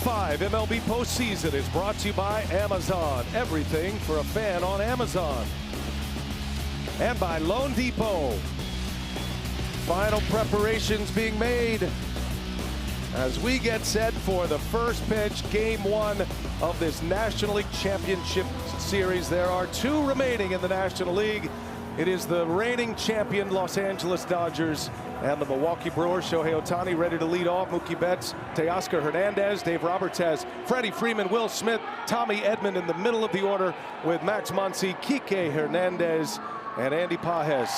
5 MLB postseason is brought to you by Amazon. Everything for a fan on Amazon. And by Loan Depot. Final preparations being made as we get set for the first pitch, game 1 of this National League Championship Series. There are 2 remaining in the National League. It is the reigning champion Los Angeles Dodgers and the Milwaukee Brewers. Shohei Ohtani ready to lead off. Mookie Betts, Teoscar Hernandez, Dave Roberts has Freddie Freeman, Will Smith, Tommy Edman in the middle of the order with Max Muncy, Kike Hernandez, and Andy Pages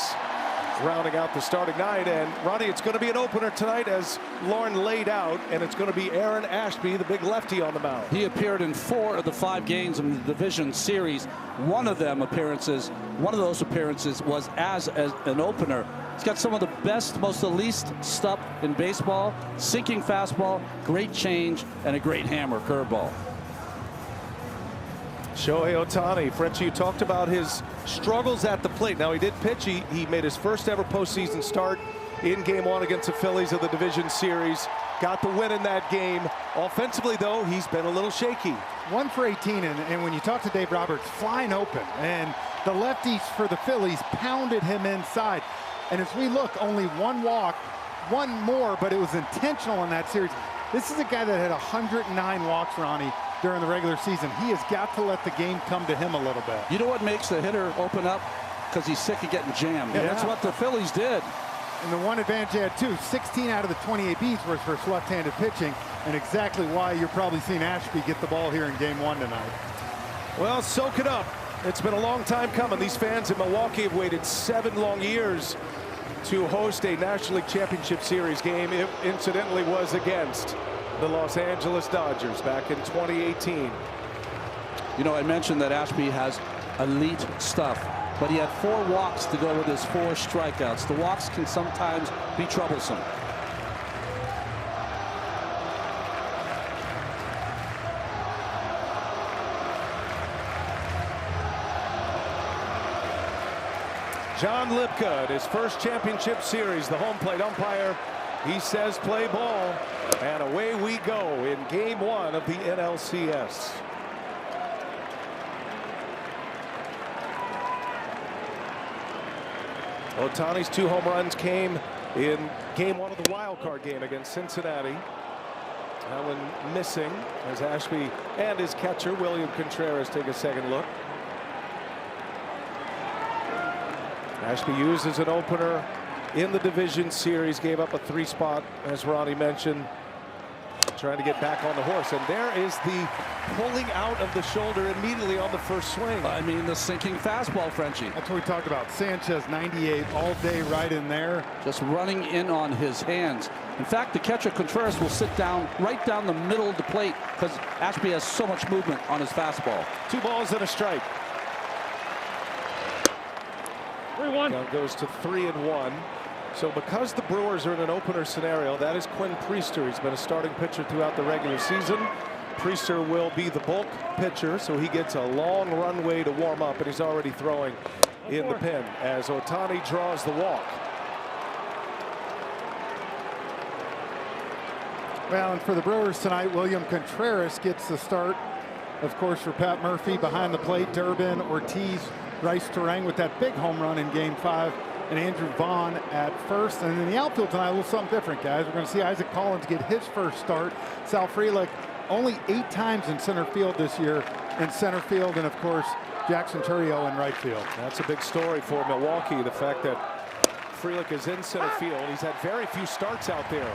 rounding out the starting night. And Ronnie, it's going to be an opener tonight as Lauren laid out, and it's going to be Aaron Ashby, the big lefty, on the mound. He appeared in 4 of the 5 games in the division series. One of those appearances was as an opener. He's got some of the best, most elite stuff in baseball. Sinking fastball, great change, and a great hammer curveball. Shohei Ohtani, Frenchie, you talked about his struggles at the plate. Now, he did pitch. He made his first ever postseason start in game 1 against the Phillies of the division series. Got the win in that game. Offensively, though, he's been a little shaky. 1 for 18, and when you talk to Dave Roberts, flying open, and the lefties for the Phillies pounded him inside. And as we look, only 1 walk, 1 more, but it was intentional in that series. This is a guy that had 109 walks, Ronnie, during the regular season. He has got to let the game come to him a little bit. You know what makes the hitter open up? Because he's sick of getting jammed. Yeah. That's what the Phillies did. And the one advantage they had, too, 16 out of the 28 beats was for left-handed pitching, and exactly why you're probably seeing Ashby get the ball here in game 1 tonight. Well, soak it up. It's been a long time coming. These fans in Milwaukee have waited 7 long years to host a National League Championship Series game. It incidentally was against the Los Angeles Dodgers back in 2018. You know, I mentioned that Ashby has elite stuff, but he had 4 walks to go with his 4 strikeouts. The walks can sometimes be troublesome. John Lipka at his first championship series, the home plate umpire. He says play ball, and away we go in game 1 of the NLCS. Ohtani's 2 home runs came in game 1 of the wild card game against Cincinnati. That one missing as Ashby and his catcher William Contreras take a second look. Ashby used as an opener in the division series, gave up a 3 spot, as Ronnie mentioned, trying to get back on the horse. And there is the pulling out of the shoulder immediately on the first swing. I mean, the sinking fastball, Frenchie. That's what we talked about. Sanchez, 98 all day right in there. Just running in on his hands. In fact, the catcher Contreras will sit down right down the middle of the plate because Ashby has so much movement on his fastball. 2 balls and a strike. 3-1. Now goes to 3-1. So because the Brewers are in an opener scenario, that is Quinn Priester. He's been a starting pitcher throughout the regular season. Priester will be the bulk pitcher, so he gets a long runway to warm up, and he's already throwing in the pen as Ohtani draws the walk. Well, and for the Brewers tonight, William Contreras gets the start. Of course, for Pat Murphy behind the plate, Durbin, Ortiz, Rice Terang with that big home run in game 5, and Andrew Vaughn at first. And in the outfield tonight, a little something different, guys. We're going to see Isaac Collins get his first start. Sal Frelick only 8 times in center field this year in center field, and of course Jackson Turrio in right field. That's a big story for Milwaukee, the fact that Frelick is in center field. He's had very few starts out there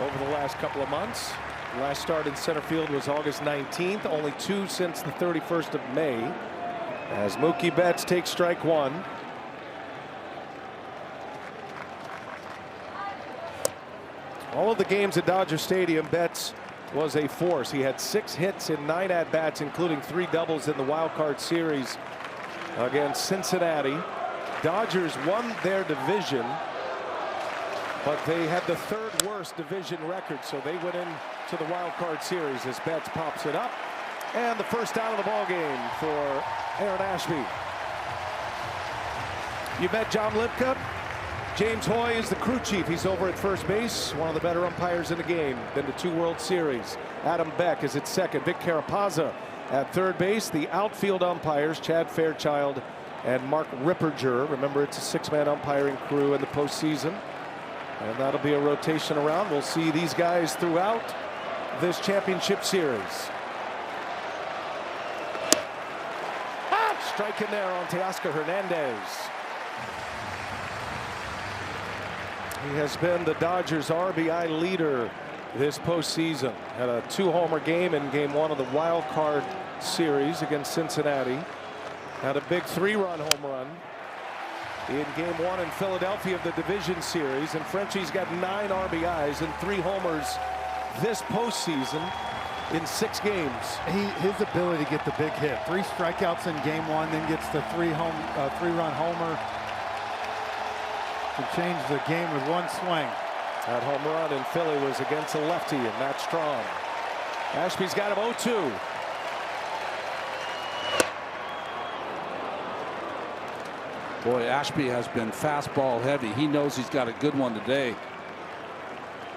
over the last couple of months. Last start in center field was August 19th, only 2 since the 31st of May. As Mookie Betts takes strike 1. All of the games at Dodger Stadium, Betts was a force. He had 6 hits in 9 at-bats, including 3 doubles in the wild card series against Cincinnati. Dodgers won their division, but they had the 3rd worst division record, so they went into the wild card series as Betts pops it up. And the first out of the ball game for Aaron Ashby. You met John Lipka. James Hoy is the crew chief. He's over at first base, one of the better umpires in the game. Been to 2 World Series. Adam Beck is at second. Vic Carapazza at third base. The outfield umpires, Chad Fairchild and Mark Ripperger. Remember, it's a six-man umpiring crew in the postseason. And that'll be a rotation around. We'll see these guys throughout this championship series. Strike in there on Teoscar Hernandez. He has been the Dodgers' RBI leader this postseason. Had a 2-homer game in Game 1 of the wild card series against Cincinnati. Had a big 3-run home run in Game 1 in Philadelphia of the division series. And Frenchie's got 9 RBIs and 3 homers this postseason in 6 games. His ability to get the big hit. 3 strikeouts in Game 1, then gets the 3-run homer. Can change the game with one swing. That home run in Philly was against a lefty, and Matt Strong. Ashby's got him 0-2. Boy, Ashby has been fastball heavy. He knows he's got a good one today.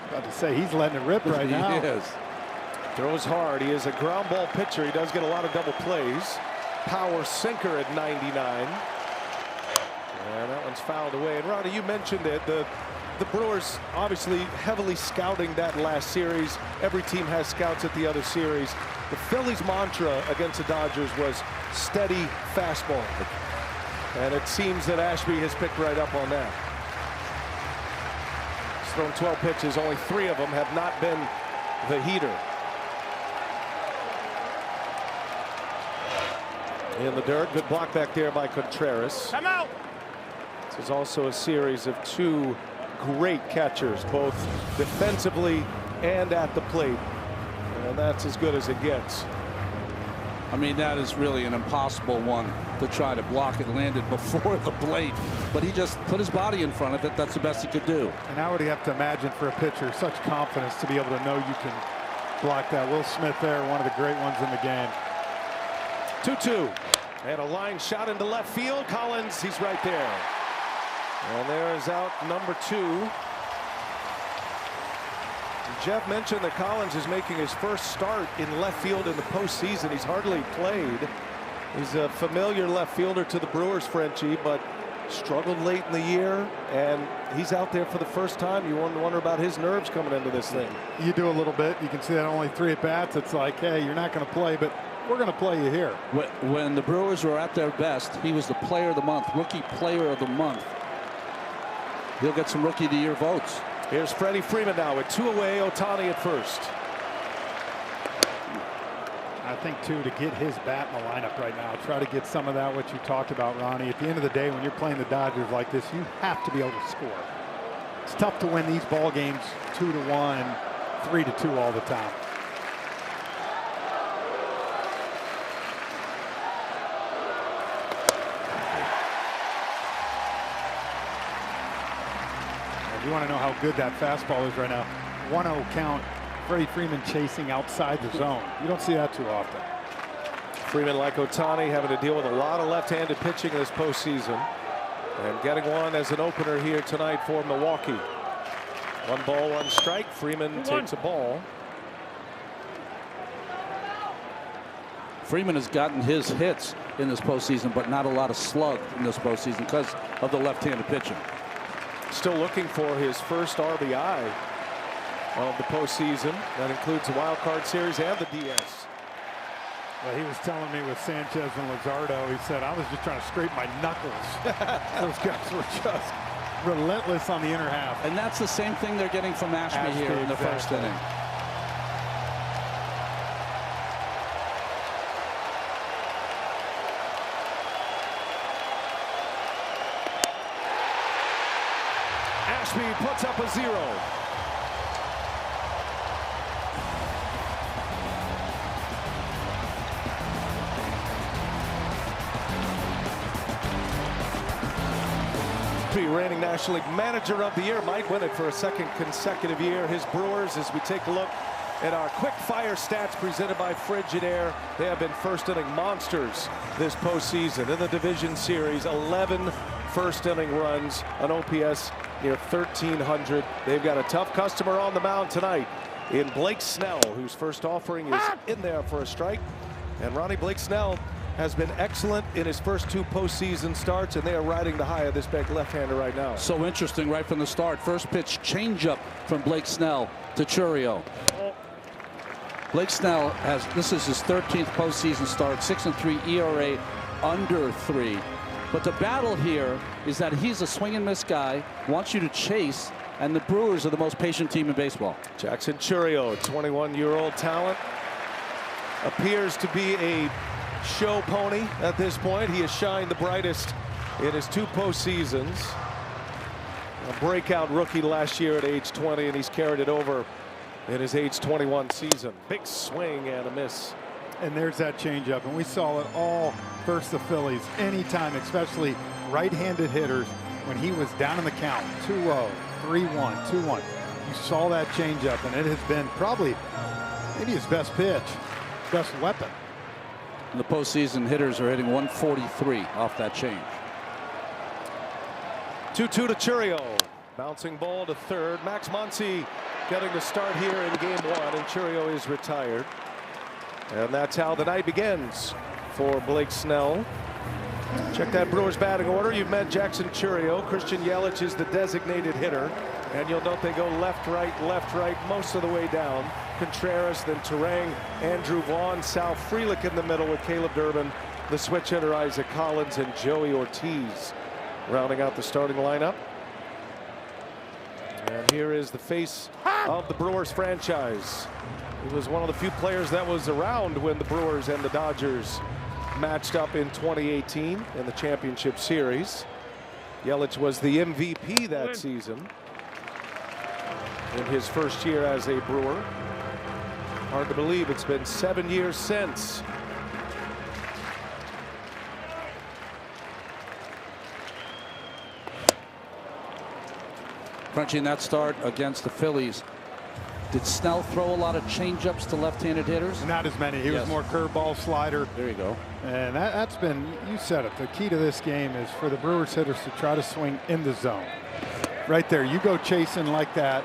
About to say, he's letting it rip right now. He is. Throws hard. He is a ground ball pitcher. He does get a lot of double plays. Power sinker at 99. And that one's fouled away. And Ronnie, you mentioned it. The Brewers obviously heavily scouting that last series. Every team has scouts at the other series. The Phillies' mantra against the Dodgers was steady fastball. And it seems that Ashby has picked right up on that. He's thrown 12 pitches. Only 3 of them have not been the heater. In the dirt. Good block back there by Contreras. Come out. This is also a series of 2 great catchers, both defensively and at the plate. And that's as good as it gets. I mean, that is really an impossible one to try to block. It landed before the plate, but he just put his body in front of it. That's the best he could do. And how would he have to imagine for a pitcher such confidence to be able to know you can block that? Will Smith there, one of the great ones in the game. 2-2. And a line shot into left field. Collins, he's right there. And there is out number 2. Jeff mentioned that Collins is making his first start in left field in the postseason. He's hardly played. He's a familiar left fielder to the Brewers, Frenchie, but struggled late in the year, and he's out there for the first time. You wonder about his nerves coming into this thing. You do a little bit. You can see that only 3 at-bats. It's like, hey, you're not going to play, but we're going to play you here. When the Brewers were at their best, he was the player of the month, rookie player of the month. He'll get some rookie of the year votes. Here's Freddie Freeman now with 2 away. Ohtani at first. I think, too, to get his bat in the lineup right now, try to get some of that, what you talked about, Ronnie. At the end of the day, when you're playing the Dodgers like this, you have to be able to score. It's tough to win these ball games 2-1, 3-2 all the time. You want to know how good that fastball is right now. 1-0 count. Freddie Freeman chasing outside the zone. You don't see that too often. Freeman, like Ohtani, having to deal with a lot of left-handed pitching this postseason. And getting one as an opener here tonight for Milwaukee. 1 ball, 1 strike. Freeman takes a ball. Freeman has gotten his hits in this postseason, but not a lot of slug in this postseason because of the left-handed pitching. Still looking for his first RBI of the postseason. That includes the wild card series and the DS. Well, he was telling me with Sanchez and Luzardo, he said, I was just trying to scrape my knuckles. Those guys were just relentless on the inner half. And that's the same thing they're getting from Ashby here in the first inning. Ashby puts up a 0. Reigning National League Manager of the Year might win it for a 2nd consecutive year. His Brewers, as we take a look at our quick fire stats presented by Frigidaire, they have been first inning monsters this postseason. In the division series, 11 first inning runs, an OPS near 1,300. They've got a tough customer on the mound tonight in Blake Snell, whose first offering is in there for a strike. And Ronnie, Blake Snell has been excellent in his first 2 postseason starts, and they are riding the high of this big left-hander right now. So interesting right from the start. First pitch changeup from Blake Snell to Chourio. Blake Snell this is his 13th postseason start, 6.3 ERA, under 3. But the battle here is that he's a swing and miss guy, wants you to chase, and the Brewers are the most patient team in baseball. Jackson Chourio, 21-year-old talent, appears to be a show pony at this point. He has shined the brightest in his 2 postseasons. A breakout rookie last year at age 20, and he's carried it over in his age 21 season. Big swing and a miss. And there's that changeup, and we saw it all versus the Phillies anytime, especially right-handed hitters, when he was down in the count, 2-0, 3-1, 2-1. You saw that changeup, and it has been probably maybe his best pitch, best weapon. In the postseason, hitters are hitting 143 off that change. 2-2 to Chourio. Bouncing ball to third. Max Muncy getting the start here in game 1, and Chourio is retired. And that's how the night begins for Blake Snell. Check that Brewers batting order. You've met Jackson Chourio. Christian Yelich is the designated hitter. And you'll note they go left, right, most of the way down. Contreras, then Turang, Andrew Vaughn, Sal Frelick in the middle with Caleb Durbin, the switch hitter Isaac Collins, and Joey Ortiz rounding out the starting lineup. And here is the face of the Brewers franchise. He was one of the few players that was around when the Brewers and the Dodgers matched up in 2018 in the championship series. Yelich was the MVP that season in his first year as a Brewer. Hard to believe it's been 7 years since. Crunching that start against the Phillies. Did Snell throw a lot of changeups to left-handed hitters? Not as many. He was more curveball, slider. There you go. And that's been, you said it, the key to this game is for the Brewers hitters to try to swing in the zone. Right there, you go chasing like that.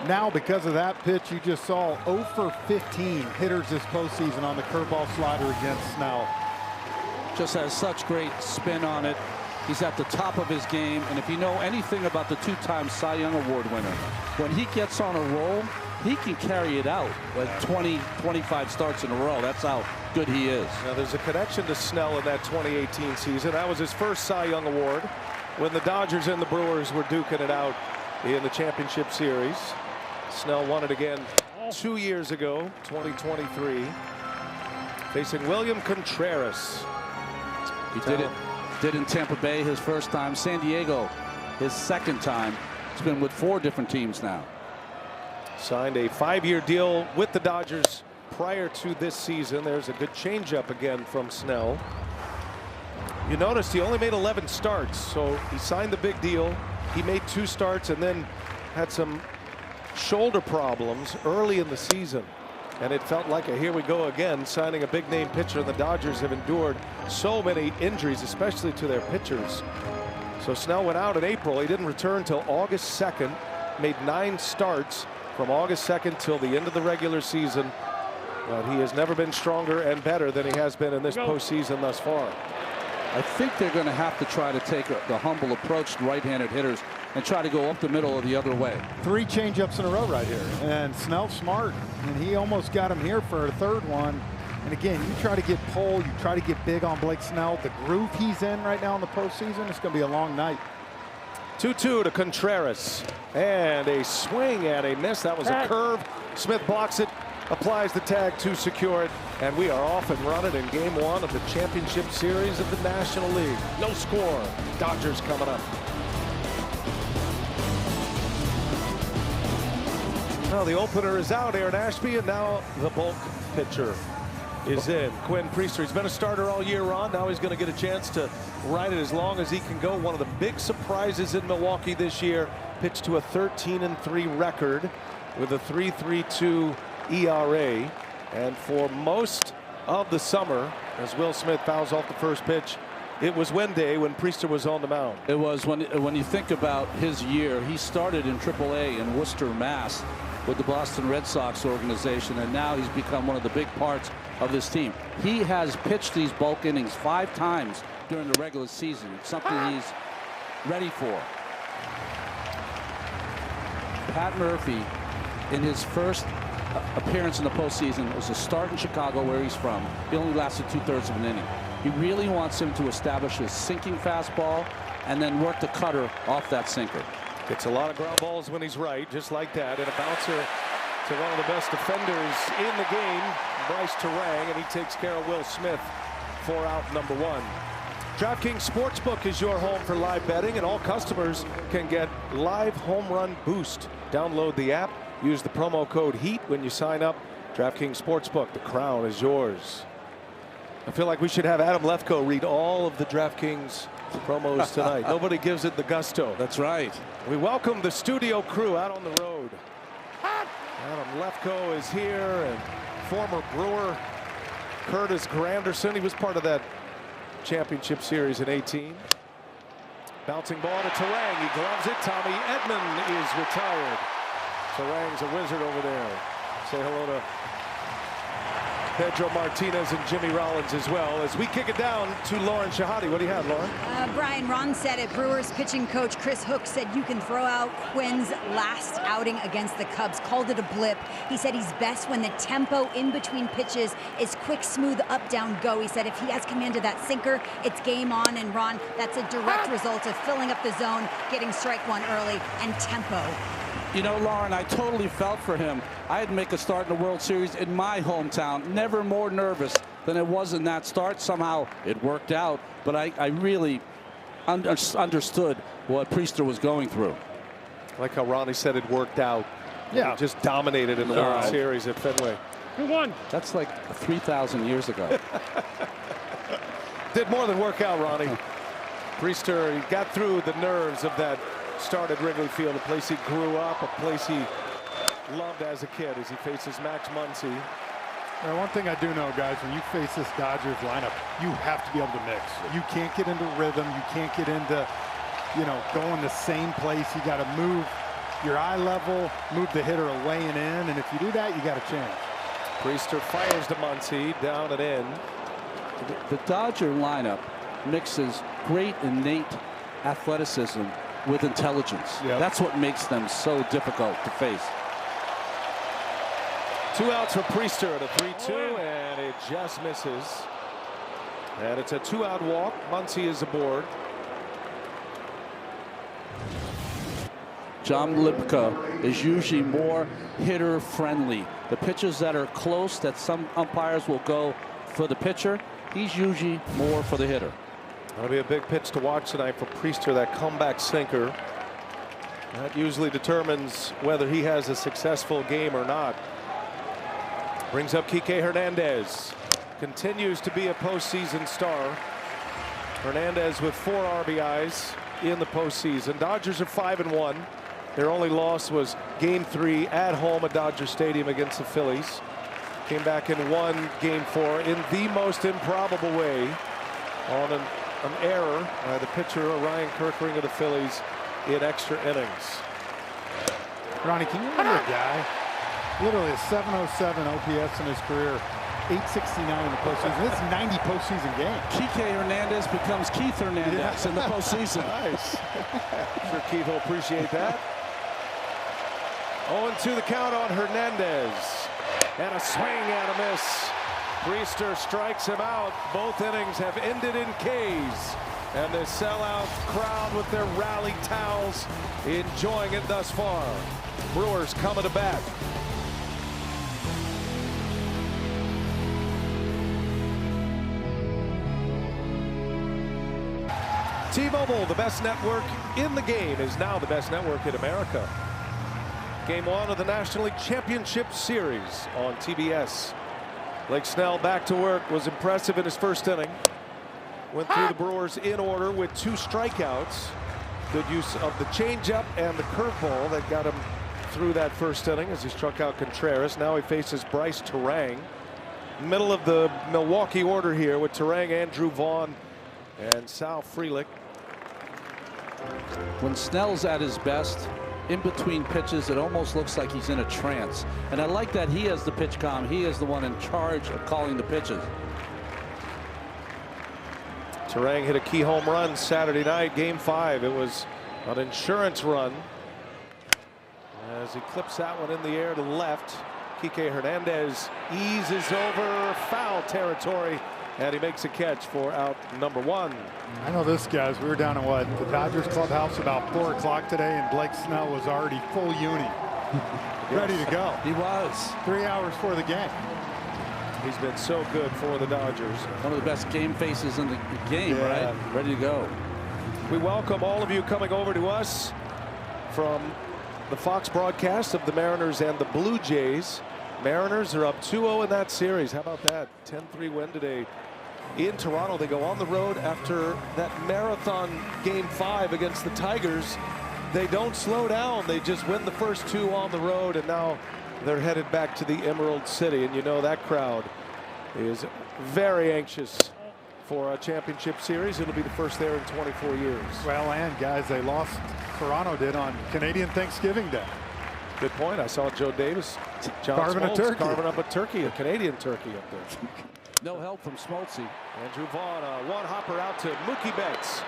Now, because of that pitch you just saw, 0 for 15 hitters this postseason on the curveball slider against Snell. Just has such great spin on it. He's at the top of his game, and if you know anything about the 2-time Cy Young Award winner, when he gets on a roll, he can carry it out like 20, 25 starts in a row. That's how good he is. Now there's a connection to Snell in that 2018 season. That was his first Cy Young Award when the Dodgers and the Brewers were duking it out in the championship series. Snell won it again 2 years ago, 2023, facing William Contreras. He did in Tampa Bay his first time, San Diego his second time. He's been with 4 different teams now. Signed a 5-year deal with the Dodgers prior to this season. There's a good changeup again from Snell. You notice he only made 11 starts, so he signed the big deal. He made 2 starts and then had some shoulder problems early in the season. And it felt like a here we go again, signing a big name pitcher. And the Dodgers have endured so many injuries, especially to their pitchers. So Snell went out in April. He didn't return till August 2nd, made 9 starts from August 2nd till the end of the regular season. But he has never been stronger and better than he has been in this postseason thus far. I think they're going to have to try to take the humble approach to right-handed hitters and try to go up the middle or the other way. 3 changeups in a row right here, and Snell's smart, and he almost got him here for a 3rd one. And again, you try to get pull, you try to get big on Blake Snell. The groove he's in right now in the postseason, it's going to be a long night. 2-2 to Contreras, and a swing and a miss. That was a curve. Smith blocks it, applies the tag to secure it, and we are off and running in game 1 of the championship series of the National League. No score. Dodgers coming up. Now the opener is out, Aaron Ashby, and now the bulk pitcher is in. Quinn Priester. He's been a starter all year on. Now he's going to get a chance to ride it as long as he can go. One of the big surprises in Milwaukee this year. Pitched to a 13-3 record with a 3.32 ERA. And for most of the summer, as Will Smith fouls off the first pitch, It was Wednesday when Priester was on the mound. It was. When you think about his year, he started in AAA in Worcester, Mass, with the Boston Red Sox organization, and now he's become one of the big parts of this team. He has pitched these bulk innings 5 times during the regular season. It's something he's ready for. Pat Murphy, in his first appearance in the postseason, was a start in Chicago, where he's from. He only lasted 2/3 of an inning. He really wants him to establish his sinking fastball and then work the cutter off that sinker. Gets a lot of ground balls when he's right, just like that, and a bouncer to one of the best defenders in the game, Bryce Terang, and he takes care of Will Smith for out number 1. DraftKings Sportsbook is your home for live betting, and all customers can get live home run boost. Download the app, use the promo code HEAT when you sign up. DraftKings Sportsbook, the crown is yours. I feel like we should have Adam Lefkoe read all of the DraftKings promos tonight. Nobody gives it the gusto. That's right. We welcome the studio crew out on the road. Adam Lefkoe is here, and former Brewer Curtis Granderson. He was part of that championship series in 18. Bouncing ball to Terang. He gloves it. Tommy Edman is retired. Terang's a wizard over there. Say hello to Pedro Martinez and Jimmy Rollins as well, as we kick it down to Lauren Shahadi. What do you have, Lauren? Brian, Ron said it. Brewers pitching coach Chris Hook said you can throw out Quinn's last outing against the Cubs. Called it a blip. He said he's best when the tempo in between pitches is quick, smooth, up, down, go. He said if he has command of that sinker, it's game on. And Ron, that's a direct result of filling up the zone, getting strike 1 early, and tempo. You know, Lauren, I totally felt for him. I had to make a start in the World Series in my hometown. Never more nervous than it was in that start. Somehow it worked out, but I really understood what Priester was going through. I like how Ronnie said it worked out. Yeah. He just dominated in the World Series at Fenway. Who won? That's like 3,000 years ago. Did more than work out, Ronnie. Priester, he got through the nerves of that start at Wrigley Field, a place he grew up, a place he loved as a kid, as he faces Max Muncy. One thing I do know, guys, when you face this Dodgers lineup, you have to be able to mix. You can't get into rhythm. You can't get into, going the same place. You got to move your eye level, move the hitter away and in, and if you do that, you got a chance. Priester fires to Muncy, down and in. The Dodger lineup mixes great innate athleticism with intelligence. Yep. That's what makes them so difficult to face. 2 outs for Priester at a 3-2, and it just misses. And it's a 2-out walk. Muncy is aboard. John Lipka is usually more hitter friendly. The pitches that are close, that some umpires will go for the pitcher, he's usually more for the hitter. That'll be a big pitch to watch tonight for Priester, that comeback sinker. That usually determines whether he has a successful game or not. Brings up Kike Hernandez. Continues to be a postseason star. Hernandez with 4 RBIs in the postseason. Dodgers are 5-1. Their only loss was Game 3 at home at Dodger Stadium against the Phillies. Came back and won Game 4 in the most improbable way on an error by the pitcher, Ryan Kirkring of the Phillies, in extra innings. Ronnie, can you remember a guy, literally a 707 OPS in his career, 869 in the postseason? This is 90 postseason games. Kike Hernandez becomes Keith Hernandez in the postseason. Nice. I'm sure Keith will appreciate that. 0-2 the count on Hernandez. And a swing and a miss. Priester strikes him out. Both innings have ended in Ks. And the sellout crowd with their rally towels enjoying it thus far. Brewers coming to bat. T-Mobile, the best network in the game, is now the best network in America. Game 1 of the National League Championship Series on TBS. Blake Snell back to work, was impressive in his first inning. Went through the Brewers in order with 2 strikeouts. Good use of the changeup and the curveball that got him through that first inning as he struck out Contreras. Now he faces Bryce Terang. Middle of the Milwaukee order here with Terang, Andrew Vaughn, And Sal Frelick. When Snell's at his best, in between pitches, it almost looks like he's in a trance. And I like that he has the pitch comm. He is the one in charge of calling the pitches. Turang hit a key home run Saturday night, Game 5. It was an insurance run. As he clips that one in the air to left, Kike Hernandez eases over foul territory, and he makes a catch for out number 1. I know this, guys. We were down at the Dodgers clubhouse about 4 o'clock today, and Blake Snell was already full uni, ready to go. He was. 3 hours for the game. He's been so good for the Dodgers. One of the best game faces in the game, right? Ready to go. We welcome all of you coming over to us from the Fox broadcast of the Mariners and the Blue Jays. Mariners are up 2-0 in that series. How about that? 10-3 win today in Toronto. They go on the road after that marathon Game 5 against the Tigers. They don't slow down. They just win the first 2 on the road, and now they're headed back to the Emerald City. And you know that crowd is very anxious for a championship series. It'll be the first there in 24 years. Well, and guys, they lost. Toronto did on Canadian Thanksgiving Day. Good point. I saw Joe Davis, carving a turkey. Carving up a turkey, a Canadian turkey up there. No help from Smoltzy. Andrew Vaughn, one hopper out to Mookie Betts.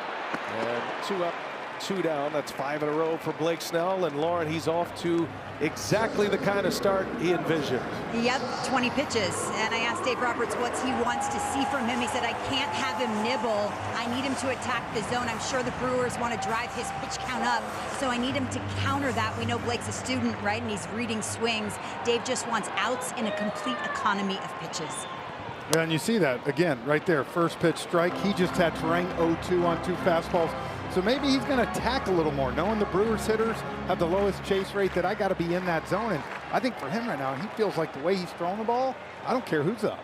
And 2 up, 2 down. That's 5 in a row for Blake Snell. And Lauren, he's off to exactly the kind of start he envisioned. Yep, 20 pitches. And I asked Dave Roberts what he wants to see from him. He said, I can't have him nibble. I need him to attack the zone. I'm sure the Brewers want to drive his pitch count up, so I need him to counter that. We know Blake's a student, right? And he's reading swings. Dave just wants outs in a complete economy of pitches. Yeah, and you see that again right there. First pitch strike. He just had Turang 0-2 on 2 fastballs. So maybe he's going to attack a little more, knowing the Brewers hitters have the lowest chase rate, that I got to be in that zone. And I think for him right now, he feels like the way he's throwing the ball, I don't care who's up.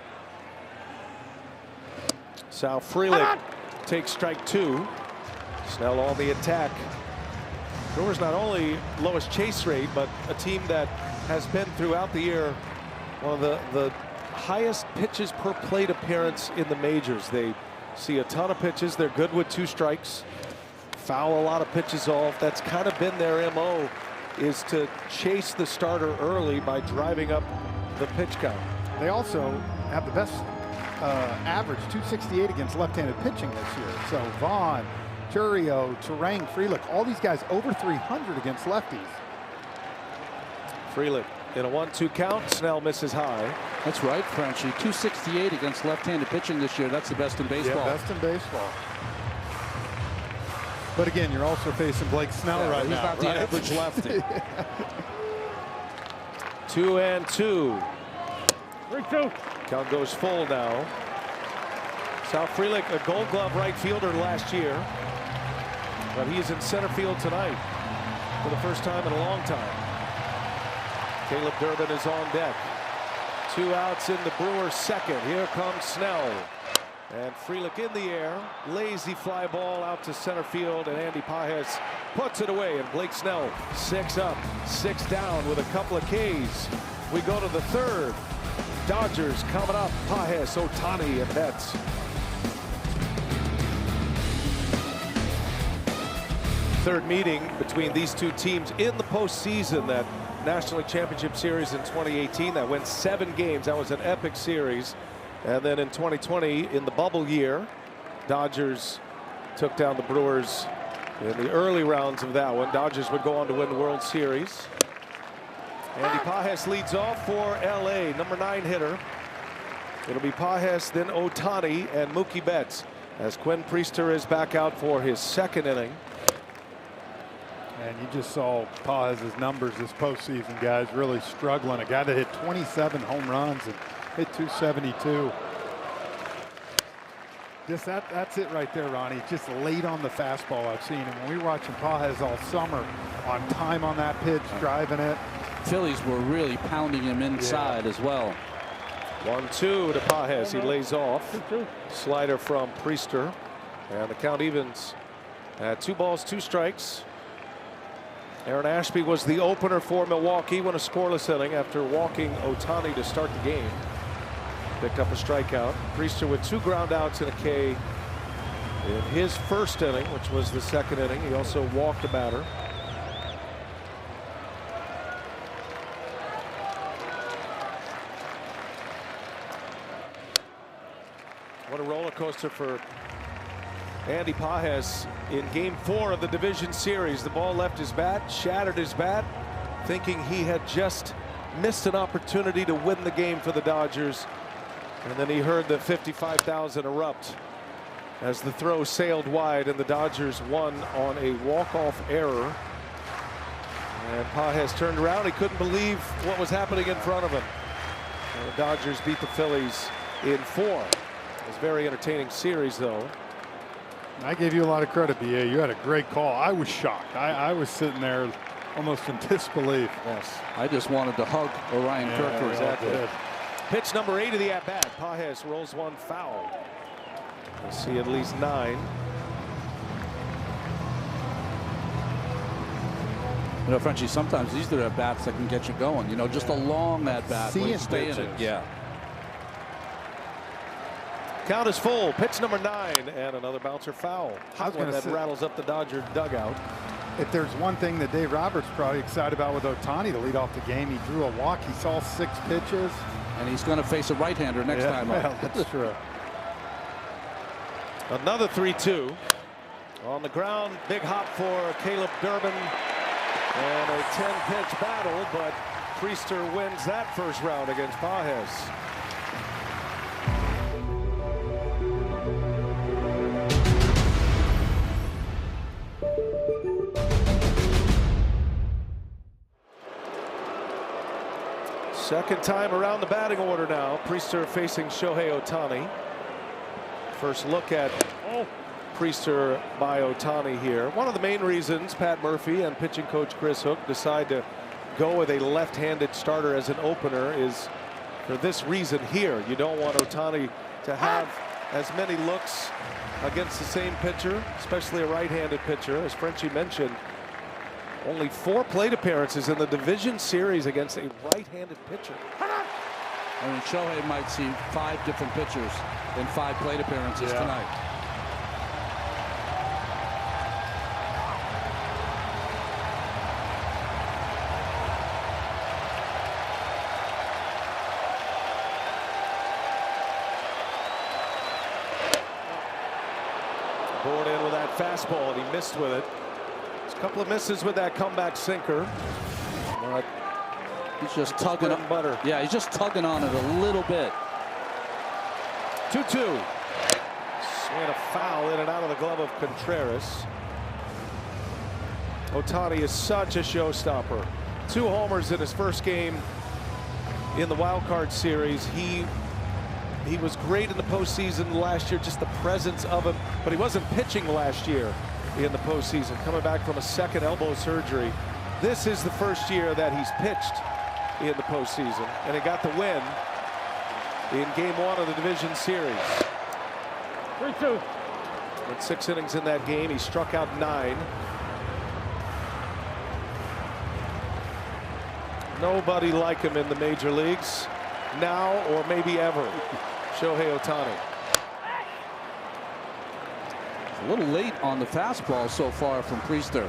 Sal Frelick takes strike 2. Snell on the attack. Brewers not only lowest chase rate, but a team that has been throughout the year one of the highest pitches per plate appearance in the majors. They see a ton of pitches. They're good with 2 strikes. Foul a lot of pitches off. That's kind of been their MO, is to chase the starter early by driving up the pitch count. They also have the best average, 268 against left-handed pitching this year. So Vaughn, Churio, Turang, Frelick, all these guys over 300 against lefties. Frelick in a 1-2 count. Snell misses high. That's right, Frenchie. 268 against left-handed pitching this year. That's the best in baseball. Yeah, best in baseball. But again, you're also facing Blake Snell right now. He's not the average lefty. 2-2. 3-2. Count goes full now. Sal Frelick, a Gold Glove right fielder last year, but he's in center field tonight for the first time in a long time. Caleb Durbin is on deck. 2 outs in the Brewers' second. Here comes Snell. And Frelick in the air. Lazy fly ball out to center field, and Andy Pages puts it away. And Blake Snell 6 up, 6 down with a couple of Ks. We go to the 3rd. Dodgers coming up. Pages, Ohtani, and Betts. Third meeting between these 2 teams in the postseason. That National League Championship Series in 2018 that went 7 games. That was an epic series. And then in 2020, in the bubble year, Dodgers took down the Brewers in the early rounds of that one. Dodgers would go on to win the World Series. Andy Pages leads off for LA, number 9 hitter. It'll be Pages, then Ohtani, and Mookie Betts, as Quinn Priester is back out for his 2nd inning. And you just saw Pages' numbers this postseason, guys, really struggling. A guy that hit 27 home runs and hit 272. Just that's it right there, Ronnie. Just late on the fastball I've seen. And when we were watching Pages all summer, on time on that pitch, driving it. Phillies were really pounding him inside as well. 1-2 to Pages. He lays off. Slider from Priester. And the count evens at 2 balls, 2 strikes. Aaron Ashby was the opener for Milwaukee when a scoreless inning after walking Ohtani to start the game. Picked up a strikeout. Priester with 2 ground outs and a K In his first inning, which was the second inning, he also walked a batter. What a roller coaster for Andy Pages in Game 4 of the division series. The ball left his bat, shattered his bat, thinking he had just missed an opportunity to win the game for the Dodgers. And then he heard the 55,000 erupt as the throw sailed wide, and the Dodgers won on a walk-off error. And Pages turned around. He couldn't believe what was happening in front of him. And the Dodgers beat the Phillies in 4. It was a very entertaining series, though. I gave you a lot of credit, BA. You had a great call. I was shocked. I was sitting there almost in disbelief. Yes. I just wanted to hug Orion Kirk. Exactly. Pitch number 8 of the at-bat. Pages rolls one foul. We'll see at least 9. You know, Frenchie, sometimes these are at-bats that can get you going. You know, just a long at-bat. Stay in it. Yeah. Count is full. Pitch number 9 and another bouncer foul. Hot one that rattles up the Dodger dugout. If there's one thing that Dave Roberts probably excited about with Ohtani to lead off the game, he drew a walk. He saw 6 pitches. And he's going to face a right-hander next time up. Well, that's true. Another 3-2. On the ground, big hop for Caleb Durbin. And a 10-pitch battle, but Priester wins that first round against Pages. Second time around the batting order now. Priester facing Shohei Ohtani. First look at Priester by Ohtani here. One of the main reasons Pat Murphy and pitching coach Chris Hook decide to go with a left-handed starter as an opener is for this reason here. You don't want Ohtani to have as many looks against the same pitcher, especially a right-handed pitcher. As Frenchie mentioned, only 4 plate appearances in the division series against a right-handed pitcher. I mean, Shohei might see 5 different pitchers in 5 plate appearances tonight. Bored in with that fastball, and he missed with it. A couple of misses with that comeback sinker. But he's just tugging on butter. Yeah, he's just tugging on it a little bit. 2-2. Swing a foul in and out of the glove of Contreras. Ohtani is such a showstopper. 2 homers in his first game in the wild card series. He was great in the postseason last year, just the presence of him, but he wasn't pitching last year in the postseason, coming back from a second elbow surgery. This is the first year that he's pitched in the postseason, and he got the win in Game 1 of the division series. 3-2. In 6 innings in that game, he struck out 9. Nobody like him in the major leagues now or maybe ever. Shohei Ohtani. A little late on the fastball so far from Priester.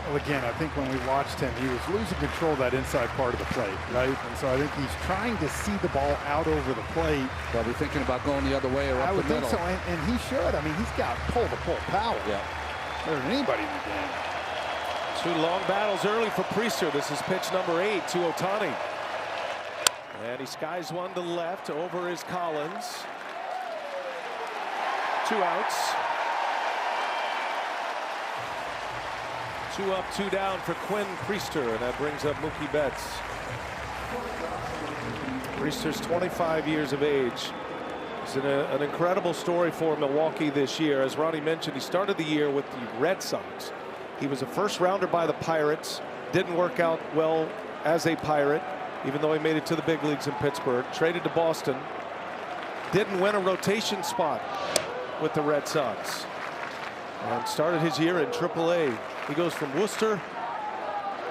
Well, again, I think when we watched him, he was losing control of that inside part of the plate, right? And so I think he's trying to see the ball out over the plate. Probably thinking about going the other way or up the middle. I would think so, and he should. I mean, he's got pull-to-pull power. Yeah. Better than anybody in the game. 2 long battles early for Priester. This is pitch number 8 to Ohtani. And he skies one to left. Over is Collins. 2 outs. 2 up, 2 down for Quinn Priester, and that brings up Mookie Betts. Priester's 25 years of age. It's an incredible story for Milwaukee this year. As Ronnie mentioned, he started the year with the Red Sox. He was a first rounder by the Pirates. Didn't work out well as a Pirate, even though he made it to the big leagues in Pittsburgh. Traded to Boston. Didn't win a rotation spot with the Red Sox. And started his year in AAA. He goes from Worcester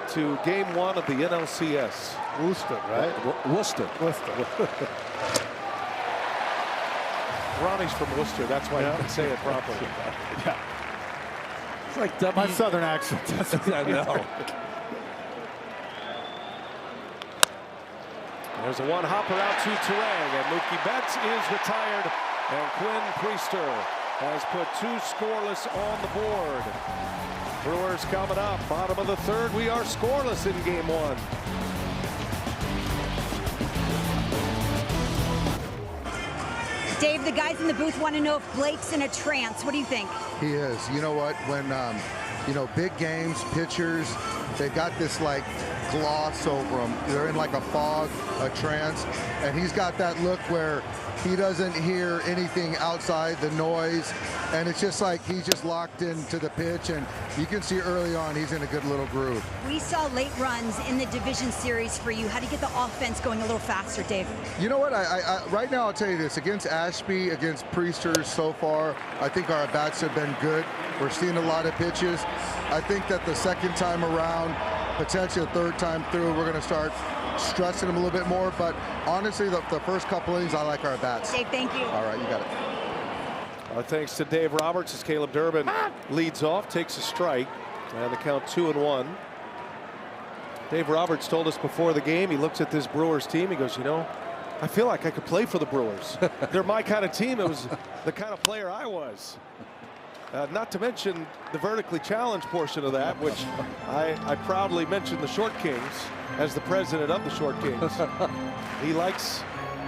to Game 1 of the NLCS. Worcester, right? Worcester. Ronnie's from Worcester. That's why you can say it properly. Yeah. It's like My southern accent. I know. There's a one-hopper out to Terang, and Mookie Betts is retired, and Quinn Priester has put 2 scoreless on the board. Brewers coming up, bottom of the third. We are scoreless in game 1. Dave, the guys in the booth want to know if Blake's in a trance. What do you think? He is. You know what? When, big games, pitchers, they got this like gloss over them. They're in like a fog, a trance, and he's got that look where he doesn't hear anything outside the noise, and it's just like he's just locked into the pitch, and you can see early on he's in a good little groove. We saw late runs in the division series for you. How do you get the offense going a little faster, Dave? You know what? I right now I'll tell you this: against Ashby, against Priester, so far, I think our bats have been good. We're seeing a lot of pitches. I think that the second time around, potentially the third time through, we're going to start stressing them a little bit more. But honestly, the first couple innings, I like our bats. Dave, thank you. All right, you got it. Thanks to Dave Roberts as Caleb Durbin leads off, takes a strike, and the count 2-1. Dave Roberts told us before the game, he looks at this Brewers team, he goes, I feel like I could play for the Brewers. They're my kind of team. It was the kind of player I was. Not to mention the vertically challenged portion of that, which I proudly mentioned the Short Kings as the president of the Short Kings. He likes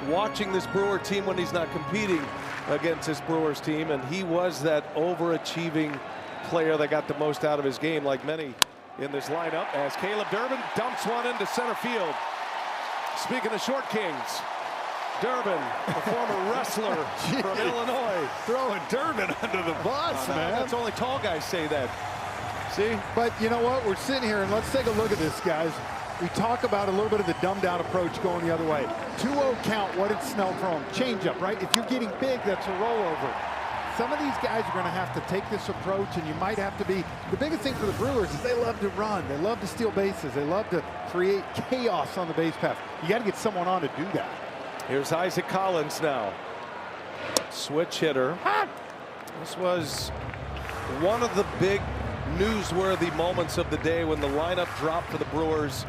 watching this Brewer team when he's not competing against this Brewers team, and he was that overachieving player that got the most out of his game, like many in this lineup, as Caleb Durbin dumps one into center field. Speaking of Short Kings, Durbin, a former wrestler from Illinois. Throwing Durbin under the bus, man. That's only tall guys say that. See? But you know what? We're sitting here, and let's take a look at this, guys. We talk about a little bit of the dumbed-down approach going the other way. 2-0 count. What did Snell throw him? Change-up, right? If you're getting big, that's a rollover. Some of these guys are going to have to take this approach, and you might have to be. The biggest thing for the Brewers is they love to run. They love to steal bases. They love to create chaos on the base path. You got to get someone on to do that. Here's Isaac Collins now. Switch hitter. This was one of the big newsworthy moments of the day when the lineup dropped for the Brewers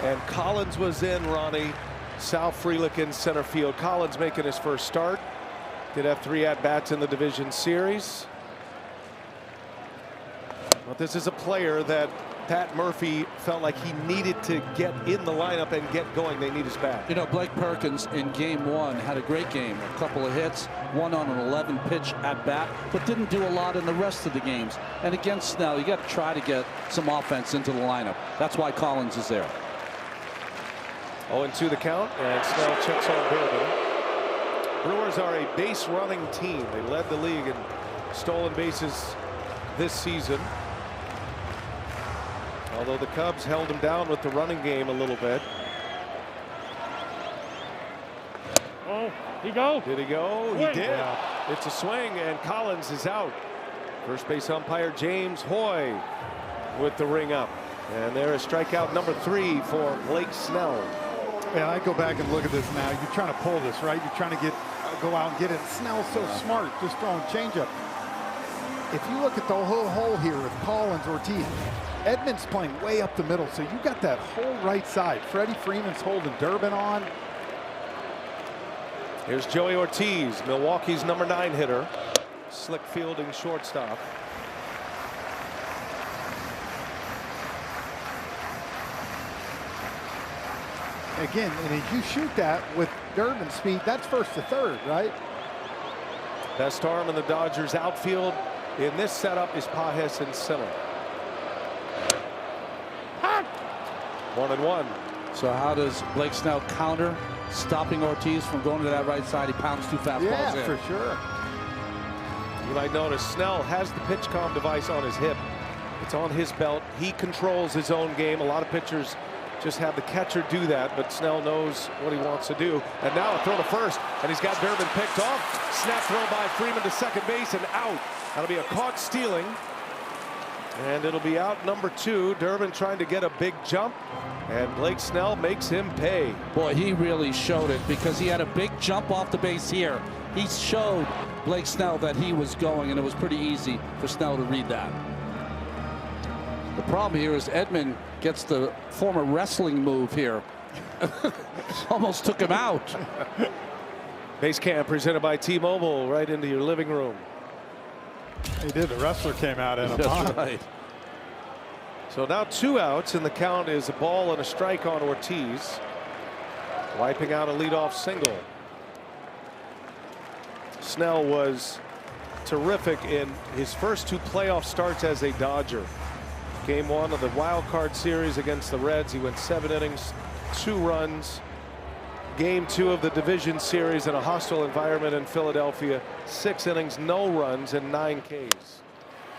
and Collins was in, Ronnie. Sal Frelick in center field. Collins making his first start. Did have 3 at-bats in the division series. But this is a player that Pat Murphy felt like he needed to get in the lineup and get going. They need his bat. Blake Perkins in game 1 had a great game. A couple of hits, one on an 11-pitch at-bat, but didn't do a lot in the rest of the games. And against Snell, you got to try to get some offense into the lineup. That's why Collins is there. 0-2 the count, and Snell checks on Durbin. Brewers are a base-running team. They led the league in stolen bases this season. Although the Cubs held him down with the running game a little bit. Oh, he go? Did he go? Swing. He did. Yeah. It's a swing, and Collins is out. First base umpire James Hoy with the ring up. And there is strikeout number 3 for Blake Snell. Yeah, I go back and look at this now. You're trying to pull this, right? You're trying to go out and get it. Snell's so smart, just throwing changeup. If you look at the whole hole here with Collins, Ortiz, Edmonds playing way up the middle, so you got that whole right side. Freddie Freeman's holding Durbin on. Here's Joey Ortiz, Milwaukee's number 9 hitter. Slick fielding shortstop. Again, and if you shoot that with Durbin speed, that's first to third, right? Best arm in the Dodgers outfield in this setup is Pajes in center. 1-1. So how does Blake Snell counter stopping Ortiz from going to that right side? He pounds 2 fastballs Yeah, in. for sure. You might notice Snell has the PitchCom device on his hip. It's on his belt. He controls his own game. A lot of pitchers just have the catcher do that, but Snell knows what he wants to do. And now a throw to first, and he's got Durbin picked off. Snap throw by Freeman to second base and out. That'll be a caught stealing. And it'll be out number 2. Durbin trying to get a big jump, and Blake Snell makes him pay. Boy, he really showed it because he had a big jump off the base here. he showed Blake Snell that he was going, and it was pretty easy for Snell to read that. The problem here is Edman gets the former wrestling move here. Almost took him out. Base Camp presented by T-Mobile, right into your living room. He did. The wrestler came out in him. That's right. So now 2 outs, and the count is a ball and a strike on Ortiz, wiping out a leadoff single. Snell was terrific in his first 2 playoff starts as a Dodger. Game 1 of the wild card series against the Reds, he went 7 innings, 2 runs. Game 2 of the division series in a hostile environment in Philadelphia, 6 innings, no runs, and 9 Ks.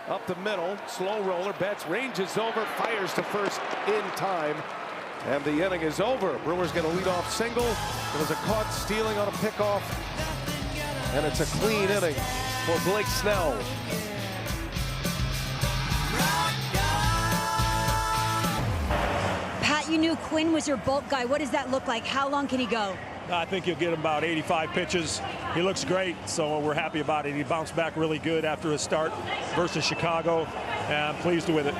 Up the middle, slow roller, Betts ranges over, fires to first in time, and the inning is over. Brewers get a leadoff single. It was a caught stealing on a pickoff, and it's a clean inning for Blake Snell. Pat, you knew Quinn was your bulk guy. What does that look like? How long can he go? I think he'll get him about 85 pitches. He looks great, so we're happy about it. He bounced back really good after his start versus Chicago, and I'm pleased with it.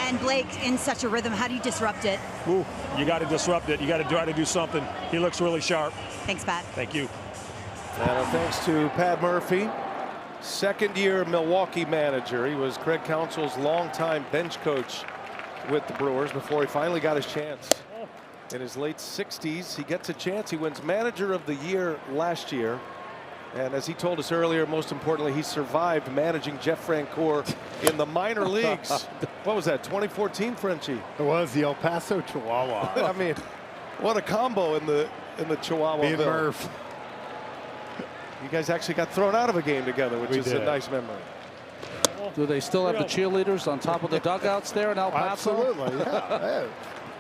And Blake, in such a rhythm, how do you disrupt it? Ooh, you got to disrupt it. You got to try to do something. He looks really sharp. Thanks, Pat. Thank you. And thanks to Pat Murphy, second-year Milwaukee manager. He was Craig Counsell's longtime bench coach with the Brewers before he finally got his chance. In his late 60s, he gets a chance. He wins Manager of the Year last year. And as he told us earlier, most importantly, he survived managing Jeff Francoeur in the minor leagues. What was that, 2014, Frenchie? It was the El Paso Chihuahua. I mean, what a combo in the Chihuahua. Me and Murph. You guys actually got thrown out of a game together, which is a nice memory. Do they still have the cheerleaders on top of the dugouts there in El Paso? Absolutely, yeah.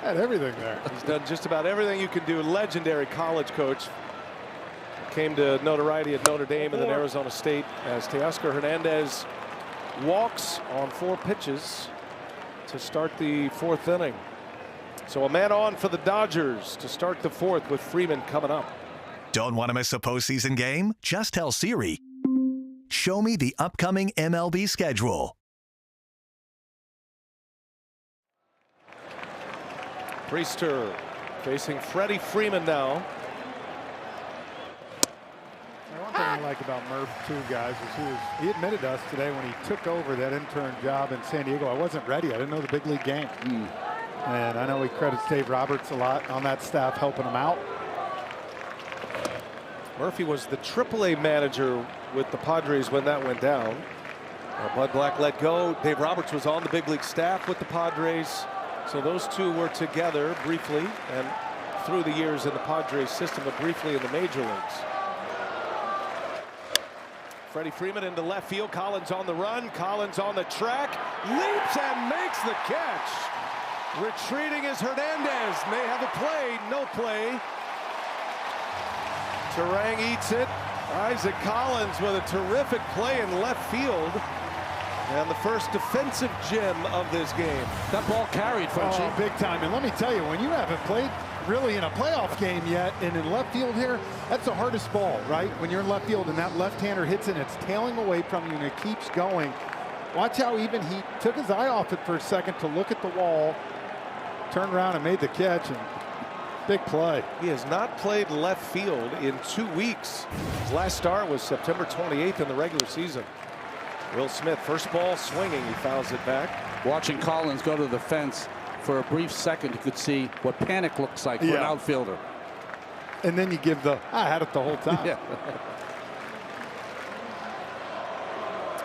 Had everything there. He's done just about everything you can do. Legendary college coach. Came to notoriety at Notre Dame and then Arizona State as Teoscar Hernandez walks on 4 pitches to start the 4th inning. So a man on for the Dodgers to start the 4th with Freeman coming up. Don't want to miss a postseason game? Just tell Siri, show me the upcoming MLB schedule. Priester facing Freddie Freeman now. One thing I like about Murph, too, guys, is he admitted to us today when he took over that intern job in San Diego, I wasn't ready. I didn't know the big league game. And I know he credits Dave Roberts a lot on that staff helping him out. Murphy was the AAA manager with the Padres when that went down. Bud Black let go. Dave Roberts was on the big league staff with the Padres. So those two were together briefly and through the years in the Padres system, but briefly in the major leagues. Freddie Freeman into left field. Collins on the run. Collins on the track. Leaps and makes the catch. Retreating is Hernandez. May have a play. No play. Terang eats it. Isaac Collins with a terrific play in left field. And the first defensive gem of this game. That ball carried, Frenchie. Oh, big time. And let me tell you, when you haven't played really in a playoff game yet, and in left field here, that's the hardest ball, right? When you're in left field and that left-hander hits it, it's tailing away from you and it keeps going. Watch how even he took his eye off it for a second to look at the wall, turned around and made the catch, and big play. He has not played left field in 2 weeks. His last start was September 28th in the regular season. Will Smith, first ball swinging, he fouls it back. Watching Collins go to the fence for a brief second, you could see what panic looks like for an outfielder. And then you give the, I had it the whole time. Yeah.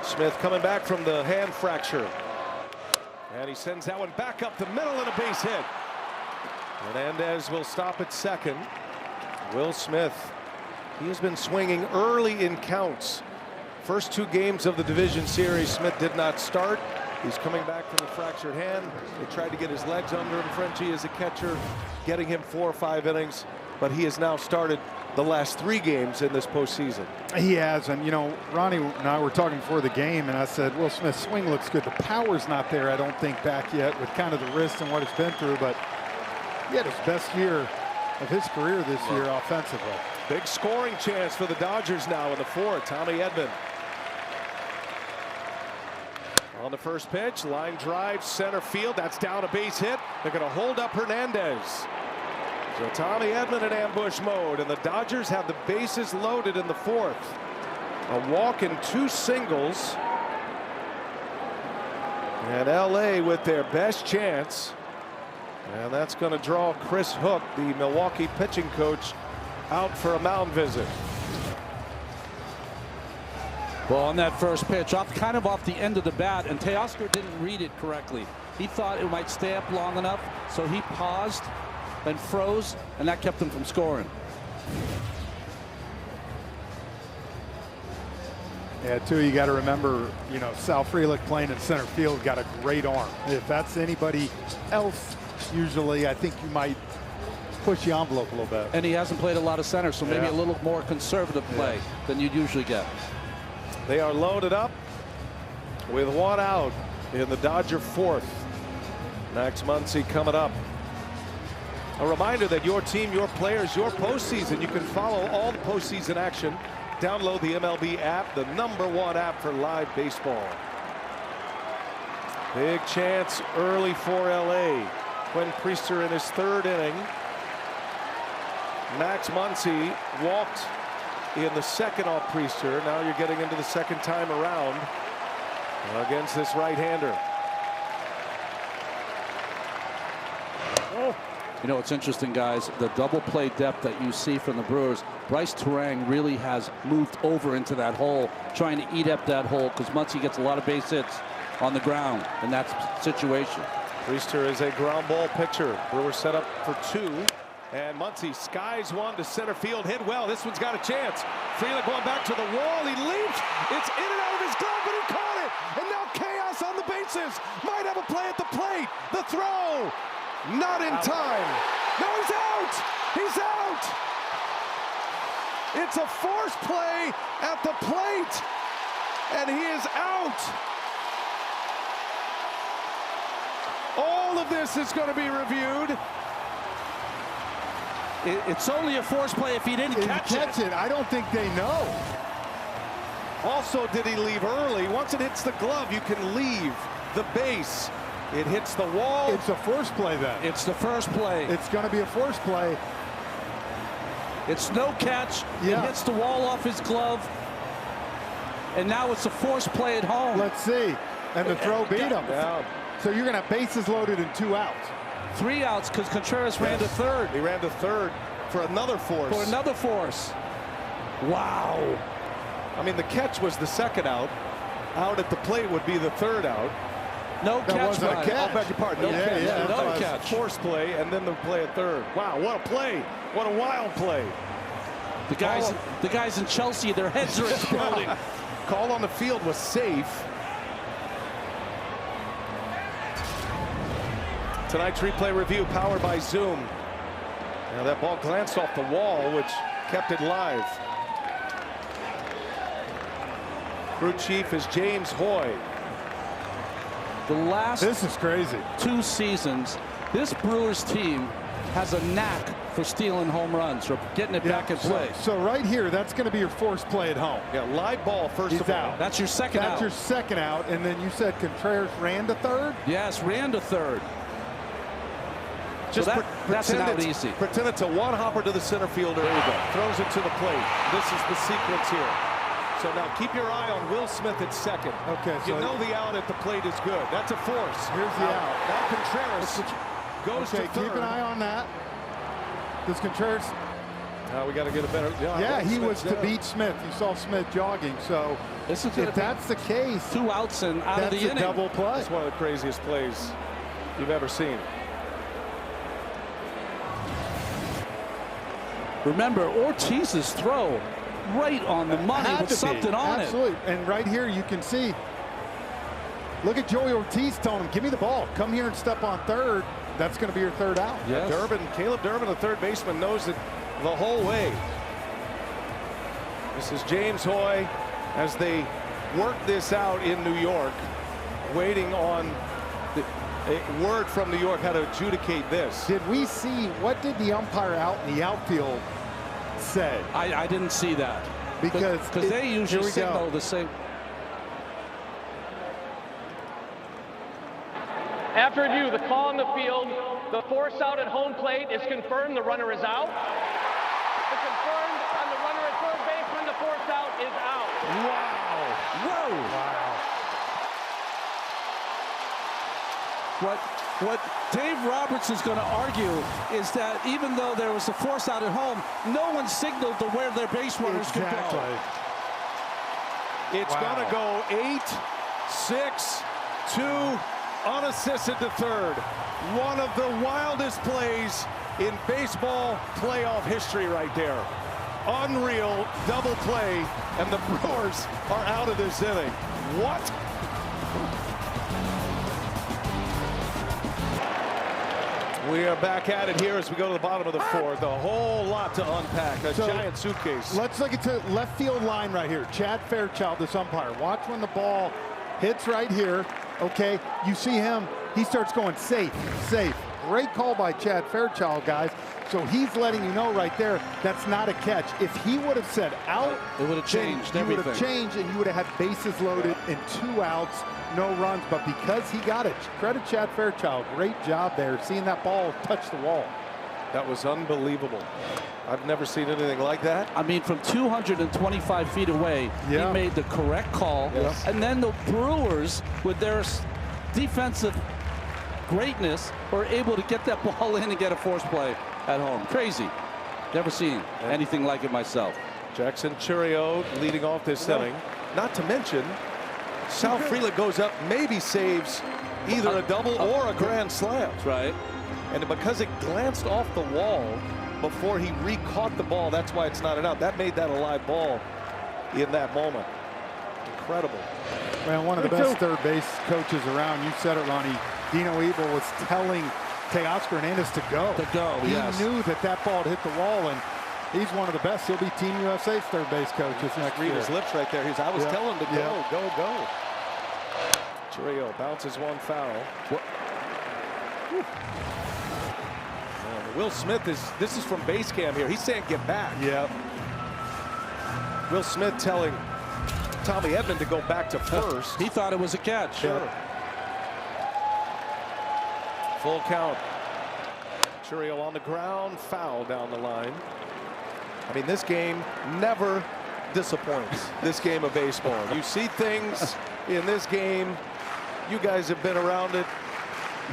Smith coming back from the hand fracture. And he sends that one back up the middle and a base hit. Hernandez will stop at second. Will Smith, he has been swinging early in counts. First 2 games of the division series, Smith did not start. He's coming back from the fractured hand. They tried to get his legs under him, Frenchie, as a catcher, getting him 4 or 5 innings. But he has now started the last 3 games in this postseason. He has, and you know, Ronnie and I were talking before the game, and I said, Will Smith's swing looks good. The power's not there, I don't think, back yet with kind of the wrist and what it's been through, but he had his best year of his career this year offensively. Big scoring chance for the Dodgers now in the fourth. Tommy Edman. On the first pitch, line drive, center field. That's down a base hit. They're going to hold up Hernandez. So Tommy Edman in ambush mode, and the Dodgers have the bases loaded in the fourth. A walk and 2 singles. And LA with their best chance. And that's going to draw Chris Hook, the Milwaukee pitching coach, out for a mound visit. Well, on that first pitch, kind of off the end of the bat, and Teoscar didn't read it correctly. He thought it might stay up long enough, so he paused and froze, and that kept him from scoring. Yeah, too, you got to remember, you know, Sal Frelick playing in center field got a great arm. If that's anybody else, usually I think you might push the envelope a little bit. And he hasn't played a lot of center, so maybe a little more conservative play than you'd usually get. They are loaded up with 1 out in the Dodger fourth. Max Muncy coming up. A reminder that your team, your players, your postseason. You can follow all the postseason action. Download the MLB app, the #1 app for live baseball. Big chance early for LA. Quinn Priester in his 3rd inning. Max Muncy walked in the 2nd off Priester. Now you're getting into the 2nd time around against this right-hander. You know, it's interesting, guys, the double play depth that you see from the Brewers. Bryce Terang really has moved over into that hole, trying to eat up that hole, because Muncy gets a lot of base hits on the ground in that situation. Priester is a ground ball pitcher. Brewers set up for 2. And Muncy skies one to center field, hit well. This one's got a chance. Frelick going back to the wall. He leaps. It's in and out of his glove, but he caught it. And now chaos on the bases. Might have a play at the plate. The throw. Not in time. No, he's out. He's out. It's a force play at the plate. And he is out. All of this is going to be reviewed. It's only a force play if he didn't catch it. I don't think they know. Also, did he leave early? Once it hits the glove, you can leave the base. It hits the wall. It's a force play then. It's the first play. It's going to be a force play. It's no catch. It hits the wall off his glove. And now it's a force play at home. Let's see. And the throw beat him. Yeah. So you're going to have bases loaded and 2 outs. 3 outs because Contreras ran to 3rd. He ran to 3rd for another force. For another force. Wow. I mean, the catch was the 2nd out. Out at the plate would be the 3rd out. No That catch. wasn't a catch. I beg your pardon. No catch. Yeah. No catch. Force play and then the play at 3rd. Wow, what a play. What a wild play. The guys in Chelsea, their heads are exploding. Call on the field was safe. Tonight's replay review powered by Zoom. Now that ball glanced off the wall, which kept it live. Crew chief is James Hoy. The last This is crazy. 2 seasons, this Brewers team has a knack for stealing home runs or getting it back in play. So right here, that's going to be your force play at home. Yeah, live ball first He's of all. out. That's your second out. That's your 2nd out. And then you said Contreras ran to 3rd? Yes, ran to 3rd. Just So that's an out easy. Pretend it's a one hopper to the center fielder. There you go. Throws it to the plate. This is the sequence here. So now keep your eye on Will Smith at 2nd. Okay, You so know the out at the plate is good. That's a force. Here's the out. Now Contreras goes Okay, to 3rd. keep an eye on that. Does Contreras? Now we got to get a better. Yeah, he Smith's was to down. beat Smith. You saw Smith jogging. So This is if that's the case, 2 outs and out of that's the a inning. double play. It's one of the craziest plays you've ever seen. Remember, Ortiz's throw right on the money Had with to be. something on Absolutely. And right here you can see. Look at Joey Ortiz telling him, give me the ball. Come here and step on 3rd. That's going to be your 3rd out. Yes. Caleb Durbin, the 3rd baseman, knows it the whole way. This is James Hoy as they work this out in New York, waiting on a word from New York how to adjudicate this. Did we see, what did the umpire out in the outfield say. I didn't see that. Because they usually signal the same. After review, the call on the field, the force out at home plate is confirmed. The runner is out. The confirmed on the runner at third base when the force out is out. Wow. Whoa. Wow. What Dave Roberts is going to argue is that even though there was a force out at home, no one signaled to where their base runners could go. It's going to go 8, 6, 2, unassisted to third. One of the wildest plays in baseball playoff history right there. Unreal double play, and the Brewers are out of this inning. What? We are back at it here as we go to the bottom of the fourth. A whole lot to unpack. A giant suitcase. Let's look at the left field line right here. Chad Fairchild, this umpire. Watch when the ball hits right here. Okay, you see him. He starts going safe, safe. Great call by Chad Fairchild, guys. So he's letting you know right there that's not a catch. If he would have said out, it would have changed everything. You would have changed, and you would have had bases loaded and 2 outs, no runs. But because he got it, credit Chad Fairchild. Great job there, seeing that ball touch the wall. That was unbelievable. I've never seen anything like that. I mean, from 225 feet away, he made the correct call. Yes. And then the Brewers, with their defensive greatness, were able to get that ball in and get a force play at home. Crazy. Never seen anything like it myself. Jackson Chourio leading off this inning. Not to mention, Sal Frelick goes up, maybe saves either a double or a grand slam. That's right. And because it glanced off the wall before he re-caught the ball, that's why it's not an out. That made that a live ball in that moment. Incredible. Well, one of the best third base coaches around. You said it, Ronnie. Dino Ebel was telling Teoscar Hernandez to go. He knew that that ball had hit the wall, and he's one of the best. He'll be Team USA's third base coaches next year. Read his lips right there. I was telling him to go, go, go. Chourio bounces one foul. Will Smith this is from base cam here. He's saying get back. Yeah. Will Smith telling Tommy Edman to go back to first. He thought it was a catch. Sure. Full count. Chourio on the ground, foul down the line. I mean, this game never disappoints. This game of baseball. You see things in this game. You guys have been around it.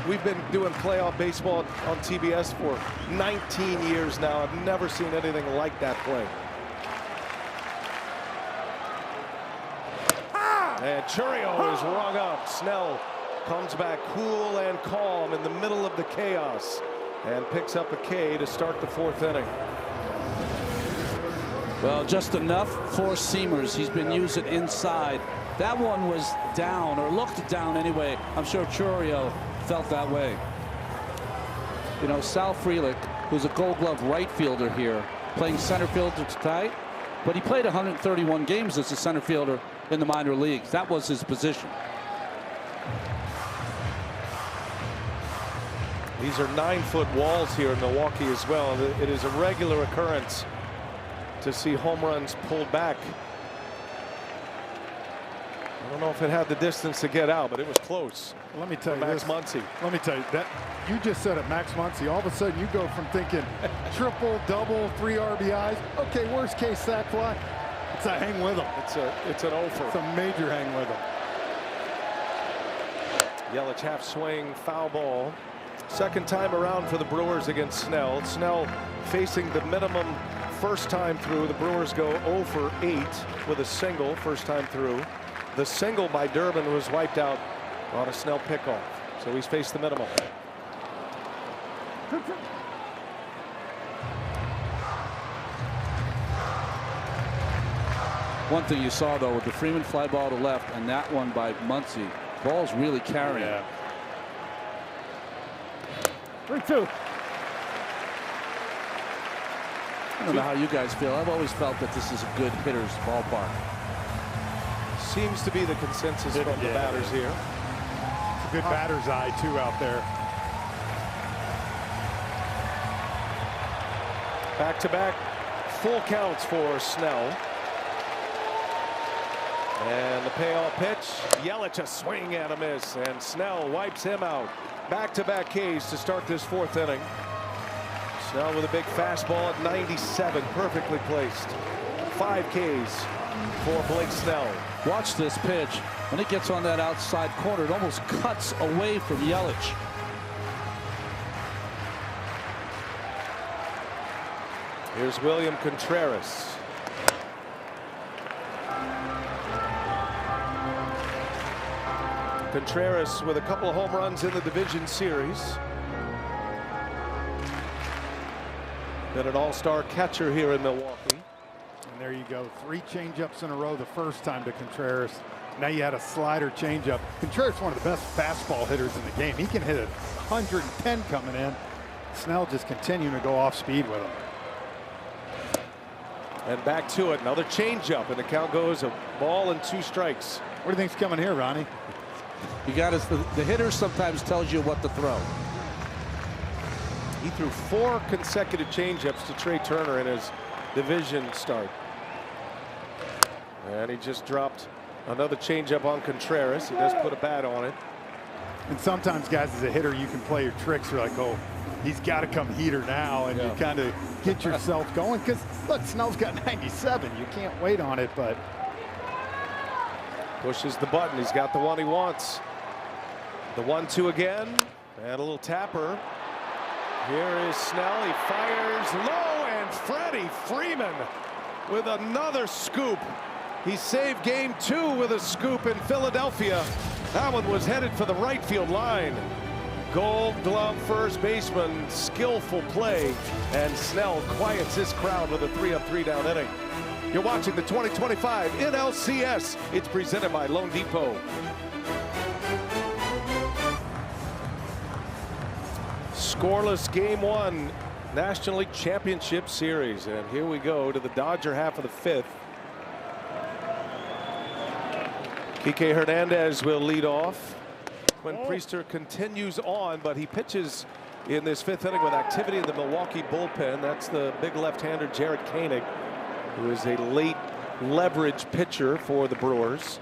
We've been doing playoff baseball on TBS for 19 years now. I've never seen anything like that play. And Chourio is rung up. Snell comes back cool and calm in the middle of the chaos and picks up a K to start the fourth inning. Well, just enough four-seamers he's been using inside. That one was down, or looked down anyway. I'm sure Chourio felt that way. You know, Sal Frelick, who's a Gold Glove right fielder here, playing center field tonight, but he played 131 games as a center fielder in the minor leagues. That was his position. These are 9-foot walls here in Milwaukee as well. It is a regular occurrence to see home runs pulled back. I don't know if it had the distance to get out, but it was close. Let me tell you Max this. Muncy. Let me tell you that you just said it, Max Muncy. All of a sudden you go from thinking triple, double, 3 RBIs. Okay, worst case sack fly. It's a hang with him. It's an offer. It's a major hang with him. Yelich half swing, foul ball. Second time around for the Brewers against Snell. Snell facing the minimum first time through. The Brewers go 0 for 8 with a single first time through. The single by Durbin was wiped out on a Snell pickoff. So he's faced the minimum. One thing you saw, though, with the Freeman fly ball to left and that one by Muncy, ball's really carrying. Yeah. 3-2. I don't know how you guys feel. I've always felt that this is a good hitter's ballpark. Seems to be the consensus from the batters here. It's a good batter's eye, too, out there. Back-to-back full counts for Snell. And the payoff pitch, Yelich a swing and a miss, and Snell wipes him out. Back-to-back Ks to start this fourth inning. Snell with a big fastball at 97, perfectly placed. 5 Ks for Blake Snell. Watch this pitch. When it gets on that outside corner, it almost cuts away from Yelich. Here's William Contreras. Contreras with a couple of home runs in the division series. Been an all-star catcher here in Milwaukee. And there you go. 3 changeups in a row the first time to Contreras. Now you had a slider changeup. Contreras, one of the best fastball hitters in the game. He can hit it 110 coming in. Snell just continuing to go off speed with him. And back to it. Another changeup, and the count goes a ball and 2 strikes. What do you think's coming here, Ronnie? You got the hitter sometimes tells you what to throw. He threw 4 consecutive changeups to Trey Turner in his division start. And he just dropped another changeup on Contreras. He does put a bat on it. And sometimes, guys, as a hitter, you can play your tricks. You're like, oh, he's got to come heater now, and you kind of get yourself going. Because look, Snell's got 97. You can't wait on it, but pushes the button. He's got the one he wants. The 1-2 again, and a little tapper. Here is Snell. He fires low, and Freddie Freeman with another scoop. He saved game 2 with a scoop in Philadelphia. That one was headed for the right field line. Gold Glove first baseman, skillful play, and Snell quiets this crowd with a 3-up, 3-down inning. You're watching the 2025 NLCS. It's presented by Loan Depot. Scoreless game 1, National League Championship Series. And here we go to the Dodger half of the 5th. Kike Hernandez will lead off. Quinn Priester continues on, but he pitches in this 5th inning with activity in the Milwaukee bullpen. That's the big left-hander Jarred Koenig, who is a late leverage pitcher for the Brewers.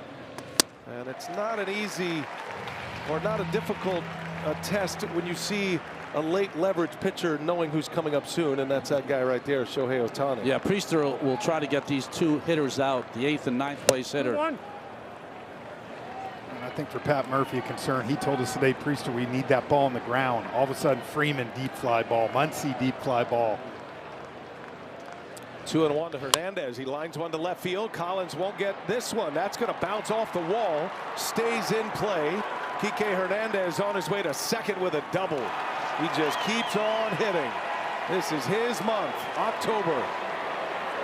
And it's not an easy or not a difficult test when you see a late leverage pitcher knowing who's coming up soon, and that's that guy right there, Shohei Ohtani. Yeah, Priester will try to get these 2 hitters out, the 8th and 9th place hitter. And I think for Pat Murphy, a concern, he told us today, Priester, we need that ball on the ground. All of a sudden, Freeman deep fly ball, Muncy deep fly ball. 2-1 to Hernandez. He lines one to left field. Collins won't get this one. That's going to bounce off the wall. Stays in play. Kike Hernandez on his way to second with a double. He just keeps on hitting. This is his month, October.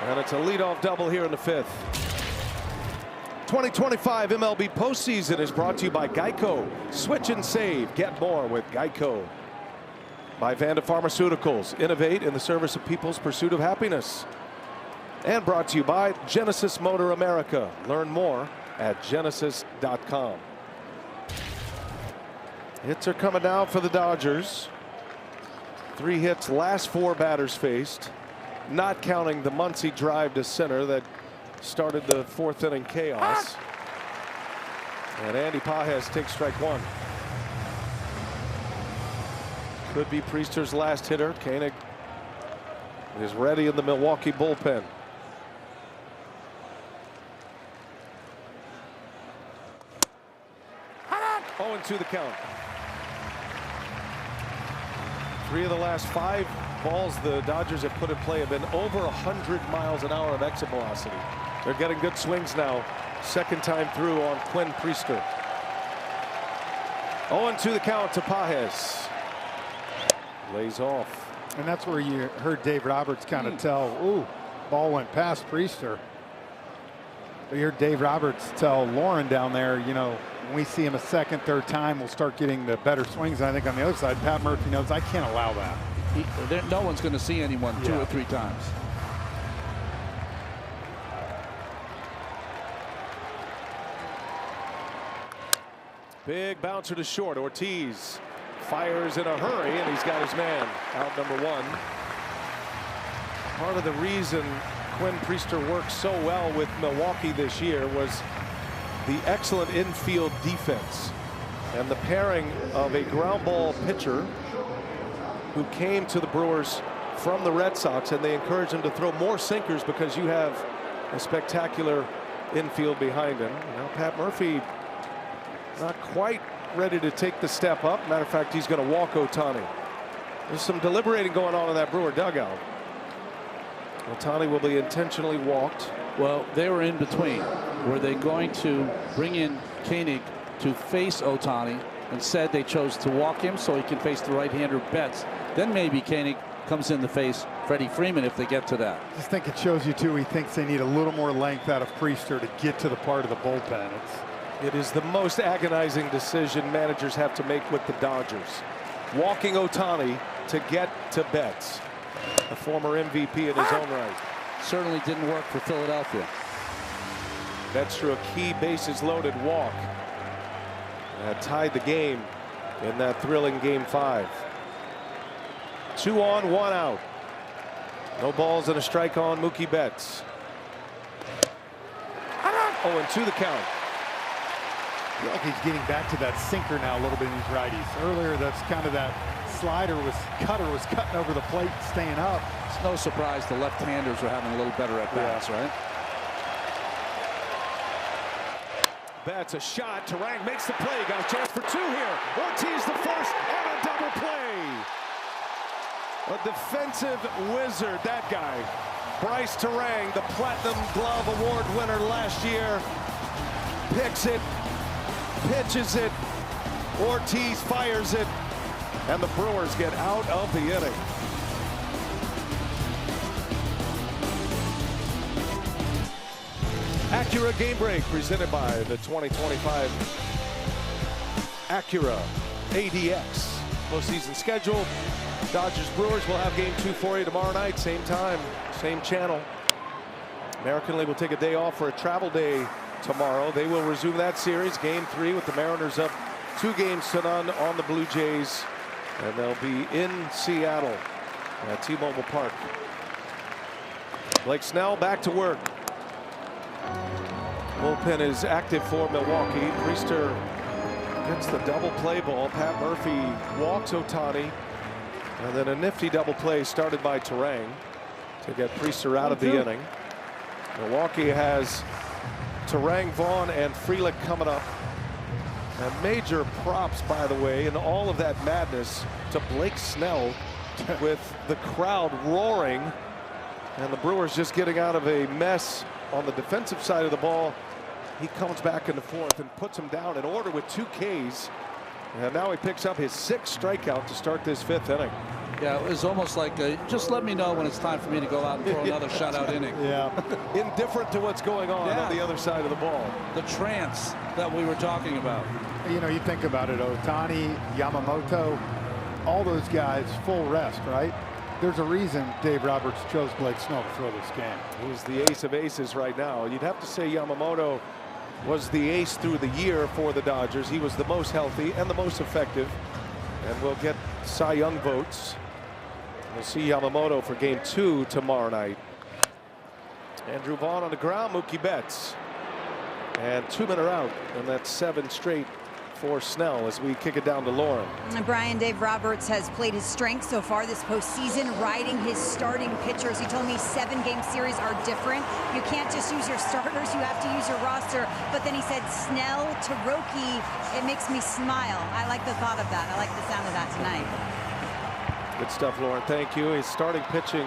And it's a leadoff double here in the 5th. 2025 MLB postseason is brought to you by Geico. Switch and save. Get more with Geico. By Vanda Pharmaceuticals. Innovate in the service of people's pursuit of happiness. And brought to you by Genesis Motor America. Learn more at genesis.com. Hits are coming down for the Dodgers. 3 hits, last 4 batters faced, not counting the Muncy drive to center that started the 4th inning chaos. And Andy Pages takes strike 1. Could be Priester's last hitter. Koenig is ready in the Milwaukee bullpen. Oh, and 2 the count. 3 of the last 5 balls the Dodgers have put in play have been over 100 miles an hour of exit velocity. They're getting good swings now. Second time through on Quinn Priester. 0-2 the count to Pages. Lays off. And that's where you heard Dave Roberts kind of tell, ooh, ball went past Priester. But you heard Dave Roberts tell Lauren down there, you know, when we see him a second, third time, we'll start getting the better swings. And I think on the other side, Pat Murphy knows I can't allow that. No one's going to see anyone 2 or 3 times. Big bouncer to short. Ortiz fires in a hurry, and he's got his man out, number 1. Part of the reason Quinn Priester worked so well with Milwaukee this year was the excellent infield defense and the pairing of a ground ball pitcher who came to the Brewers from the Red Sox, and they encouraged him to throw more sinkers because you have a spectacular infield behind him. Now Pat Murphy not quite ready to take the step up. Matter of fact, he's going to walk Ohtani. There's some deliberating going on in that Brewer dugout. Ohtani will be intentionally walked. Well, they were in between. Were they going to bring in Koenig to face Ohtani? Instead, they chose to walk him so he can face the right-hander Betts. Then maybe Koenig comes in to face Freddie Freeman if they get to that. I just think it shows you, too, he thinks they need a little more length out of Priester to get to the part of the bullpen. It is the most agonizing decision managers have to make with the Dodgers. Walking Ohtani to get to Betts, a former MVP in his own right. Certainly didn't work for Philadelphia. Betts threw a key bases loaded walk. That tied the game in that thrilling Game 5. 2 on, 1 out. No balls and a strike on Mookie Betts. 0-2 the count. I feel like he's getting back to that sinker now a little bit in his righties. Earlier, that's kind of that cutter was cutting over the plate, staying up. It's no surprise the left-handers are having a little better at bats, right? Betts a shot. Turang makes the play. Got a chance for 2 here. Ortiz the first and a double play. A defensive wizard, that guy. Bryce Turang, the Platinum Glove Award winner last year, picks it, pitches it. Ortiz fires it, and the Brewers get out of the inning. Acura Game Break presented by the 2025 Acura ADX. Postseason schedule. Dodgers Brewers will have Game 2 for you tomorrow night. Same time, same channel. American League will take a day off for a travel day tomorrow. They will resume that series. Game 3 with the Mariners up 2-0 on the Blue Jays. And they'll be in Seattle at T-Mobile Park. Blake Snell back to work. Bullpen is active for Milwaukee. Priester gets the double play ball. Pat Murphy walks Ohtani. And then a nifty double play started by Turang to get Priester out of the inning. Milwaukee has Turang, Vaughn, and Frelick coming up. And major props, by the way, in all of that madness to Blake Snell with the crowd roaring. And the Brewers just getting out of a mess on the defensive side of the ball. He comes back in the 4th and puts him down in order with 2 Ks. And now he picks up his 6th strikeout to start this 5th inning. Yeah, it was almost like just let me know when it's time for me to go out and throw another shutout inning. Yeah. Indifferent to what's going on the other side of the ball. The trance that we were talking about. You know, you think about it, Ohtani, Yamamoto, all those guys full rest, right? There's a reason Dave Roberts chose Blake Snell to throw this game. He's the ace of aces right now. You'd have to say Yamamoto was the ace through the year for the Dodgers. He was the most healthy and the most effective, and will get Cy Young votes. We'll see Yamamoto for Game 2 tomorrow night. Andrew Vaughn on the ground, Mookie Betts, and 2 men are out, and that's 7 straight for Snell as we kick it down to Lauren. Brian, Dave Roberts has played his strength so far this postseason, riding his starting pitchers. He told me 7-game series are different. You can't just use your starters, you have to use your roster. But then he said Snell to Roki, it makes me smile. I like the thought of that. I like the sound of that tonight. Good stuff, Lauren. Thank you. His starting pitching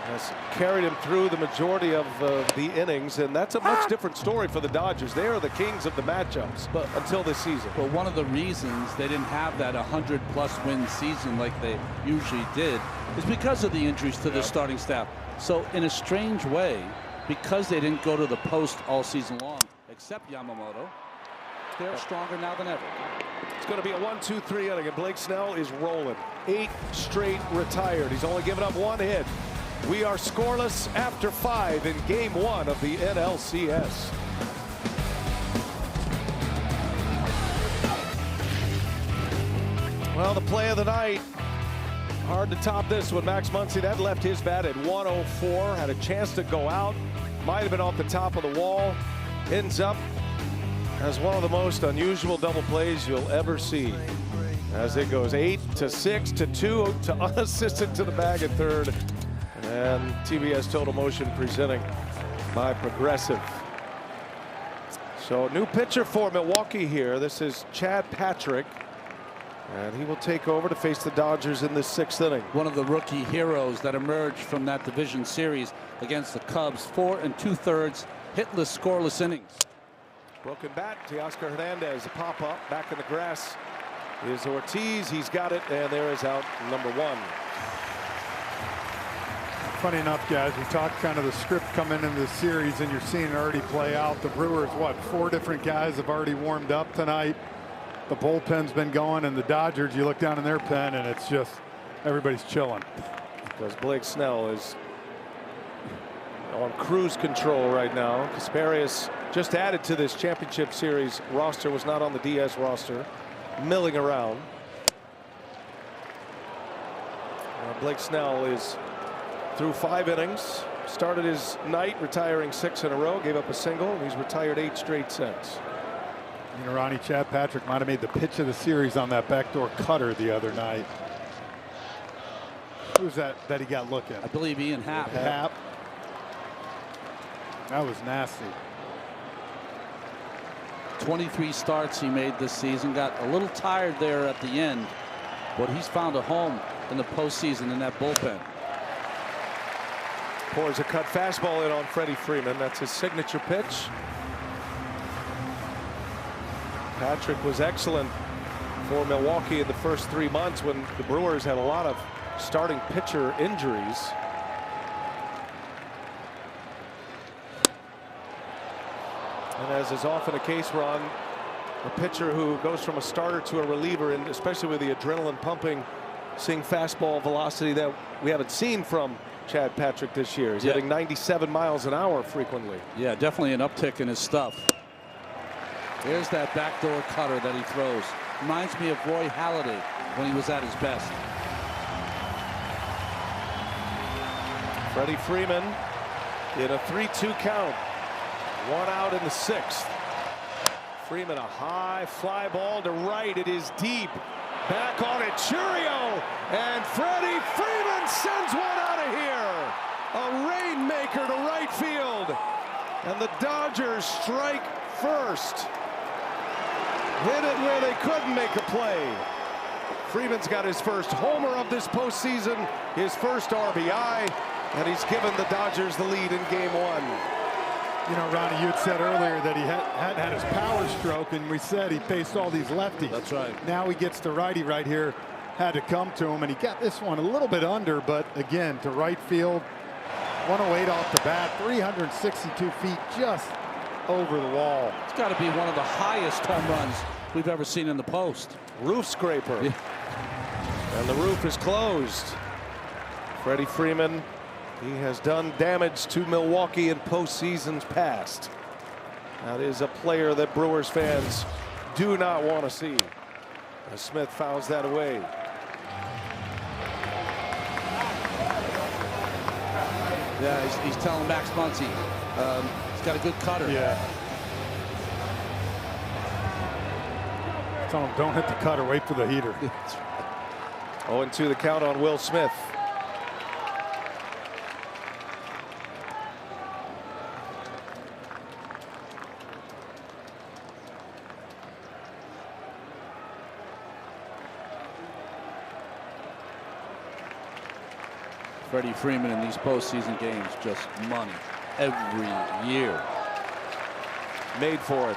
has carried him through the majority of the innings, and that's a much different story for the Dodgers. They are the kings of the matchups until this season. But one of the reasons they didn't have that 100+ win season like they usually did is because of the injuries to the starting staff. So in a strange way, because they didn't go to the post all season long, except Yamamoto, they're stronger now than ever. It's going to be a 1-2-3 inning, and Blake Snell is rolling. 8 straight retired. He's only given up 1 hit. We are scoreless after 5 in Game 1 of the NLCS. Well, the play of the night Hard to top this one. Max Muncy, that left his bat at 104. Had a chance to go out. Might have been off the top of the wall. Ends up as one of the most unusual double plays you'll ever see. As it goes 8-6 to 2 to unassisted to the bag at third. And TBS Total Motion presenting by Progressive. So new pitcher for Milwaukee here. This is Chad Patrick. And he will take over to face the Dodgers in the 6th inning. One of the rookie heroes that emerged from that division series against the Cubs. 4 2/3 hitless, scoreless innings. Broken bat, Teoscar Hernandez, a pop-up, back in the grass is Ortiz. He's got it, and there is out number 1. Funny enough, guys, we talked kind of the script coming into the series, and you're seeing it already play out. The Brewers, what, 4 different guys have already warmed up tonight. The bullpen's been going, and the Dodgers, you look down in their pen, and it's just everybody's chilling. Because Blake Snell is on cruise control right now. Kasparius just added to this championship series roster, was not on the DS roster, milling around. Blake Snell is through 5 innings, started his night retiring 6 in a row, gave up a single, and he's retired 8 straight since. You know, Ronnie, Chad Patrick might have made the pitch of the series on that backdoor cutter the other night. Who's that he got looking? I believe Ian Happ. Happ. That was nasty. 23 starts he made this season. Got a little tired there at the end, but he's found a home in the postseason in that bullpen. Pours a cut fastball in on Freddie Freeman. That's his signature pitch. Patrick was excellent for Milwaukee in the first 3 months when the Brewers had a lot of starting pitcher injuries. And as is often the case, Ron, a pitcher who goes from a starter to a reliever, and especially with the adrenaline pumping, seeing fastball velocity that we haven't seen from Chad Patrick this year. He's hitting 97 miles an hour frequently. Yeah, definitely an uptick in his stuff. There's that backdoor cutter that he throws. Reminds me of Roy Halladay when he was at his best. Freddie Freeman in a 3-2 count. 1 out in the 6th. Freeman, a high fly ball to right. It is deep. Back on it, Churio, and Freddie Freeman sends one out of here. A rainmaker to right field, and the Dodgers strike first. Hit it where they couldn't make a play. Freeman's got his first homer of this postseason, his first RBI, and he's given the Dodgers the lead in Game 1. You know, Ronnie, you had said earlier that he hadn't had his power stroke, and we said he faced all these lefties. That's right. Now he gets the righty right here. Had to come to him, and he got this one a little bit under, but again, to right field. 108 off the bat, 362 feet just over the wall. It's got to be one of the highest home runs we've ever seen in the post. Roof scraper. Yeah. And the roof is closed. Freddie Freeman, he has done damage to Milwaukee in postseasons past. That is a player that Brewers fans do not want to see. As Smith fouls that away. Yeah, he's telling Max Muncy he's got a good cutter. Yeah. Tell him don't hit the cutter, wait for the heater. 0-2 the count on Will Smith. Freddie Freeman in these postseason games, just money every year. Made for it.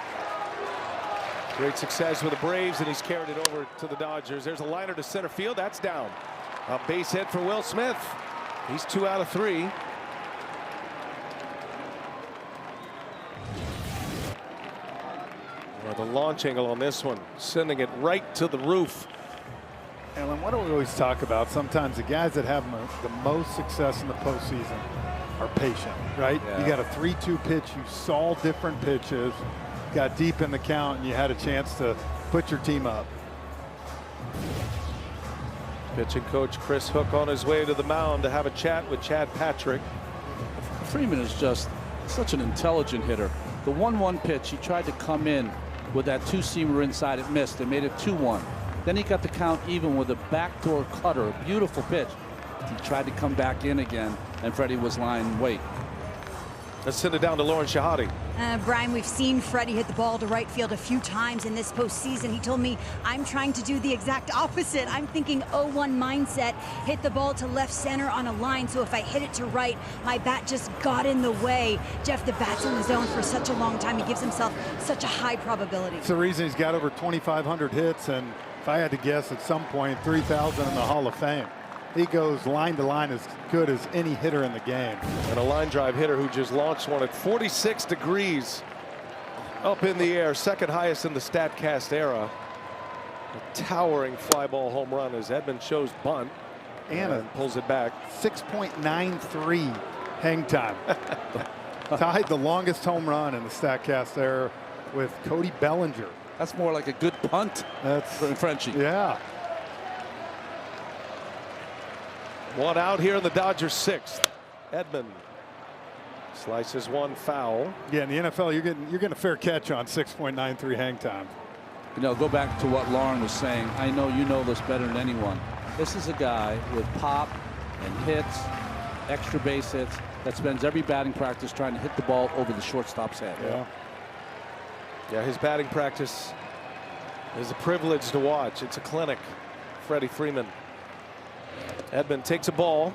Great success with the Braves, and he's carried it over to the Dodgers. There's a liner to center field. That's down. A base hit for Will Smith. He's 2 out of 3. Well, the launch angle on this one, sending it right to the roof. Alan, what do we always talk about? Sometimes the guys that have the most success in the postseason are patient, right? Yeah. You got a 3-2 pitch, you saw different pitches, got deep in the count, and you had a chance to put your team up. Pitching coach Chris Hook on his way to the mound to have a chat with Chad Patrick. Freeman is just such an intelligent hitter. The 1-1 pitch, he tried to come in with that two-seamer inside. It missed. They made it 2-1. Then he got the count even with a backdoor cutter, a beautiful pitch. He tried to come back in again, and Freddie was lying in wait. Let's send it down to Lauren Shahadi. Brian, we've seen Freddie hit the ball to right field a few times in this postseason. He told me, I'm trying to do the exact opposite. I'm thinking 0-1 mindset, hit the ball to left center on a line, so if I hit it to right, my bat just got in the way. Jeff, the bat's in the zone for such a long time. He gives himself such a high probability. It's the reason he's got over 2,500 hits, and if I had to guess at some point, 3,000 in the Hall of Fame. He goes line to line as good as any hitter in the game. And a line drive hitter who just launched one at 46 degrees up in the air, second highest in the StatCast era. A towering fly ball home run as Edman shows bunt and pulls it back. 6.93 hang time. Tied the longest home run in the StatCast era with Cody Bellinger. That's more like a good punt. That's Frenchie. Yeah. One out here in the Dodgers' sixth. Edman slices one foul. Yeah, in the NFL, you're getting a fair catch on 6.93 hang time. You know, go back to what Lauren was saying. I know you know this better than anyone. This is a guy with pop and hits, extra base hits, that spends every batting practice trying to hit the ball over the shortstop's head. Yeah, his batting practice is a privilege to watch. It's a clinic. Freddie Freeman. Edman takes a ball.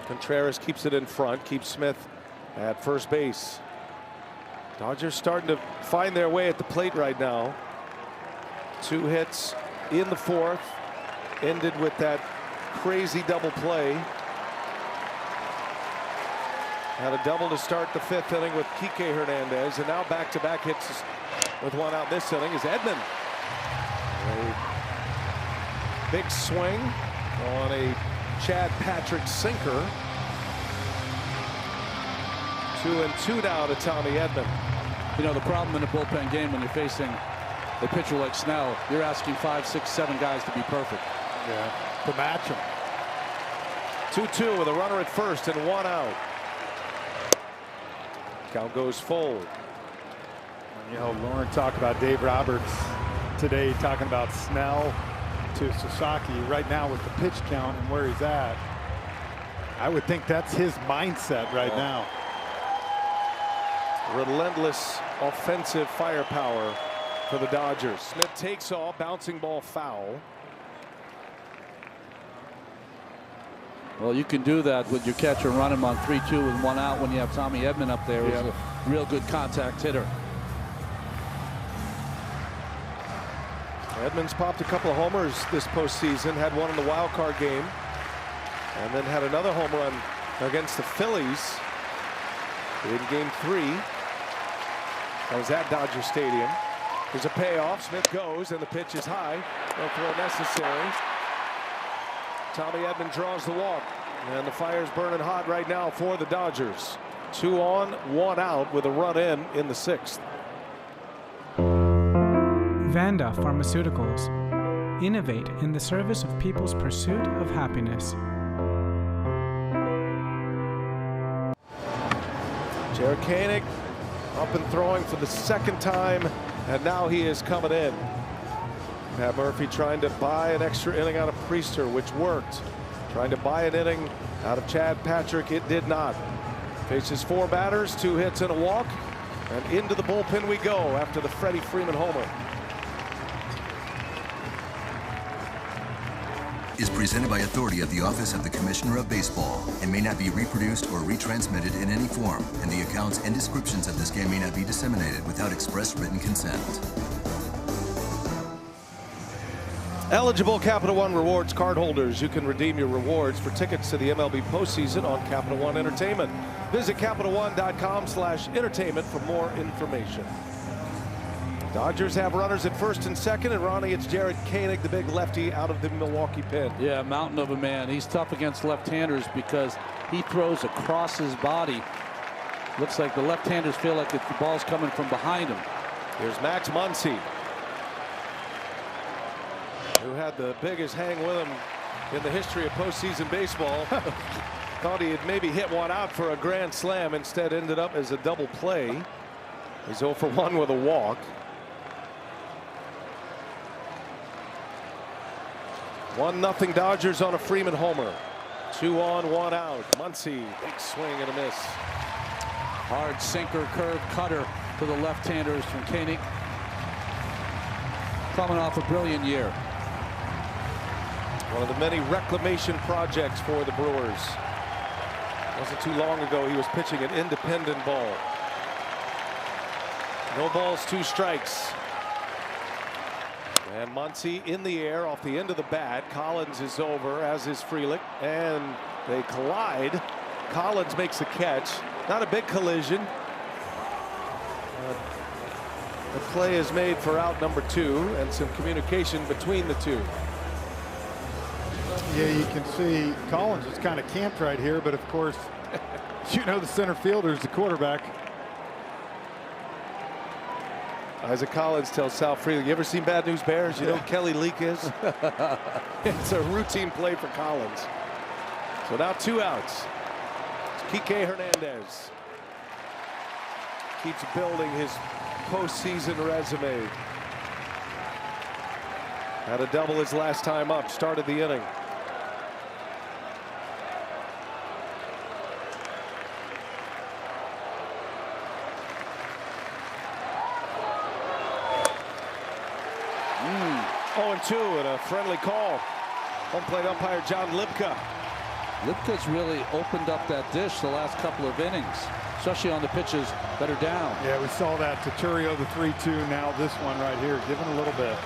Contreras keeps it in front, keeps Smith at first base. Dodgers starting to find their way at the plate right now. 2 hits in the fourth, ended with that crazy double play. Had a double to start the 5th inning with Kike Hernandez, and now back-to-back hits with one out this inning is Edman. A big swing on a Chad Patrick sinker. 2-2 now to Tommy Edman. You know, the problem in a bullpen game when you're facing a pitcher like Snell, you're asking 5, 6, 7 guys to be perfect. Yeah, to match him. 2-2 with a runner at first and 1 out. Count goes full. You know, Lauren talked about Dave Roberts today, talking about Snell to Sasaki right now with the pitch count and where he's at. I would think that's his mindset right now. Relentless offensive firepower for the Dodgers. Smith takes off, bouncing ball foul. Well, you can do that with your catcher run him on 3-2 with 1 out when you have Tommy Edman up there. He's a real good contact hitter. Edman's popped a couple of homers this postseason, had one in the wild card game, and then had another home run against the Phillies in game 3. That was at Dodger Stadium. There's a payoff. Smith goes, and the pitch is high. No throw necessary. Tommy Edman draws the walk, and the fire's burning hot right now for the Dodgers. 2 on, 1 out with a run in the 6th. Vanda Pharmaceuticals. Innovate in the service of people's pursuit of happiness. Jared Koenig up and throwing for the 2nd time, and now he is coming in. Pat Murphy trying to buy an extra inning out of Priester, which worked. Trying to buy an inning out of Chad Patrick, it did not. Faces 4 batters, 2 hits and a walk, and into the bullpen we go after the Freddie Freeman homer. Is presented by authority of the Office of the Commissioner of Baseball and may not be reproduced or retransmitted in any form, and the accounts and descriptions of this game may not be disseminated without express written consent. Eligible Capital One Rewards card holders, you can redeem your rewards for tickets to the MLB postseason on Capital One Entertainment. Visit CapitalOne.com/entertainment for more information. Dodgers have runners at first and second, and Ronnie, it's Jared Koenig, the big lefty, out of the Milwaukee pen. Yeah, mountain of a man. He's tough against left-handers because he throws across his body. Looks like the left-handers feel like the ball's coming from behind him. Here's Max Muncy, who had the biggest hang with him in the history of postseason baseball. Thought he had maybe hit one out for a grand slam. Instead ended up as a double play. He's 0 for 1 with a walk. 1-0 Dodgers on a Freeman homer. 2 on, 1 out. Muncy, big swing and a miss. Hard sinker, curve, cutter to the left-handers from Koenig. Coming off a brilliant year. One of the many reclamation projects for the Brewers. Wasn't too long ago he was pitching an independent ball. No balls, 2 strikes. And Muncy in the air off the end of the bat. Collins is over, as is Frelick, and they collide. Collins makes the catch. Not a big collision. The play is made for out number 2, and some communication between the two. Yeah, you can see Collins is kind of camped right here, but of course, you know, the center fielder is the quarterback. Isaac Collins tells Sal Frelick, "You ever seen Bad News Bears? You know who Kelly Leak is?" It's a routine play for Collins. So now 2 outs. It's Kike Hernandez. Keeps building his postseason resume. Had a double his last time up. Started the inning. Oh, 2 and a friendly call. Home plate umpire John Lipka. Lipka's really opened up that dish the last couple of innings, especially on the pitches that are down. Yeah, we saw that to Turio, the 3-2. Now this one right here, giving a little bit.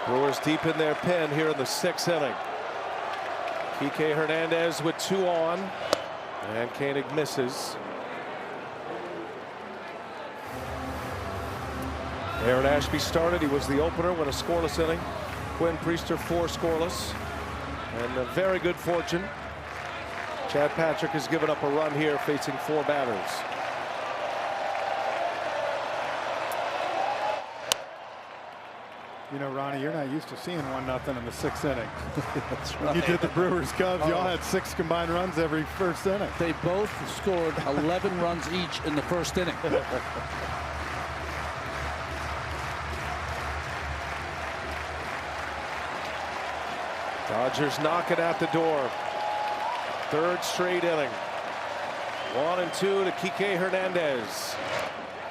Brewers deep in their pen here in the 6th inning. Kike Hernandez with 2 on. And Koenig misses. Aaron Ashby started. He was the opener when a scoreless inning. Quinn Priester 4 scoreless. And a very good fortune. Chad Patrick has given up a run here facing 4 batters. You know, Ronnie, you're not used to seeing 1-0 in the 6th inning. That's When right. you did the Brewers Cubs, y'all had 6 combined runs every first inning. They both scored 11 runs each in the first inning. Dodgers knocking at the door. 3rd straight inning. 1-2 to Kike Hernandez.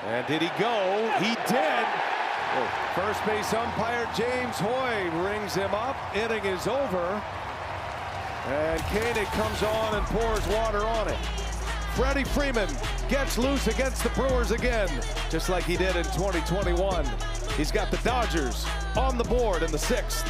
And did he go? He did. First base umpire James Hoy rings him up. Inning is over. And Koenig comes on and pours water on it. Freddie Freeman gets loose against the Brewers again, just like he did in 2021. He's got the Dodgers on the board in the 6th.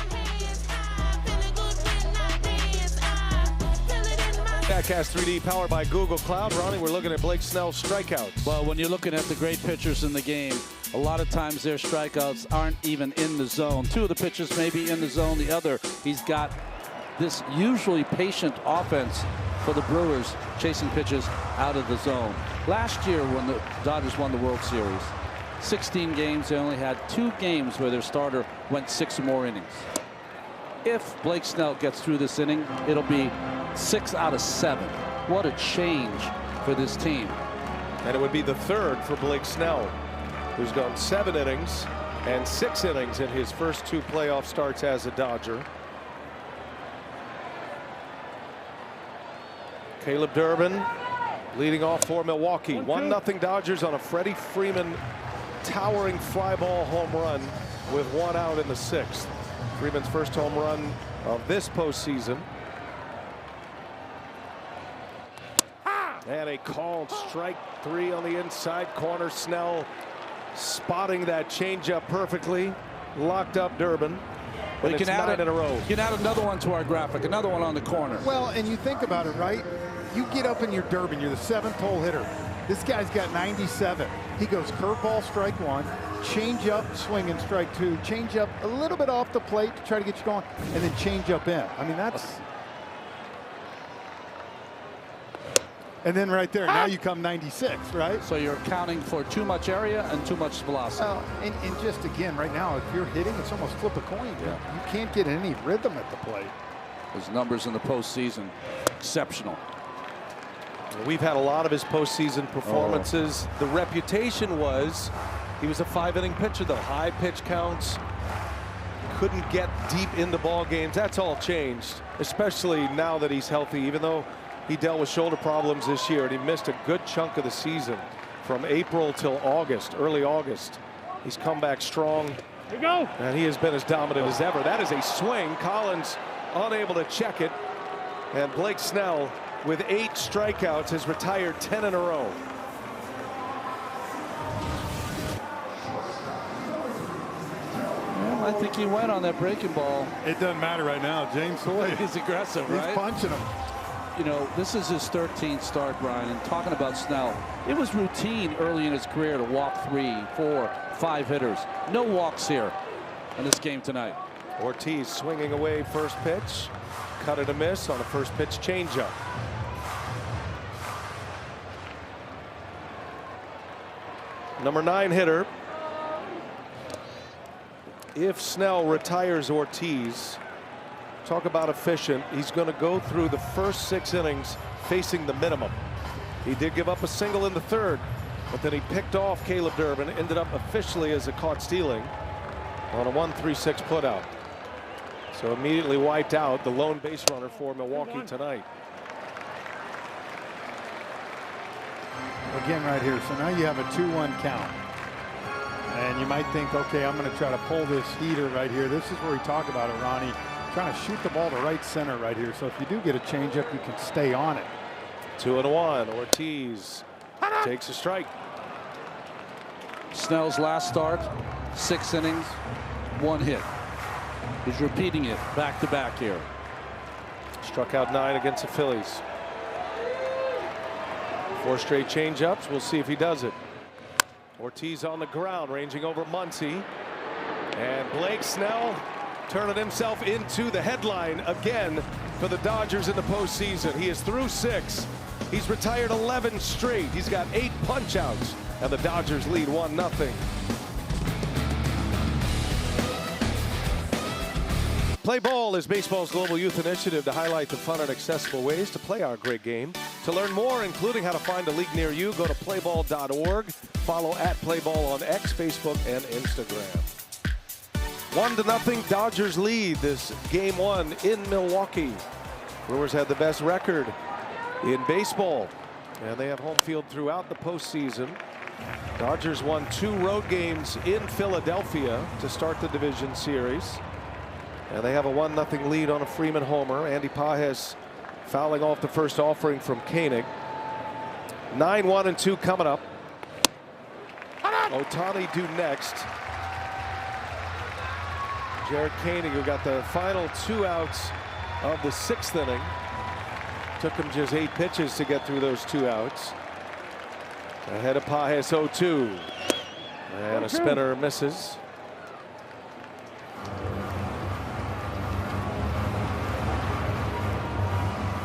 Statcast 3D powered by Google Cloud. Ronnie, we're looking at Blake Snell's strikeouts. Well, when you're looking at the great pitchers in the game, a lot of times their strikeouts aren't even in the zone. 2 of the pitches may be in the zone. The other, he's got this usually patient offense for the Brewers, chasing pitches out of the zone. Last year when the Dodgers won the World Series, 16 games, they only had 2 games where their starter went 6 or more innings. If Blake Snell gets through this inning, it'll be 6 out of 7. What a change for this team. And it would be the 3rd for Blake Snell, who's gone 7 innings and 6 innings in his first 2 playoff starts as a Dodger. Caleb Durbin leading off for Milwaukee. 1-0 Dodgers on a Freddie Freeman towering fly ball home run with 1 out in the 6th. Freeman's first home run of this postseason. And a called strike 3 on the inside corner. Snell spotting that changeup perfectly. Locked up Durbin. But it's 9 in a row. You can add another one to our graphic, another one on the corner. Well, and you think about it, right? You get up in your Durbin, you're the 7th hole hitter. This guy's got 97. He goes curveball, strike 1, change up, swing and strike 2, change up a little bit off the plate to try to get you going, and then change up in. I mean, that's... And then right there, now you come 96, right? So you're accounting for too much area and too much velocity. And just again, right now, if you're hitting, it's almost flip a coin. Yeah. You can't get any rhythm at the plate. His numbers in the postseason, exceptional. We've had a lot of his postseason performances. The reputation was he was a 5-inning pitcher, though. High pitch counts, couldn't get deep into ball games. That's all changed, especially now that he's healthy, even though he dealt with shoulder problems this year and he missed a good chunk of the season from April till August, early August. He's come back strong. Here you go. And he has been as dominant as ever. That is a swing. Collins unable to check it. And Blake Snell, with 8 strikeouts, has retired 10 in a row. Well, I think he went on that breaking ball. It doesn't matter right now. James Hoy. He's aggressive, right? He's punching him. You know, this is his 13th start, Brian, and talking about Snell, it was routine early in his career to walk 3, 4, 5 hitters. No walks here in this game tonight. Ortiz swinging away first pitch. Cut it a miss on a first pitch changeup. Number 9 hitter. If Snell retires Ortiz, talk about efficient. He's going to go through the first 6 innings facing the minimum. He did give up a single in the 3rd, but then he picked off Caleb Durbin, ended up officially as a caught stealing on a 1-3-6 putout. So immediately wiped out the lone base runner for Milwaukee tonight. Again right here. So now you have a 2-1 count. And you might think, okay, I'm going to try to pull this heater right here. This is where we talk about it, Ronnie. Trying to shoot the ball to right center right here. So if you do get a changeup, you can stay on it. 2-1. Ortiz takes a strike. Snell's last start, 6 innings, 1 hit. He's repeating it back to back here. Struck out 9 against the Phillies. 4 straight changeups. We'll see if he does it. Ortiz on the ground, ranging over Muncy. And Blake Snell turning himself into the headline again for the Dodgers in the postseason. He is through 6. He's retired 11 straight. He's got 8 punch-outs, and the Dodgers lead 1-0. Play Ball is baseball's global youth initiative to highlight the fun and accessible ways to play our great game. To learn more, including how to find a league near you, go to playball.org. Follow @playball on X, Facebook, and Instagram. 1-0 Dodgers lead this game 1 in Milwaukee. Brewers had the best record in baseball, and they have home field throughout the postseason. Dodgers won 2 road games in Philadelphia to start the division series. And they have a 1-0 lead on a Freeman homer. Andy Pages fouling off the first offering from Koenig. 9-1-2 coming up. Ohtani due next. Jared Koenig, who got the final 2 outs of the 6th inning. Took him just 8 pitches to get through those 2 outs. Ahead of Pages 0-2. And a spinner misses.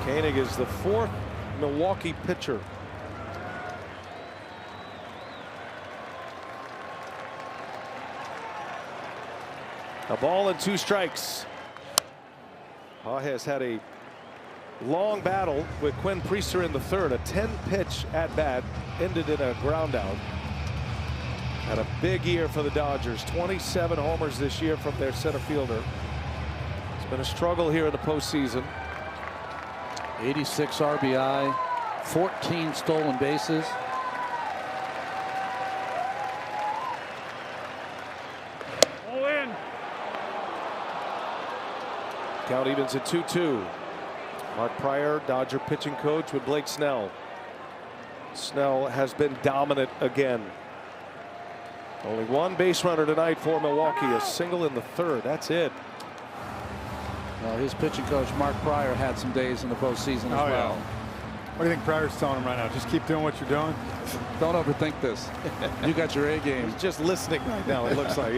Koenig is the 4th Milwaukee pitcher. A ball and 2 strikes. Pages had a long battle with Quinn Priester in the 3rd. A 10-pitch at-bat ended in a ground out. Had a big year for the Dodgers. 27 homers this year from their center fielder. It's been a struggle here in the postseason. 86 RBI, 14 stolen bases. All in. Count evens at 2-2. Mark Pryor, Dodger pitching coach, with Blake Snell. Snell has been dominant again. Only 1 base runner tonight for Milwaukee. A single in the 3rd. That's it. Well, his pitching coach, Mark Pryor, had some days in the postseason as well. Yeah. What do you think Pryor's telling him right now? Just keep doing what you're doing? Don't overthink this. You got your A game. He's just listening right now, it looks like.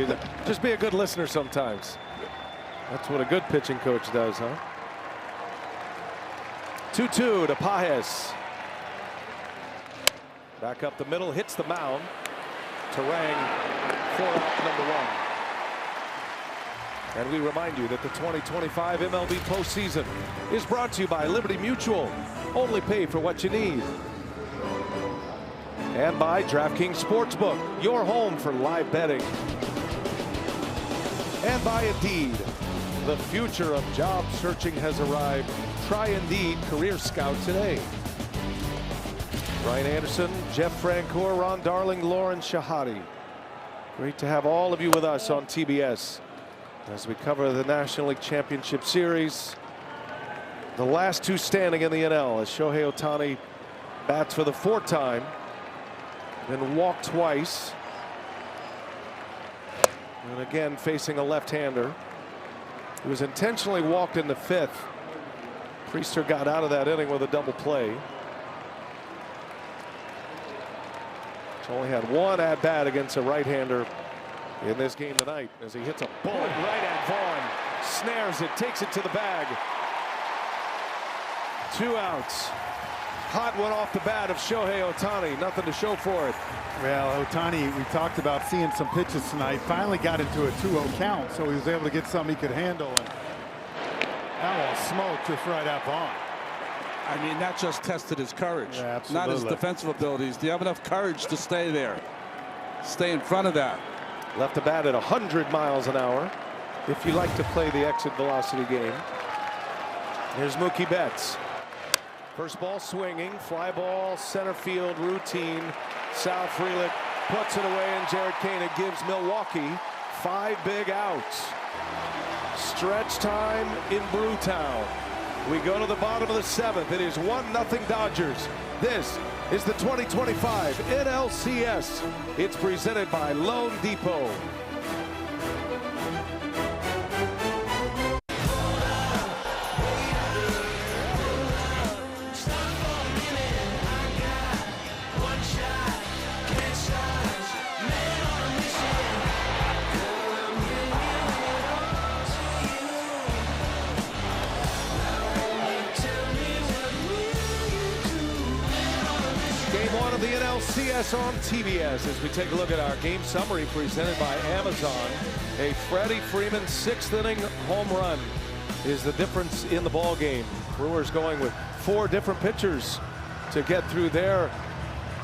Just be a good listener sometimes. That's what a good pitching coach does, huh? 2-2 to Pages. Back up the middle, hits the mound. Terang, 4-out, number 1. And we remind you that the 2025 MLB postseason is brought to you by Liberty Mutual. Only pay for what you need. And by DraftKings Sportsbook, your home for live betting. And by Indeed. The future of job searching has arrived. Try Indeed Career Scout today. Brian Anderson, Jeff Francoeur, Ron Darling, Lauren Shahadi. Great to have all of you with us on TBS as we cover the National League Championship Series. The last two standing in the NL as Shohei Ohtani bats for the 4th time. Been walked twice. And again facing a left-hander. He was intentionally walked in the 5th. Priester got out of that inning with a double play. He's only had one at-bat against a right-hander in this game tonight as he hits a bullet right at Vaughn. Snares it, takes it to the bag. 2 outs. Hot one off the bat of Shohei Ohtani. Nothing to show for it. Well, Ohtani, we talked about seeing some pitches tonight. Finally got into a 2-0 count, so he was able to get something he could handle. And that one smoked just right at Vaughn. I mean, that just tested his courage, yeah, not his defensive abilities. Do you have enough courage to stay there? Stay in front of that. Left the bat at 100 miles an hour. If you like to play the exit velocity game. Here's Mookie Betts. First ball swinging, fly ball, center field routine. Sal Frelick puts it away, and Jared Kana gives Milwaukee 5 big outs. Stretch time in Brewtown. We go to the bottom of the 7th. It is 1-0 Dodgers. This is the 2025 NLCS. It's presented by Loan Depot. The NLCS on TBS as we take a look at our game summary presented by Amazon. A Freddie Freeman 6th inning home run is the difference in the ball game. Brewers going with 4 different pitchers to get through their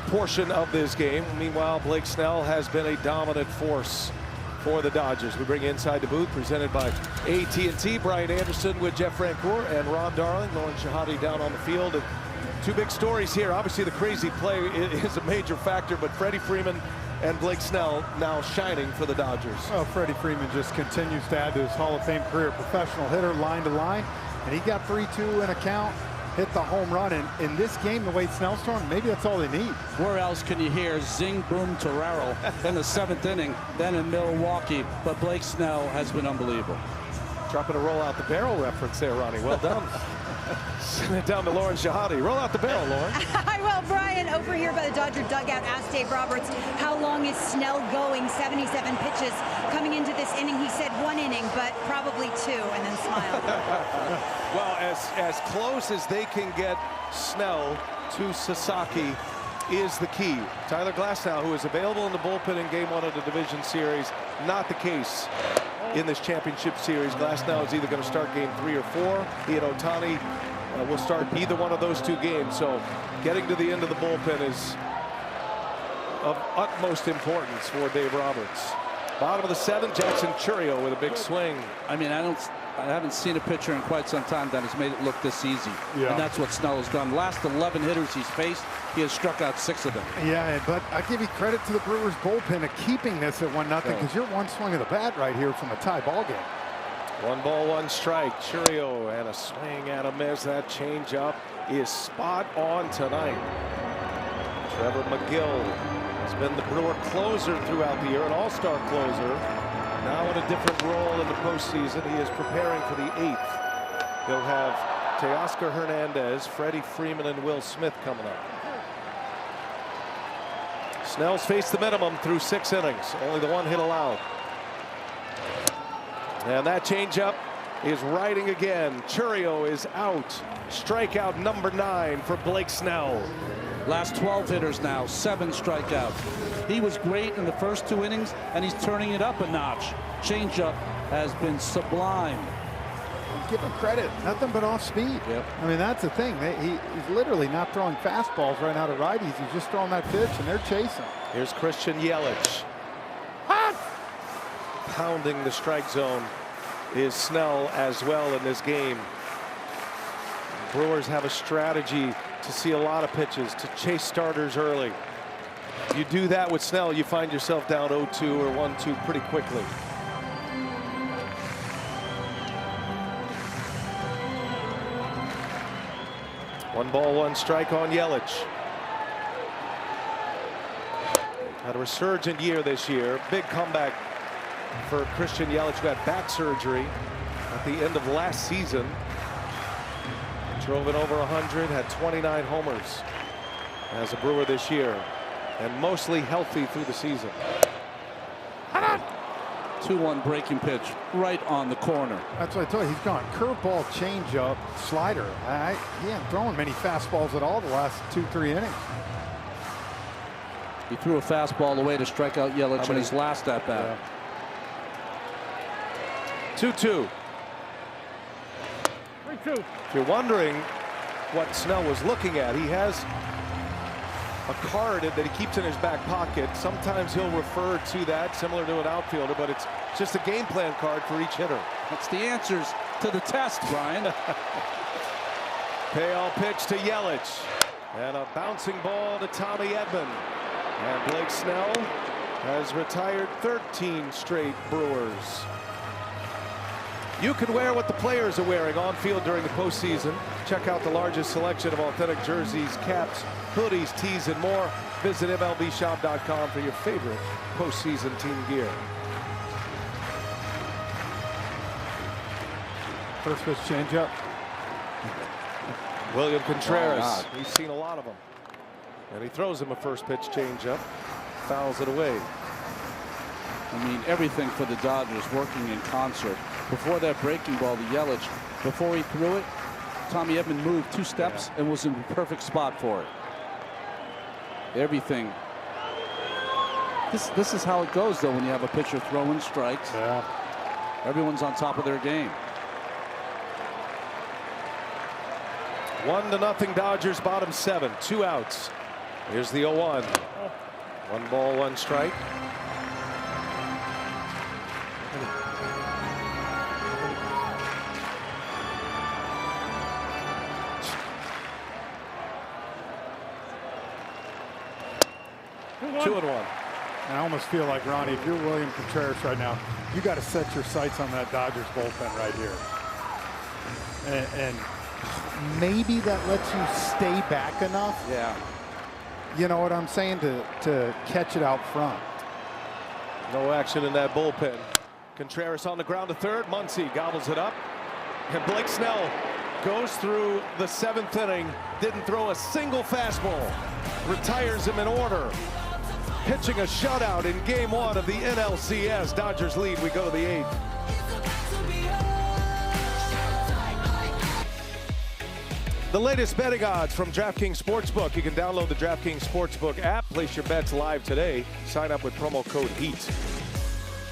portion of this game. Meanwhile, Blake Snell has been a dominant force for the Dodgers. We bring you inside the booth presented by AT&T. Brian Anderson with Jeff Francoeur and Ron Darling. Lauren Shahadi down on the field. And 2 big stories here. Obviously, the crazy play is a major factor, but Freddie Freeman and Blake Snell now shining for the Dodgers. Well, Freddie Freeman just continues to add to his Hall of Fame career. Professional hitter, line to line, and he got 3-2 in a count, hit the home run. And in this game, the way Snell's throwing, maybe that's all they need. Where else can you hear zing, boom, Torero in the 7th inning than in Milwaukee? But Blake Snell has been unbelievable. Dropping a roll out the barrel reference there, Ronnie. Well done. Send it down to Lauren Shahadi. Roll out the barrel, Lauren. Well, Brian, over here by the Dodger dugout, asked Dave Roberts, how long is Snell going? 77 pitches coming into this inning. He said 1 inning, but probably 2, and then smiled. Well, as close as they can get Snell to Sasaki is the key. Tyler Glasnow, who is available in the bullpen in Game 1 of the division series, not the case in this championship series. Glasnow is either going to start Game 3 or 4. He and Ohtani will start either one of those 2 games. So getting to the end of the bullpen is of utmost importance for Dave Roberts. Bottom of the 7th, Jackson Chourio with a big swing. I mean, I haven't seen a pitcher in quite some time that has made it look this easy. Yeah. And that's what Snell has done. Last 11 hitters he's faced, he has struck out 6 of them. Yeah, but I give you credit to the Brewers bullpen of keeping this at 1-0 because you're 1 swing of the bat right here from a tie ball game. 1 ball, 1 strike. Chourio and a swing and a miss. That changeup is spot on tonight. Trevor McGill has been the Brewer closer throughout the year, an all-star closer. Now in a different role in the postseason. He is preparing for the 8th. He'll have Teoscar Hernandez, Freddie Freeman, and Will Smith coming up. Snell's faced the minimum through 6 innings. Only the 1 hit allowed. And that changeup is riding again. Chourio is out. Strikeout number 9 for Blake Snell. Last 12 hitters now, 7 strikeouts. He was great in the first 2 innings, and he's turning it up a notch. Changeup has been sublime. Give him credit. Nothing but off speed. Yep. I mean, that's the thing. He's literally not throwing fastballs right out of righties. He's just throwing that pitch, and they're chasing. Here's Christian Yelich. Pounding the strike zone is Snell as well in this game. Brewers have a strategy to see a lot of pitches, to chase starters early. You do that with Snell, you find yourself down 0-2 or 1-2 pretty quickly. One ball, one strike on Yelich. Had a resurgent year this year. Big comeback for Christian Yelich, who had back surgery at the end of last season. Drove in over 100, had 29 homers as a Brewer this year, and mostly healthy through the season. 2-1 breaking pitch right on the corner. That's what I told you. He's gone curveball, changeup, slider. He ain't throwing many fastballs at all the last 2-3 innings. He threw a fastball away to strike out Yelich in his last at bat. 2-2. 3-2. If you're wondering what Snell was looking at, he has a card that he keeps in his back pocket. Sometimes he'll refer to that, similar to an outfielder, but it's just a game plan card for each hitter. That's the answers to the test, Brian. Payoff pitch to Yelich, and a bouncing ball to Tommy Edman. And Blake Snell has retired 13 straight Brewers. You can wear what the players are wearing on field during the postseason. Check out the largest selection of authentic jerseys, caps, hoodies, tees, and more. Visit MLBshop.com for your favorite postseason team gear. First pitch changeup. William Contreras. He's seen a lot of them. And he throws him a first pitch changeup. Fouls it away. I mean, everything for the Dodgers working in concert. Before that breaking ball to Yelich, before he threw it, Tommy Edman moved 2 steps and was in the perfect spot for it. Everything. This is how it goes, though, when you have a pitcher throwing strikes. Yeah. Everyone's on top of their game. 1-0 Dodgers, bottom 7, 2 outs. Here's the 0-1. 1 ball, 1 strike. Two and 1. And I almost feel like, Ronnie, if you're William Contreras right now, you got to set your sights on that Dodgers bullpen right here. And maybe that lets you stay back enough. Yeah. You know what I'm saying? To catch it out front. No action in that bullpen. Contreras on the ground to third. Muncy gobbles it up. And Blake Snell goes through the 7th inning. Didn't throw a single fastball. Retires him in order. Pitching a shutout in game 1 of the NLCS. Dodgers lead. We go to the 8th. The latest betting odds from DraftKings Sportsbook. You can download the DraftKings Sportsbook app. Place your bets live today. Sign up with promo code HEAT.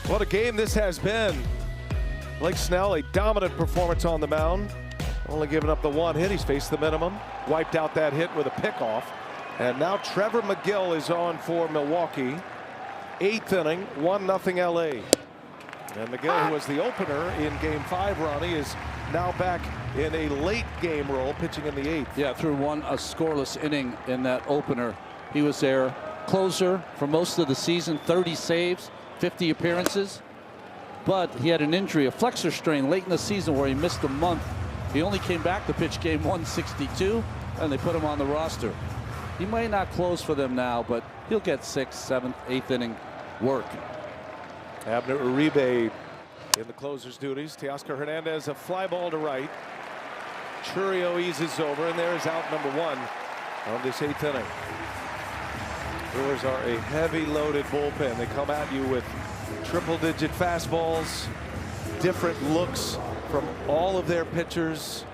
What a game this has been. Blake Snell, a dominant performance on the mound. Only giving up the 1 hit. He's faced the minimum. Wiped out that hit with a pickoff. And now Trevor McGill is on for Milwaukee. 8th inning, 1-0 LA. And McGill, who was the opener in game 5, Ronnie, is now back in a late game role, pitching in the 8th. Yeah, through a scoreless inning in that opener. He was their closer for most of the season, 30 saves, 50 appearances. But he had an injury, a flexor strain late in the season where he missed a month. He only came back to pitch game 162, and they put him on the roster. He may not close for them now, but he'll get 6th, 7th, 8th inning work. Abner Uribe in the closer's duties. Teoscar Hernandez, a fly ball to right. Churio eases over, and there's out number 1 of this 8th inning. Brewers are a heavy loaded bullpen. They come at you with triple-digit fastballs, different looks from all of their pitchers.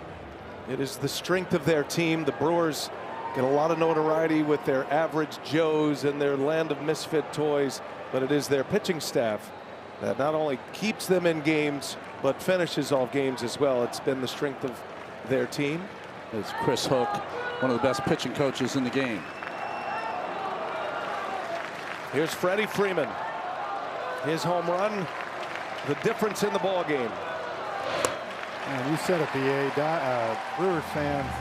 It is the strength of their team. The Brewers get a lot of notoriety with their average Joes and their land of misfit toys, but it is their pitching staff that not only keeps them in games but finishes off games as well. It's been the strength of their team. It's Chris Hook, one of the best pitching coaches in the game. Here's Freddie Freeman. His home run, the difference in the ball game. And you said it, BA. Brewers fans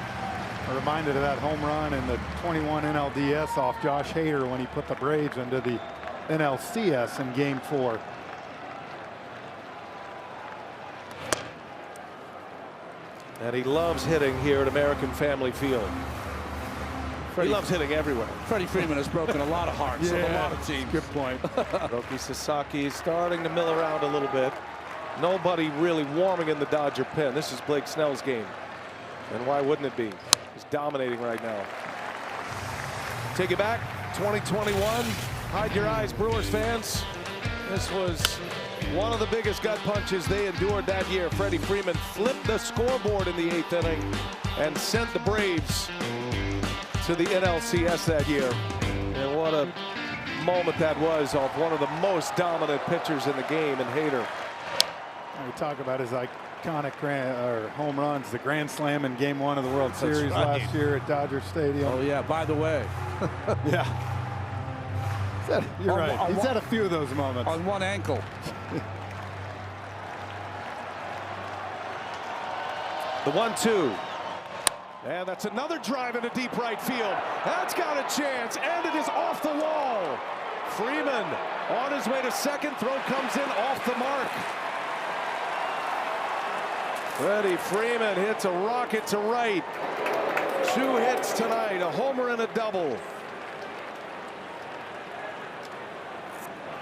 are reminded of that home run in the 21 NLDS off Josh Hader when he put the Braves into the NLCS in Game 4. And he loves hitting here at American Family Field. He loves hitting everywhere. Freddie Freeman has broken a lot of hearts of a lot of teams. Good point. Roki Sasaki is starting to mill around a little bit. Nobody really warming in the Dodger pen. This is Blake Snell's game. And why wouldn't it be? He's dominating right now. Take it back, 2021. Hide your eyes, Brewers fans. This was one of the biggest gut punches they endured that year. Freddie Freeman flipped the scoreboard in the 8th inning and sent the Braves to the NLCS that year. And what a moment that was off one of the most dominant pitchers in the game in Hader. We talk about his iconic home runs, the grand slam in Game 1 of the World Series last year at Dodger Stadium. Oh yeah, by the way. Yeah. You're right. He's had a few of those moments. On one ankle. The 1-2. And that's another drive into deep right field. That's got a chance, and it is off the wall. Freeman on his way to second. Throw comes in off the mark. Freddie Freeman hits a rocket to right. 2 hits tonight, a homer and a double.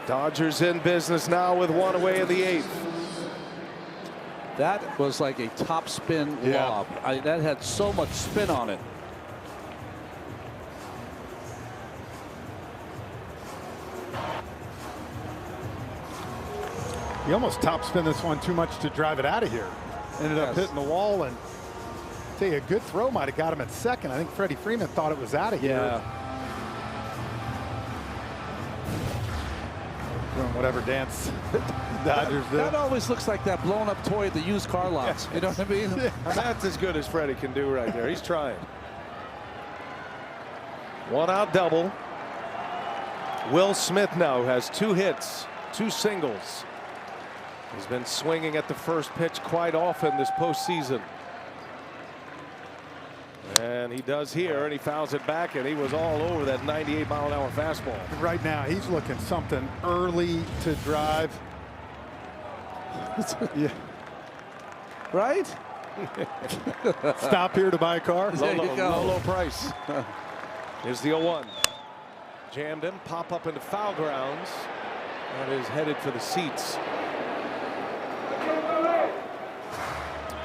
Dodgers in business now with 1 away in the 8th. That was like a top spin lob. That had so much spin on it. He almost top spin this one too much to drive it out of here. Ended up hitting the wall, and I tell you, a good throw might have got him at second. I think Freddie Freeman thought it was out of here. Doing whatever dance Dodgers do. That always looks like that blown up toy at the used car lots. You know what I mean? That's as good as Freddie can do right there. He's trying. 1 out double. Will Smith now has 2 hits, 2 singles. He's been swinging at the first pitch quite often this postseason. And he does here, and he fouls it back, and he was all over that 98-mile-an-hour fastball. Right now, he's looking something early to drive. Yeah. Right? Stop here to buy a car. Low price. Here's the 0-1. Jammed him, pop up into foul grounds, and is headed for the seats.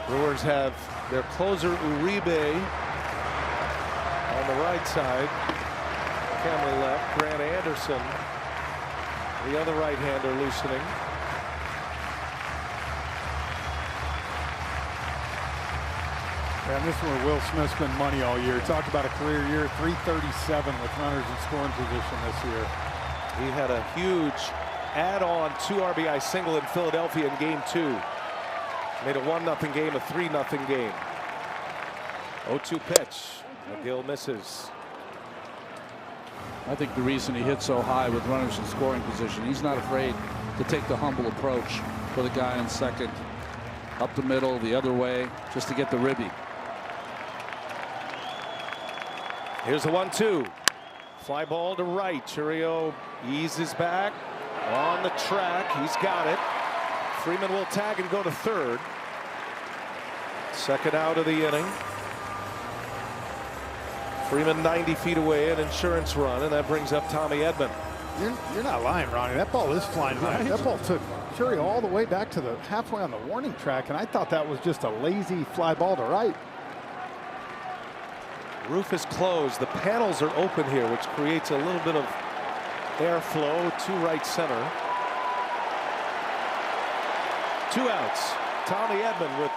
Brewers have their closer Uribe on the right side. Family left. Grant Anderson, the other right-hander, loosening. And this is where Will Smith's been money all year. Talked about a career year, 337 with runners in scoring position this year. He had a huge add-on 2 RBI single in Philadelphia in Game 2. Made a 1-0 game a 3-0 game. 0-2 pitch. McGill misses. I think the reason he hit so high with runners in scoring position, he's not afraid to take the humble approach for the guy in second. Up the middle, the other way, just to get the ribby. Here's the 1-2. Fly ball to right. Churio eases back on the track. He's got it. Freeman will tag and go to third. Second out of the inning. Freeman 90 feet away, an insurance run, and that brings up Tommy Edman. You're not lying, Ronnie. That ball is flying high. That ball took Churio all the way back to the halfway on the warning track, and I thought that was just a lazy fly ball to right. Roof is closed. The panels are open here, which creates a little bit of airflow to right center. 2 outs. Tommy Edman with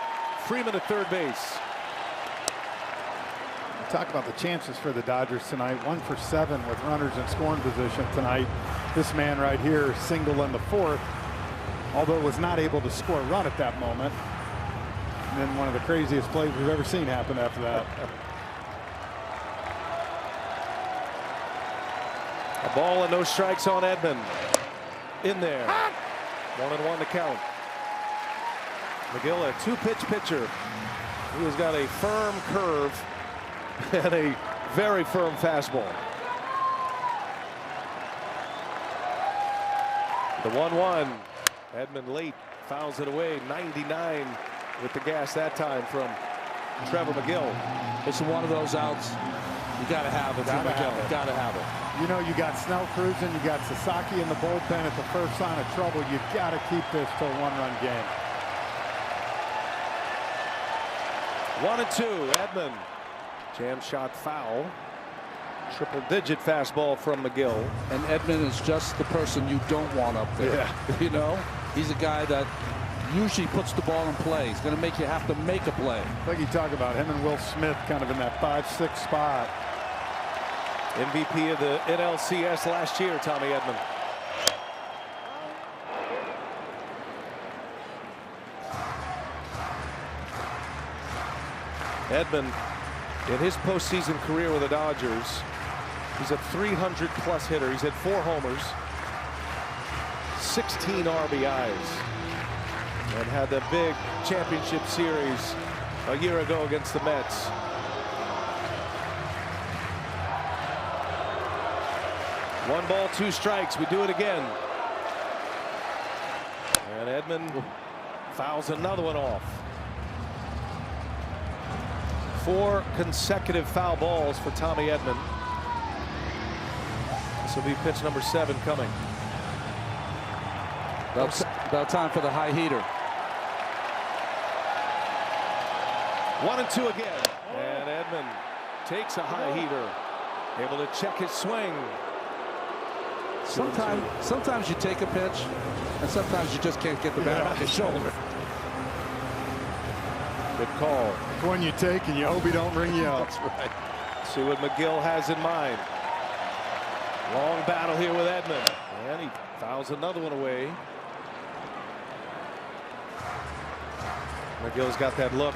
Freeman at third base. Talk about the chances for the Dodgers tonight. 1 for 7 with runners in scoring position tonight. This man right here, single in the 4th, although was not able to score a run at that moment. And then one of the craziest plays we've ever seen happen after that. A ball and no strikes on Edman. In there. 1-1 to count. McGill, a 2-pitch pitcher. He has got a firm curve and a very firm fastball. The 1-1. Edman late fouls it away. 99 with the gas that time from Trevor McGill. It's one of those outs you got to have it. Got to have it. You know, you got Snell cruising, you got Sasaki in the bullpen at the first sign of trouble. You got to keep this to a 1-run game. 1-2. Edman. Jam shot foul. Triple-digit fastball from McGill. And Edman is just the person you don't want up there. Yeah. You know, he's a guy that usually puts the ball in play. He's going to make you have to make a play. Like you talk about him and Will Smith kind of in that 5-6 spot. MVP of the NLCS last year, Tommy Edman. Edman, in his postseason career with the Dodgers, he's a 300-plus hitter. He's had 4 homers, 16 RBIs, and had the big championship series a year ago against the Mets. One ball, 2 strikes. We do it again. And Edman fouls another one off. 4 consecutive foul balls for Tommy Edman. This will be pitch number 7 coming. About time for the high heater. 1-2 again. And Edman takes a high heater. Able to check his swing. Sometimes you take a pitch, and sometimes you just can't get the bat off the shoulder. Good call. It's one you take and you hope he don't ring you out. That's right. See what McGill has in mind. Long battle here with Edman. And he fouls another one away. McGill's got that look.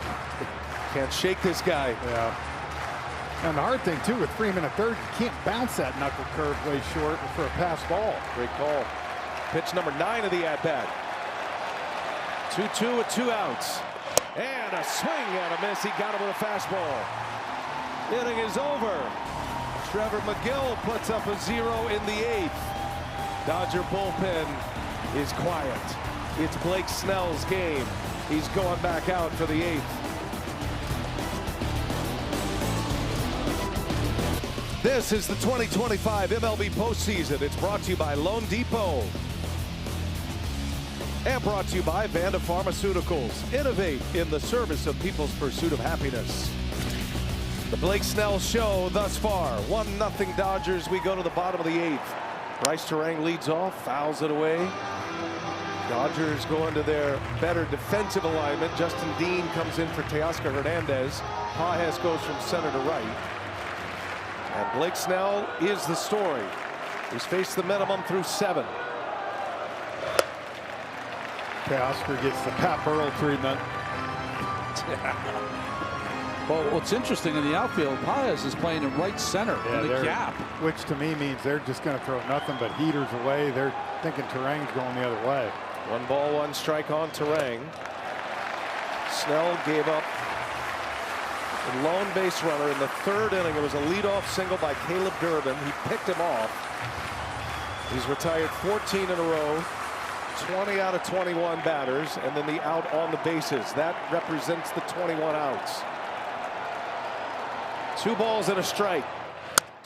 Can't shake this guy. Yeah. And the hard thing, too, with Freeman at third, you can't bounce that knuckle curve way short for a pass ball. Great call. Pitch number 9 of the at-bat. 2-2 with 2 outs. And a swing and a miss. He got him with a fastball. Inning is over. Trevor McGill puts up a 0 in the 8th. Dodger bullpen is quiet. It's Blake Snell's game. He's going back out for the 8th. This is the 2025 MLB postseason. It's brought to you by Loan Depot. And brought to you by Vanda Pharmaceuticals. Innovate in the service of people's pursuit of happiness. The Blake Snell show thus far. 1-0 Dodgers. We go to the bottom of the 8th. Bryce Terang leads off, fouls it away. Dodgers go into their better defensive alignment. Justin Dean comes in for Teoscar Hernandez. Pages goes from center to right. And Blake Snell is the story. He's faced the minimum through 7. Teoscar gets the Pat Burrell treatment. Well, what's interesting in the outfield, Pages is playing in right center in the gap. Which to me means they're just going to throw nothing but heaters away. They're thinking Terang's going the other way. 1 ball, 1 strike on Terang. Snell gave up a lone base runner in the 3rd inning. It was a leadoff single by Caleb Durbin. He picked him off. He's retired 14 in a row, 20 out of 21 batters, and then the out on the bases. That represents the 21 outs. 2 balls and a strike.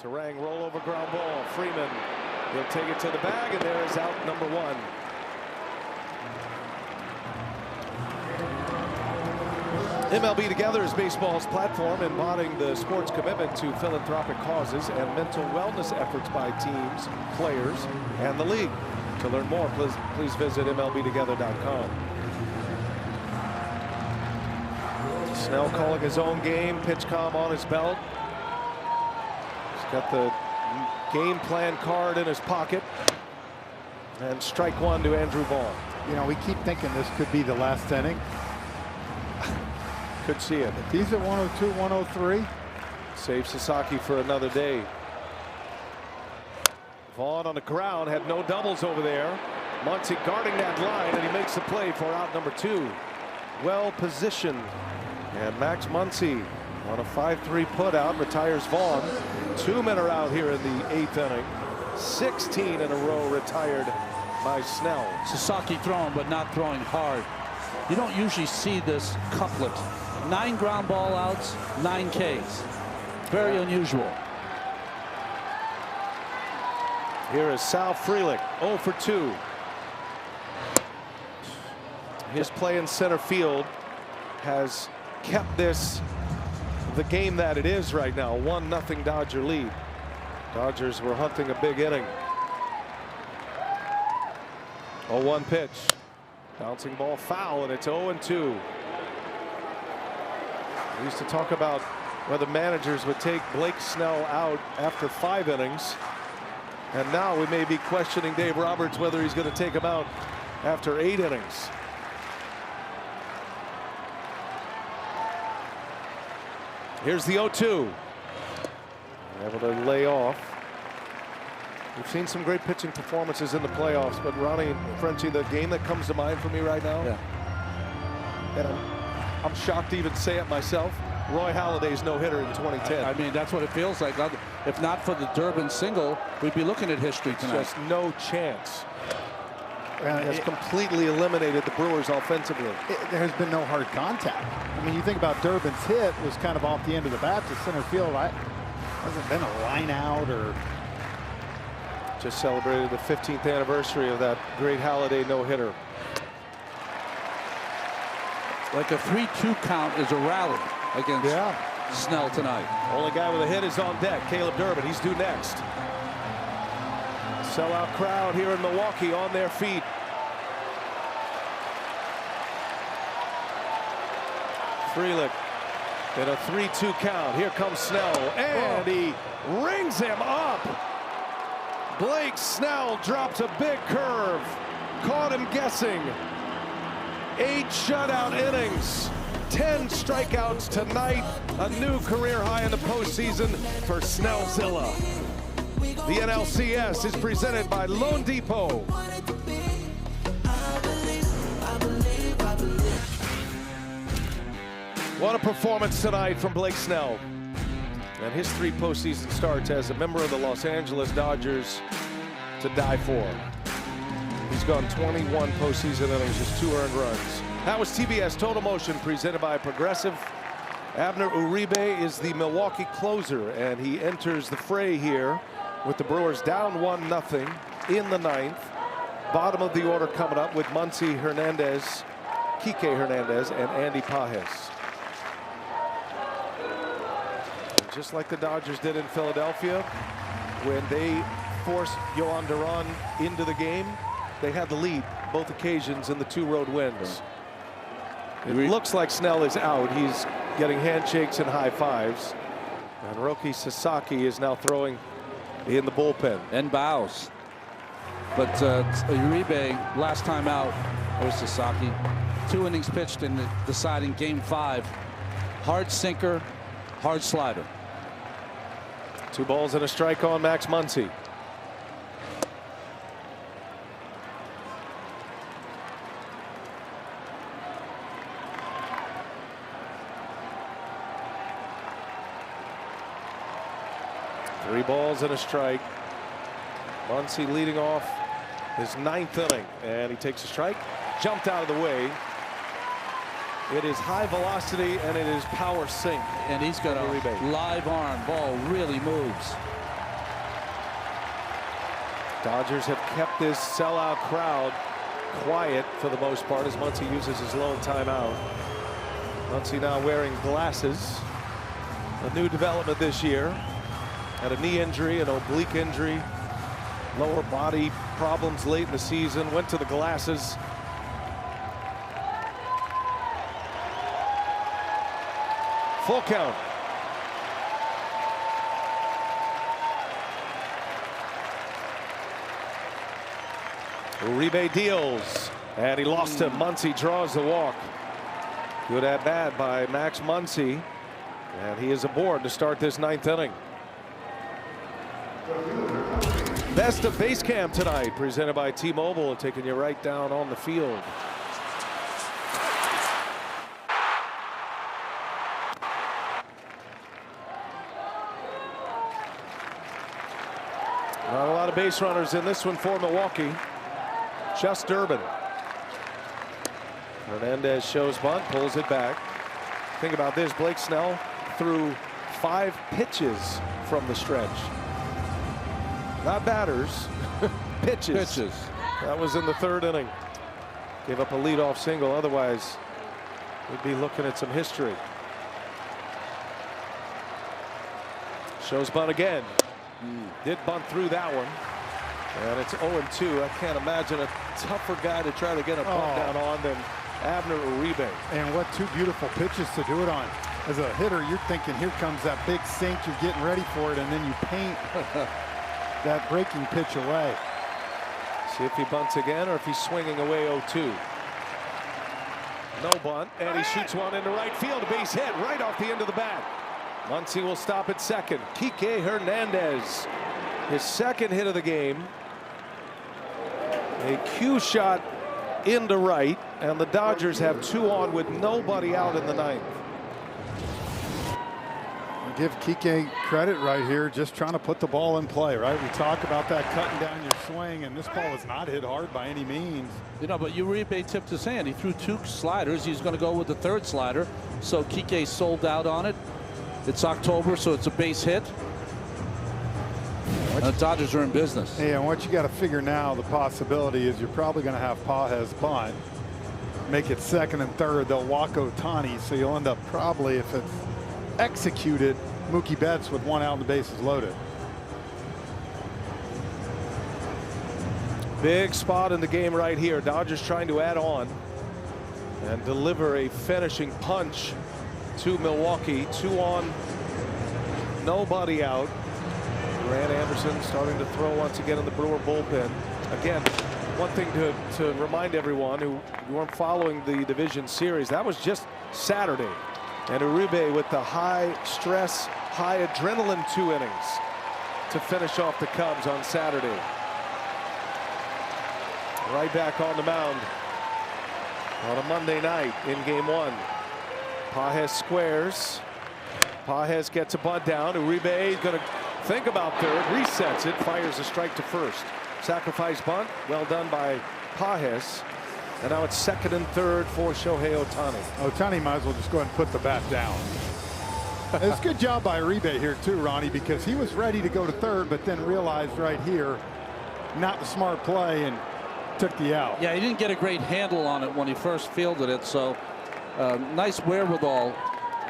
Terang rollover ground ball. Freeman, he'll take it to the bag, and there is out number 1. MLB Together is baseball's platform embodying the sport's commitment to philanthropic causes and mental wellness efforts by teams, players, and the league. To learn more, please visit MLBtogether.com. Snell calling his own game, pitch calm on his belt. got the game plan card in his pocket. And strike one to Andrew Vaughn. You know, we keep thinking this could be the last inning. Could see it. If he's at 102, 103. Save Sasaki for another day. Vaughn on the ground, had no doubles over there. Muncy guarding that line, and he makes the play for out number 2. Well positioned. And Max Muncy on a 5-3 put out retires Vaughn. 2 men are out here in the 8th inning. 16 in a row retired by Snell. Sasaki throwing, but not throwing hard. You don't usually see this couplet. 9 ground ball outs, 9 Ks. Very unusual. Here is Sal Frelick, 0 for 2. His play in center field has kept this the game that it is right now. 1-0 Dodger lead. Dodgers were hunting a big inning. 0-1 pitch. Bouncing ball foul, and it's 0-2. We used to talk about whether managers would take Blake Snell out after 5 innings. And now we may be questioning Dave Roberts whether he's going to take him out after 8 innings. Here's the 0-2. Able to lay off. We've seen some great pitching performances in the playoffs, but Ronnie and Frenchie, the game that comes to mind for me right now, and I'm shocked to even say it myself, Roy Halladay's no-hitter in 2010. I mean, that's what it feels like. If not for the Durbin single, we'd be looking at history tonight. Just no chance. Has completely eliminated the Brewers offensively. There has been no hard contact. I mean, you think about Durbin's hit was kind of off the end of the bat to center field. Hasn't been a line out or. Just celebrated the 15th anniversary of that great Halladay no-hitter. Like a 3-2 count is a rally against Snell tonight. Only guy with a hit is on deck, Caleb Durbin. He's due next. Sellout crowd here in Milwaukee on their feet. Frelick in a 3-2 count. Here comes Snell, and he rings him up. Blake Snell drops a big curve. Caught him guessing. 8 shutout innings. 10 strikeouts tonight. A new career high in the postseason for Snellzilla. The NLCS is presented by Loan Depot. What a performance tonight from Blake Snell. And his 3 postseason starts as a member of the Los Angeles Dodgers to die for. He's gone 21 postseason innings, just 2 earned runs. That was TBS Total Motion presented by Progressive. Abner Uribe is the Milwaukee closer, and he enters the fray here with the Brewers down 1-0 in the 9th. Bottom of the order coming up with Muncy Hernandez, Kike Hernandez, and Andy Pages. Just like the Dodgers did in Philadelphia, when they forced Yohan Duran into the game, they had the lead both occasions in the 2 road wins. It looks like Snell is out. He's getting handshakes and high fives. And Roki Sasaki is now throwing in the bullpen. And bows. But Uribe, last time out, was Sasaki. 2 innings pitched in the deciding Game 5. Hard sinker, hard slider. 2 balls and a strike on Max Muncy. Three balls and a strike. Muncy leading off his 9th inning, and he takes a strike. Jumped out of the way. It is high velocity and it is power sink. And he's got a live arm. Ball really moves. Dodgers have kept this sellout crowd quiet for the most part as Muncy uses his lone timeout. Muncy now wearing glasses. A new development this year. Had a knee injury, an oblique injury, lower body problems late in the season. Went to the glasses. Full count. Uribe deals, and he lost him. Muncy draws the walk. Good at bat by Max Muncy, and he is aboard to start this 9th inning. Best of Base Camp tonight, presented by T-Mobile, taking you right down on the field. Not a lot of base runners in this one for Milwaukee. Just Durbin. Hernandez shows bunt, pulls it back. Think about this, Blake Snell threw 5 pitches from the stretch. Not batters, pitches. That was in the 3rd inning. Gave up a leadoff single, otherwise we'd be looking at some history. Shows bunt again. Did bunt through that one. And it's 0-2. I can't imagine a tougher guy to try to get a bunt down on than Abner Uribe. And what 2 beautiful pitches to do it on. As a hitter, you're thinking, here comes that big sink, you're getting ready for it, and then you paint that breaking pitch away. See if he bunts again or if he's swinging away 0-2. No bunt, and he shoots one into right field. A base hit right off the end of the bat. Muncy will stop at second. Kike Hernandez, his 2nd hit of the game. A cue shot into right, and the Dodgers have 2 on with nobody out in the 9th. Give Kike credit right here, just trying to put the ball in play, right? We talk about that cutting down your swing, and this ball was not hit hard by any means. You know, but Uribe tipped his hand. He threw 2 sliders. He's going to go with the 3rd slider. So Kike sold out on it. It's October, so it's a base hit. The Dodgers are in business. Yeah, and what you got to figure now, the possibility is you're probably going to have Pages bunt, make it 2nd and 3rd. They'll walk Ohtani, so you'll end up probably, if it's executed, Mookie Betts with 1 out and the bases loaded. Big spot in the game right here. Dodgers trying to add on and deliver a finishing punch to Milwaukee. 2 on, nobody out. Grant Anderson starting to throw once again in the Brewer bullpen. Again, one thing to remind everyone who weren't following the division series, that was just Saturday. And Uribe with the high stress, high adrenaline 2 innings to finish off the Cubs on Saturday. Right back on the mound on a Monday night in game 1. Pages squares. Pages gets a bunt down. Uribe is going to think about 3rd, resets it, fires a strike to 1st. Sacrifice bunt, well done by Pages. And now it's 2nd and 3rd for Shohei Ohtani. Ohtani might as well just go ahead and put the bat down. It's a good job by Uribe here too, Ronnie, because he was ready to go to 3rd, but then realized right here, not the smart play, and took the out. Yeah, he didn't get a great handle on it when he first fielded it, so nice wherewithal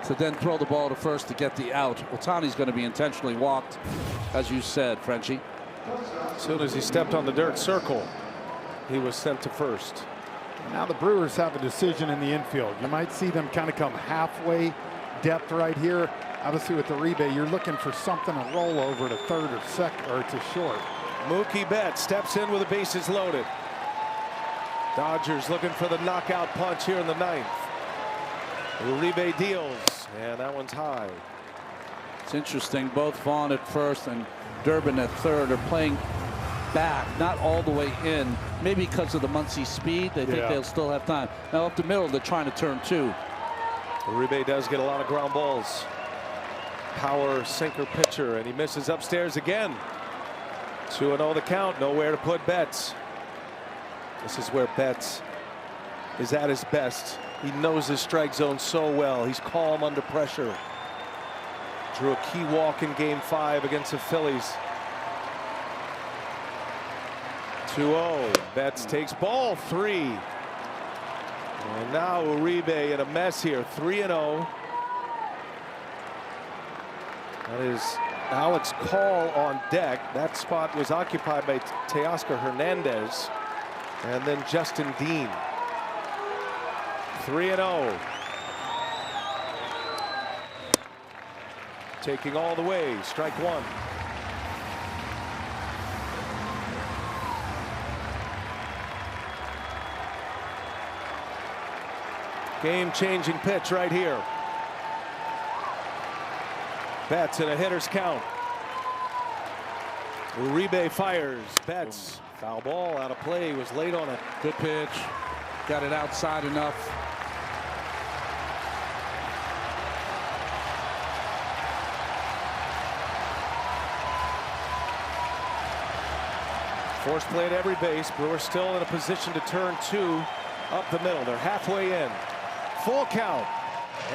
to then throw the ball to 1st to get the out. Ohtani's going to be intentionally walked, as you said, Frenchie. As soon as he stepped on the dirt circle, he was sent to 1st. Now the Brewers have a decision in the infield. You might see them kind of come halfway depth right here. Obviously with the Uribe, you're looking for something to roll over to 3rd or 2nd or to short. Mookie Betts steps in with the bases loaded. Dodgers looking for the knockout punch here in the 9th. Uribe deals, and that one's high. It's interesting, both Vaughn at 1st and Durbin at 3rd are playing back, not all the way in, maybe because of the Muncy speed. They think they'll still have time. Now up the middle, they're trying to turn 2. Uribe does get a lot of ground balls. Power sinker pitcher, and he misses upstairs again. 2-0 the count, nowhere to put Betts. This is where Betts is at his best. He knows his strike zone so well. He's calm under pressure. Drew a key walk in game 5 against the Phillies. 2-0. Betts takes ball 3. And now Uribe in a mess here. 3-0. That is Alex Call on deck. That spot was occupied by Teoscar Hernandez and then Justin Dean. 3-0. Taking all the way. Strike 1. Game-changing pitch right here. Betts in a hitter's count. Uribe fires. Betts. Foul ball out of play. Was late on it. Good pitch. Got it outside enough. Force play at every base. Brewers still in a position to turn 2 up the middle. They're halfway in. Full count.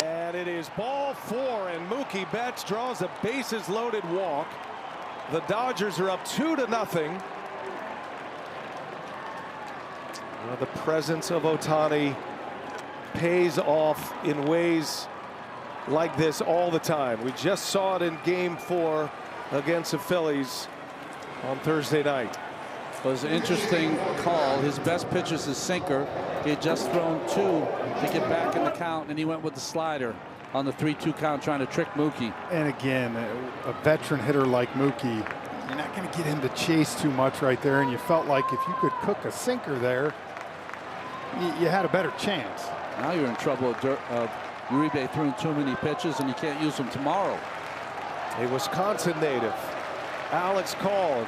And it is ball 4, and Mookie Betts draws a bases loaded walk. The Dodgers are up 2-0. The presence of Ohtani pays off in ways like this all the time. We just saw it in Game 4 against the Phillies on Thursday night. It was an interesting call. His best pitch is his sinker. He had just thrown 2 to get back in the count, and he went with the slider on the 3-2 count, trying to trick Mookie. And again, a veteran hitter like Mookie, you're not going to get him to chase too much right there, and you felt like if you could cook a sinker there, you had a better chance. Now you're in trouble. Uribe threw too many pitches, and you can't use them tomorrow. A Wisconsin native, Alex Call,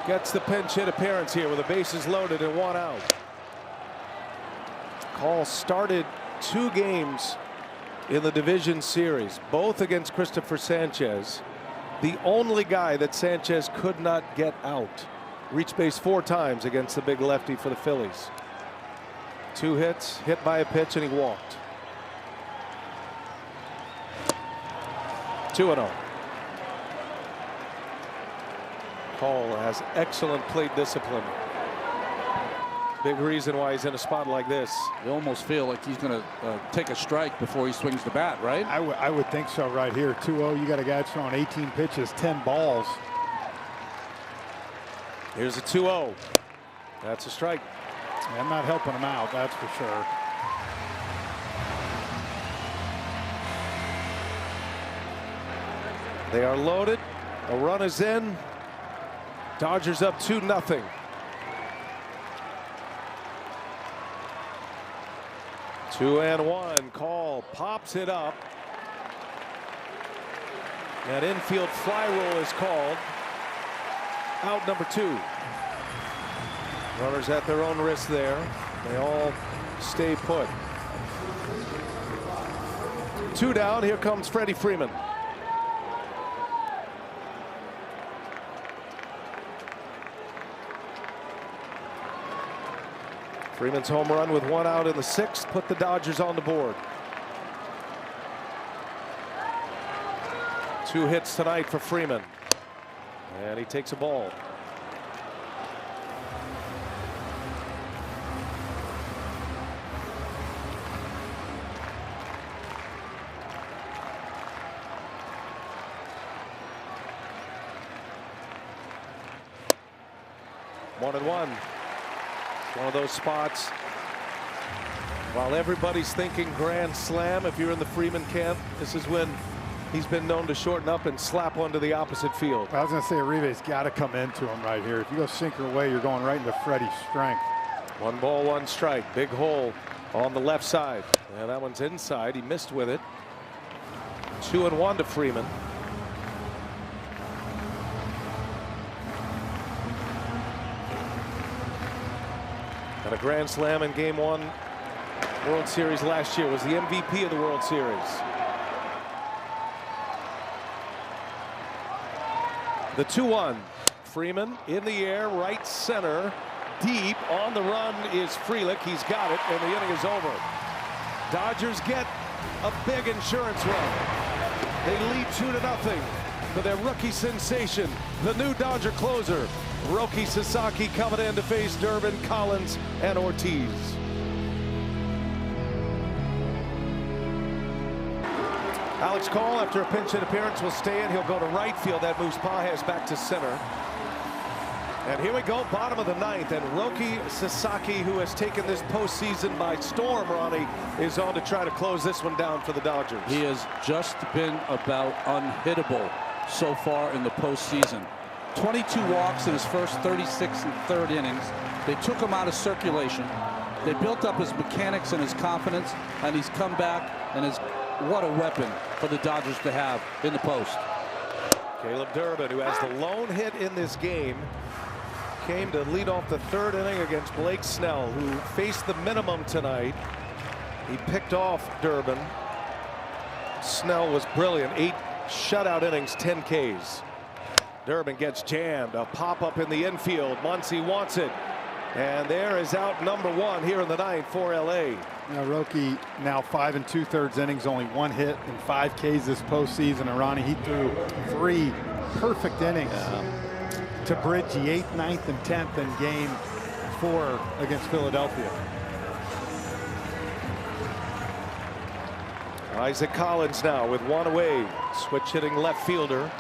gets the pinch hit appearance here with the bases loaded and 1 out. Call started 2 games in the division series, both against Christopher Sanchez. The only guy that Sanchez could not get out. Reached base 4 times against the big lefty for the Phillies. 2 hits, hit by a pitch, and he walked. 2-0. Call has excellent plate discipline. Big reason why he's in a spot like this. You almost feel like he's going to take a strike before he swings the bat, right? I would think so right here. 2-0, you got a guy throwing 18 pitches, 10 balls. Here's a 2-0. That's a strike. I'm not helping him out, that's for sure. They are loaded. A run is in. Dodgers up 2-0. Two and 1. Call pops it up. That infield fly roll is called. Out number 2. Runners at their own risk there. They all stay put. 2 down. Here comes Freddie Freeman. Freeman's home run with 1 out in the 6th put the Dodgers on the board. 2 hits tonight for Freeman. And he takes a ball. One and 1. One of those spots while everybody's thinking grand slam. If you're in the Freeman camp, this is when he's been known to shorten up and slap one to the opposite field. I was going to say Uribe's got to come into him right here. If you go sinker away, you're going right into Freddie's strength. 1 ball, 1 strike. Big hole on the left side. And that one's inside. He missed with it. 2 and 1 to Freeman. And a grand slam in Game 1 World Series last year. Was the MVP of the World Series. The 2-1. Freeman in the air, right center, deep. On the run is Frelick. He's got it, and the inning is over. Dodgers get a big insurance run. They lead 2-0 for their rookie sensation, the new Dodger closer, Roki Sasaki, coming in to face Durbin, Collins, and Ortiz. Alex Call, after a pinch hit appearance, will stay in. He'll go to right field. That moves Pages back to center. And here we go, bottom of the 9th, and Roki Sasaki, who has taken this postseason by storm, Ronnie, is on to try to close this one down for the Dodgers. He has just been about unhittable so far in the postseason. 22 walks in his first 36 and 3rd innings. They took him out of circulation. They built up his mechanics and his confidence, and he's come back and is what a weapon for the Dodgers to have in the post. Caleb Durbin, who has the lone hit in this game, came to lead off the third inning against Blake Snell, who faced the minimum tonight. He picked off Durbin. Snell was brilliant. 8 shutout innings, 10 Ks. Durbin gets jammed. A pop-up in the infield. Muncy wants it. And there is out number 1 here in the 9th for LA. Now, Roki now 5 2/3 innings, only 1 hit and 5 Ks this postseason. And Ronnie, he threw 3 perfect innings to bridge the 8th, 9th, and 10th in game 4 against Philadelphia. Isaac Collins now with 1 away. Switch hitting left fielder.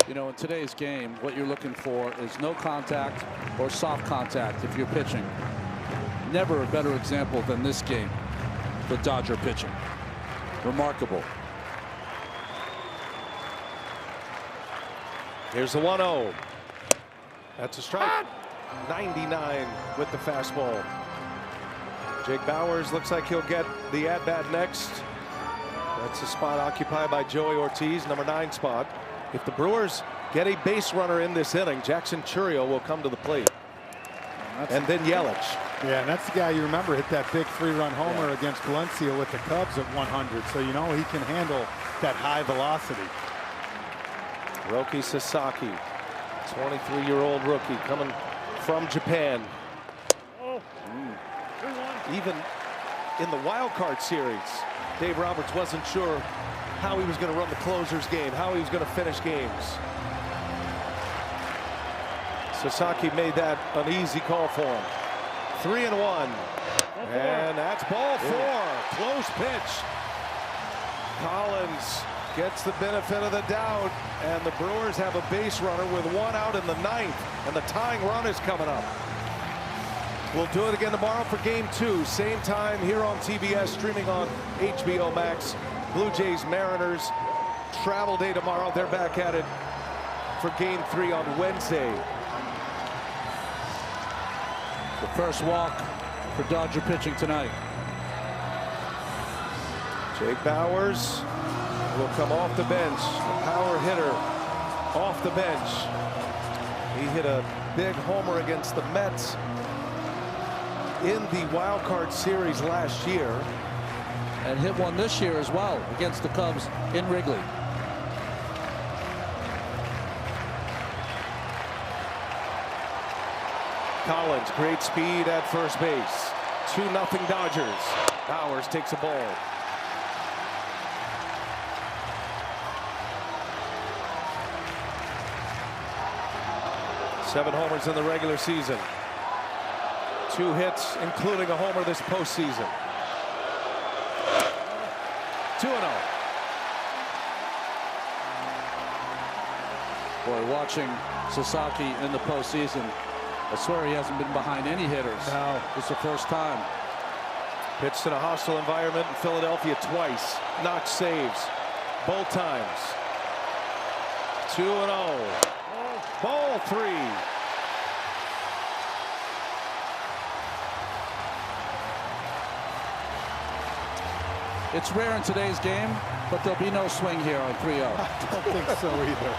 You know, in today's game, what you're looking for is no contact or soft contact if you're pitching. Never a better example than this game for Dodger pitching. Remarkable. Here's the 1-0. That's a strike. 99 with the fastball. Jake Bauers looks like he'll get the at-bat next. That's a spot occupied by Joey Ortiz, number 9 spot. If the Brewers get a base runner in this inning, Jackson Chourio will come to the plate. And then Yelich. Yeah, and that's the guy you remember hit that big 3-run homer against Valencia with the Cubs at 100. So you know he can handle that high velocity. Roki Sasaki, 23-year-old rookie coming from Japan. Even in the wild card series, Dave Roberts wasn't sure how he was going to run the closers game, how he was going to finish games. Sasaki made that an easy call for him. 3-1. And that's ball 4. Close pitch. Collins gets the benefit of the doubt, and the Brewers have a base runner with 1 out in the 9th, and the tying run is coming up. We'll do it again tomorrow for game 2. Same time here on TBS, streaming on HBO Max. Blue Jays Mariners, travel day tomorrow. They're back at it for game 3 on Wednesday. The first walk for Dodger pitching tonight. Jake Bauers will come off the bench. A power hitter off the bench. He hit a big homer against the Mets in the wild card series last year. And hit one this year as well against the Cubs in Wrigley. Collins, great speed at first base. 2-0 Dodgers. Bauers takes a ball. Seven homers in the regular season. 2 hits, including a homer this postseason. 2-0. Boy, watching Sasaki in the postseason, I swear he hasn't been behind any hitters. No. It's the first time. Pitched in a hostile environment in Philadelphia twice. Notch saves both times. 2-0. Ball 3. It's rare in today's game, but there'll be no swing here on 3-0. I don't think so either.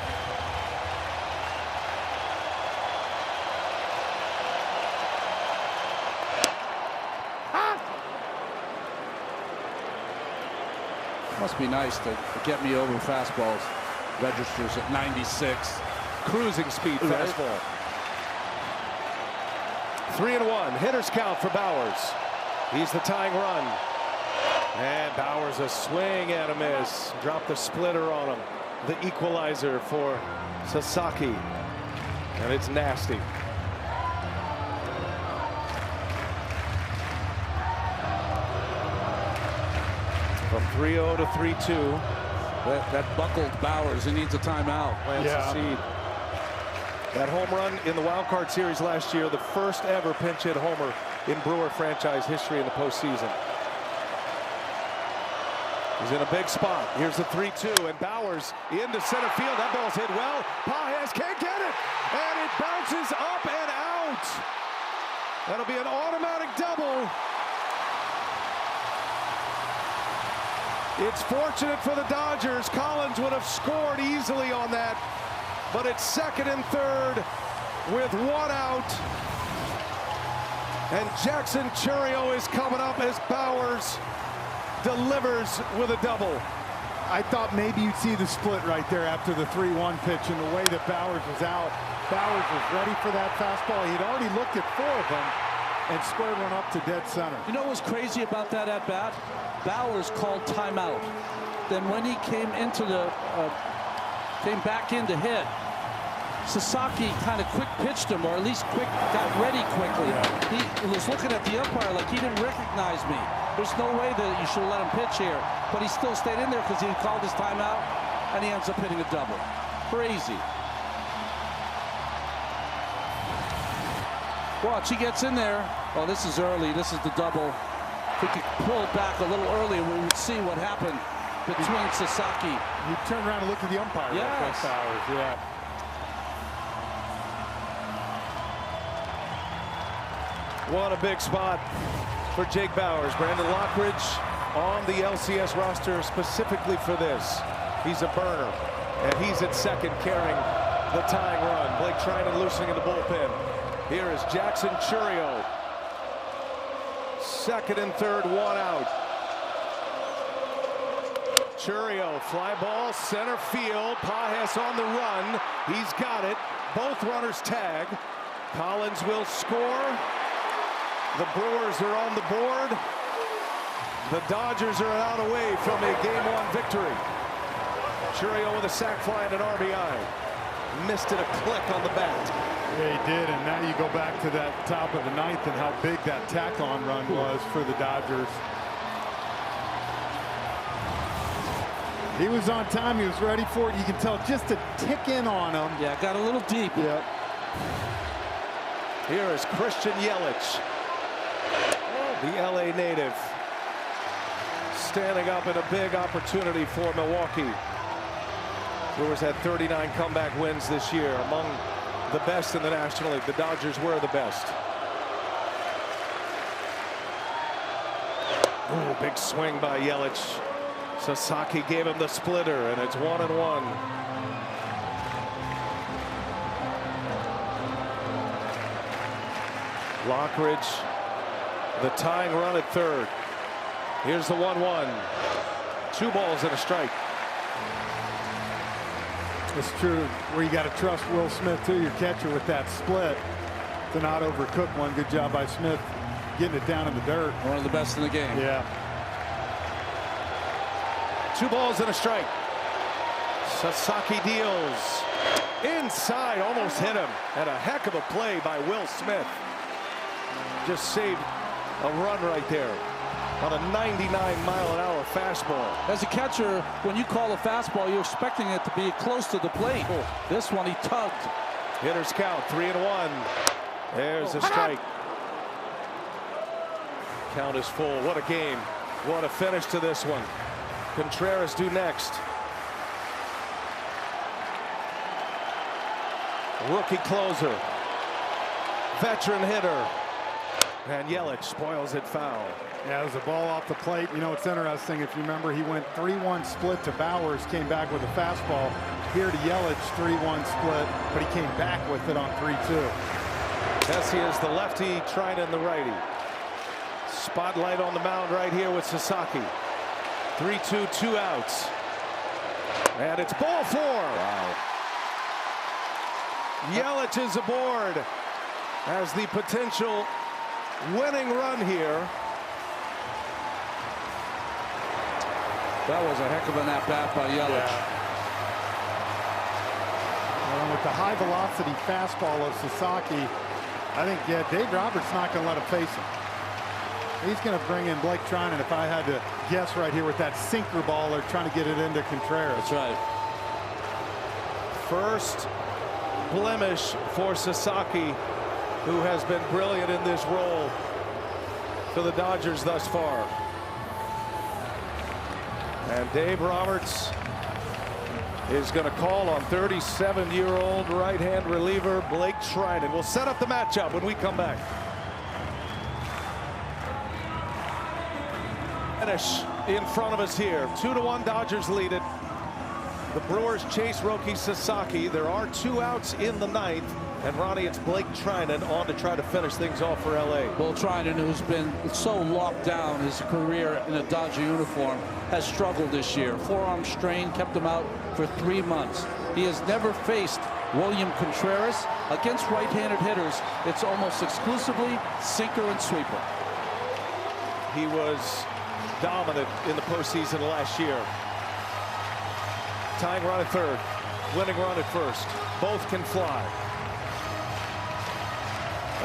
Must be nice to get me over fastballs. Registers at 96. Cruising speed fastball. 3-1. Hitters count for Bauers. He's the tying run. And Bauers a swing and a miss. Dropped the splitter on him. The equalizer for Sasaki. And it's nasty. From 3-0 to 3-2. That buckled Bauers. He needs a timeout. Plants the seed. That home run in the wild card series last year, the first ever pinch hit homer in Brewer franchise history in the postseason. He's in a big spot. Here's the 3-2, and Bauers into center field. That ball's hit well. Pages can't get it, and it bounces up and out. That'll be an automatic double. It's fortunate for the Dodgers. Collins would have scored easily on that, but it's second and third with one out. And Jackson Chourio is coming up as Bowers delivers with a double. I thought maybe you'd see the split right there after the 3-1 pitch, and the way that Bowers was out. Bowers was ready for that fastball. He'd already looked at 4 of them and squared one up to dead center. You know what was crazy about that at bat? Bowers called timeout. Then when he came back in to hit, Sasaki kind of quick pitched him, or at least got ready quickly. He was looking at the umpire like he didn't recognize me. There's no way that you should let him pitch here. But he still stayed in there because he called his timeout, and he ends up hitting a double. Crazy. Watch, he gets in there. Oh, this is early. This is the double. If he could pull it back a little earlier, we would see what happened between Sasaki. He turned around and looked at the umpire. Yes. Bowers, yeah. What a big spot for Jake Bowers. Brandon Lockridge on the LCS roster specifically for this. He's a burner, and he's at second carrying the tying run. Blake Trinan loosening in the bullpen. Here is Jackson Chourio. Second and third, one out. Chourio, fly ball, center field. Pages on the run. He's got it. Both runners tag. Collins will score. The Brewers are on the board. The Dodgers are out away from a game-1 victory. Chourio with a sac fly and an RBI. Missed it a click on the bat. Yeah, he did, and now you go back to that top of the ninth and how big that tack-on run was for the Dodgers. He was on time. He was ready for it. You can tell just to tick in on him. Yeah, got a little deep. Yep. Here is Christian Yelich, the LA native, standing up in a big opportunity for Milwaukee. Brewers had 39 comeback wins this year, among the best in the National League. The Dodgers were the best. Ooh, big swing by Yelich. Sasaki gave him the splitter, and it's 1-1. Lockridge, the tying run at third. Here's the 1-1. 2 balls and a strike. It's true where you got to trust Will Smith, too, your catcher, with that split to not overcook one. Good job by Smith getting it down in the dirt. One of the best in the game. Yeah. 2 balls and a strike. Sasaki deals inside, almost hit him, and a heck of a play by Will Smith. Just saved a run right there on a 99-mile-an-hour fastball. As a catcher, when you call a fastball, you're expecting it to be close to the plate. This one he tugged. Hitter's count, 3-1. There's a strike. Count is full. What a game. What a finish to this one. Contreras due next. Rookie closer. Veteran hitter. And Yelich spoils it foul. Yeah, it was a ball off the plate. You know, it's interesting. If you remember, he went 3-1 split to Bowers, came back with a fastball. Here to Yelich, 3-1 split, but he came back with it on 3-2. Tessie is the lefty, Trinan the righty. Spotlight on the mound right here with Sasaki. 3-2, 2 outs. And it's ball 4. Wow. Yelich is aboard as the potential winning run here. That was a heck of an at-bat by Yelich. Yeah. And with the high velocity fastball of Sasaki, I think, yeah, Dave Roberts not going to let him face him. He's going to bring in Blake Trinan, if I had to guess right here, with that sinker ball. They're trying to get it into Contreras. That's right. First blemish for Sasaki, who has been brilliant in this role for the Dodgers thus far. And Dave Roberts is going to call on 37-year-old right-hand reliever Blake Trinan. We'll set up the matchup when we come back. finish in front of us here. 2-1 Dodgers lead it. The Brewers chase Roki Sasaki. There are 2 outs in the 9th. And Ronnie, it's Blake Trinan on to try to finish things off for LA. Well, Trinan, who's been so locked down his career in a Dodger uniform, has struggled this year. Forearm strain kept him out for 3 months. He has never faced William Contreras. Against right-handed hitters, it's almost exclusively sinker and sweeper. He was dominant in the postseason last year. Tying run at third, winning run at first. Both can fly.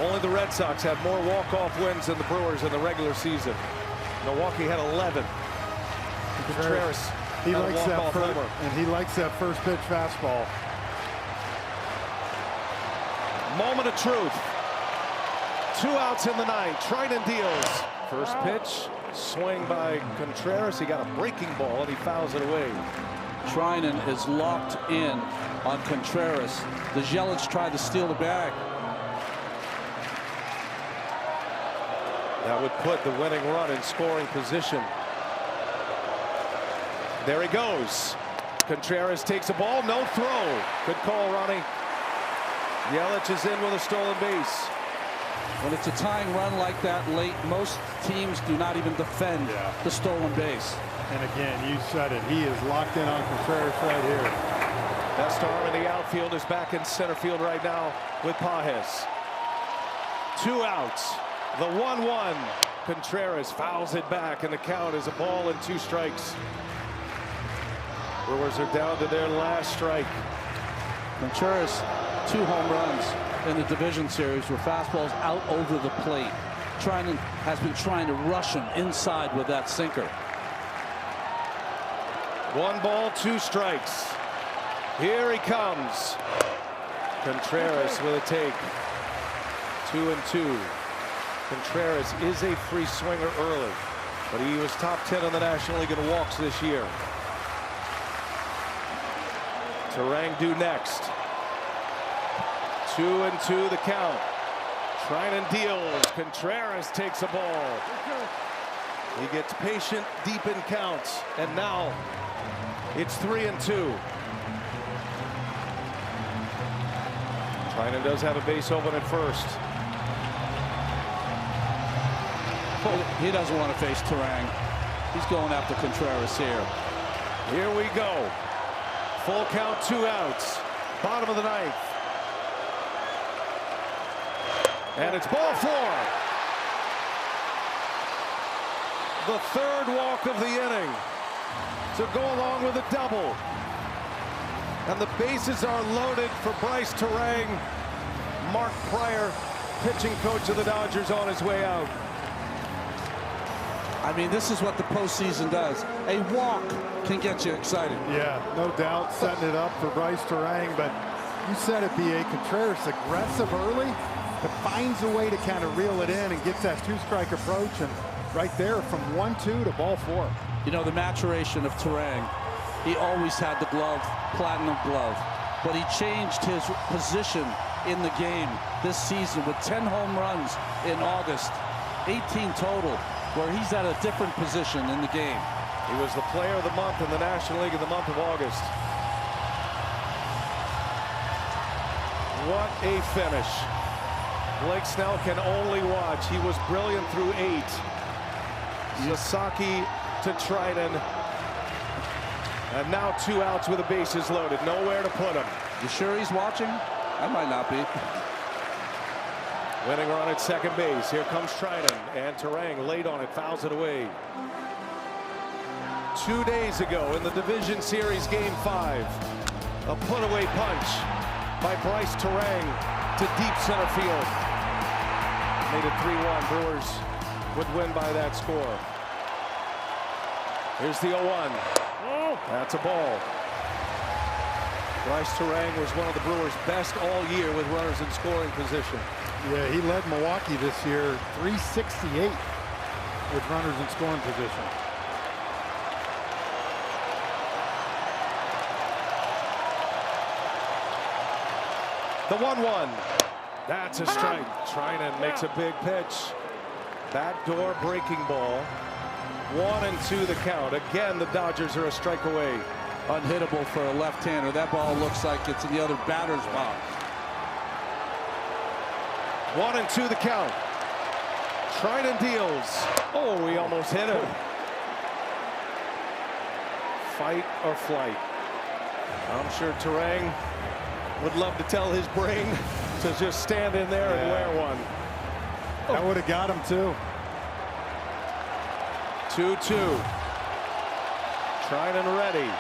Only the Red Sox have more walk-off wins than the Brewers in the regular season. Milwaukee had 11. Contreras he had likes a that walk-off homer. and he likes that first pitch fastball. Moment of truth. 2 outs in the 9th. Trinan deals. First pitch, swing by Contreras. He got a breaking ball and he fouls it away. Trinan is locked in on Contreras. The Yelich tried to steal the bag. That would put the winning run in scoring position. There he goes. Contreras takes a ball, no throw. Good call, Ronnie. Yelich is in with a stolen base. When it's a tying run like that late, most teams do not even defend the stolen base. And again, you said it. He is locked in on Contreras right here. Best arm in the outfield is back in center field right now with Pages. 2 outs. The 1-1. Contreras fouls it back, and the count is a ball and 2 strikes. Brewers are down to their last strike. Contreras, 2 home runs in the division series where fastballs out over the plate. Trinan has been trying to rush him inside with that sinker. 1 ball, 2 strikes. Here he comes. Contreras with a take. 2-2. Contreras is a free swinger early, but he was top 10 in the National League in walks this year. Turang due next. 2-2 the count. Trinan deals. Contreras takes a ball. He gets patient deep in counts, and now it's 3-2. Trinan does have a base open at first. He doesn't want to face Turang. He's going after Contreras here. Here we go. Full count, 2 outs. Bottom of the 9th. And it's ball 4. The 3rd walk of the inning to go along with a double. And the bases are loaded for Bryce Turang. Mark Pryor, pitching coach of the Dodgers, on his way out. I mean, this is what the postseason does. A walk can get you excited. Yeah, no doubt, setting it up for Bryce Turang. But you said it, B.A. Contreras aggressive early, but finds a way to kind of reel it in and gets that 2-strike approach. And right there, from 1-2 to ball 4. You know, the maturation of Turang, he always had the glove, platinum glove, but he changed his position in the game this season with 10 home runs in August, 18 total, where he's at a different position in the game. He was the player of the month in the National League in the month of August. What a finish. Blake Snell can only watch. He was brilliant through 8. Sasaki to Trinan. And now 2 outs with the bases loaded. Nowhere to put him. You sure he's watching? I might not be. Winning run at second base. Here comes Trinan, and Turang late on it, fouls it away. 2 days ago in the division series game 5, a put-away punch by Bryce Turang to deep center field. Made it 3-1. Brewers would win by that score. Here's the 0-1. That's a ball. Bryce Turang was one of the Brewers' best all year with runners in scoring position. Yeah, he led Milwaukee this year, 368 with runners in scoring position. The 1-1. That's a strike. Trinan makes a big pitch. Backdoor breaking ball. 1-2 the count. Again, the Dodgers are a strike away. Unhittable for a left-hander. That ball looks like it's in the other batter's box. 1-2 the count. Trinan deals. Oh, he almost hit him. Fight or flight. I'm sure Turang would love to tell his brain to just stand in there and wear one. That would have got him too. 2-2. Trinan ready.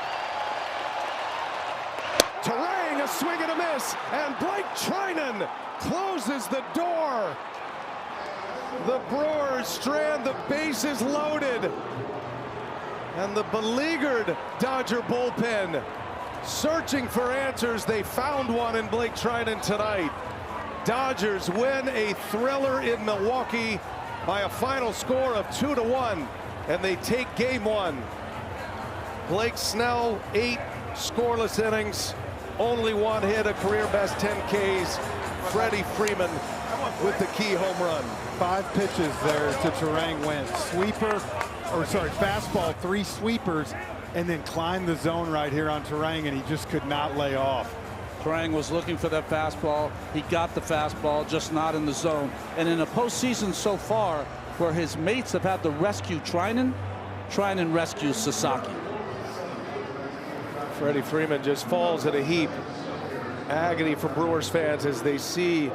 Turang, a swing and a miss, and Blake Trinan closes the door. The Brewers strand the bases loaded, and the beleaguered Dodger bullpen searching for answers. They found one in Blake Trinan tonight. Dodgers win a thriller in Milwaukee by a final score of 2-1, and they take game one. Blake Snell, 8 scoreless innings, only 1 hit, a career best 10 Ks. Freddie Freeman with the key home run. 5 pitches there to Turang went. Fastball, 3 sweepers, and then climbed the zone right here on Turang, and he just could not lay off. Turang was looking for that fastball. He got the fastball, just not in the zone. And in a postseason so far, where his mates have had to rescue Trinan, Trinan rescues Sasaki. Freddie Freeman just falls in a heap. Agony for Brewers fans as they see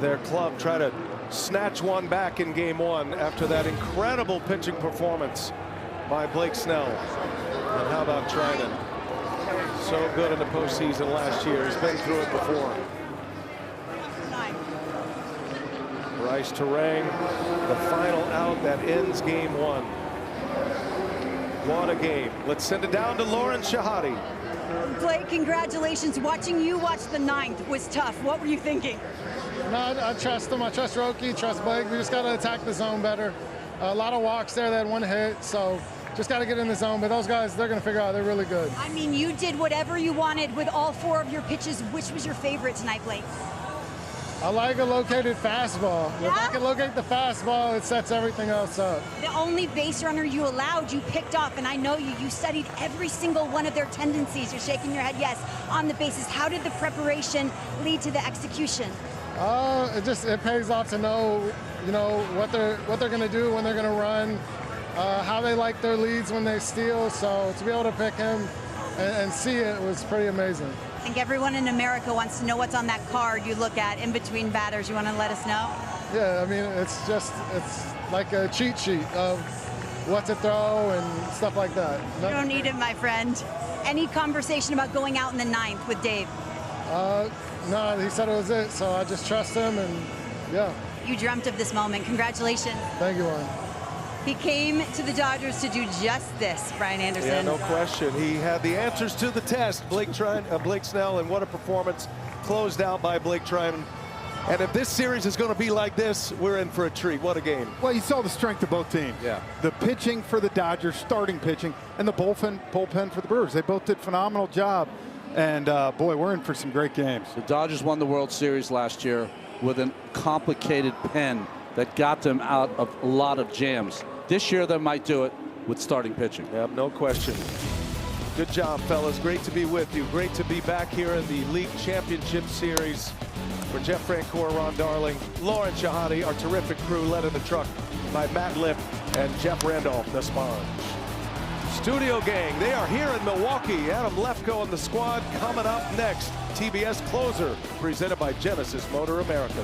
their club try to snatch one back in game one after that incredible pitching performance by Blake Snell. And how about Trinan? So good in the postseason last year. He's been through it before. Bryce Turang, the final out that ends game one. What a game. Let's send it down to Lauren Shahadi. Blake, congratulations. Watching you watch the 9th was tough. What were you thinking? No, I trust him. I trust Roki, trust Blake. We just got to attack the zone better. A lot of walks there. They had 1 hit, so just got to get in the zone. But those guys, they're going to figure out they're really good. I mean, you did whatever you wanted with all 4 of your pitches. Which was your favorite tonight, Blake? I like a located fastball. Yeah? If I can locate the fastball, it sets everything else up. The only base runner you allowed, you picked off, and I know you studied every single one of their tendencies. You're shaking your head yes on the bases. How did the preparation lead to the execution? It pays off to know, what they're going to do when they're going to run, how they like their leads when they steal. So to be able to pick him and see it was pretty amazing. I think everyone in America wants to know what's on that card you look at in between batters. You want to let us know? Yeah, I mean, it's like a cheat sheet of what to throw and stuff like that. You don't need it, my friend. Any conversation about going out in the 9th with Dave? No, he said it was it, so I just trust him, and yeah. You dreamt of this moment. Congratulations. Thank you, Warren. He came to the Dodgers to do just this, Brian Anderson. Yeah, no question. He had the answers to the test. Blake Snell, and what a performance closed out by Blake Trinan. And if this series is going to be like this, we're in for a treat. What a game. Well, you saw the strength of both teams. Yeah. The pitching for the Dodgers, starting pitching, and the bullpen for the Brewers. They both did a phenomenal job. And, boy, we're in for some great games. The Dodgers won the World Series last year with a complicated pen that got them out of a lot of jams. This year, they might do it with starting pitching. Yep, no question. Good job, fellas. Great to be with you. Great to be back here in the League Championship Series. For Jeff Francoeur, Ron Darling, Lauren Shahadi, our terrific crew led in the truck by Matt Lipp and Jeff Randolph, the sponge. Studio gang, they are here in Milwaukee. Adam Lefko and the squad coming up next. TBS Closer, presented by Genesis Motor America.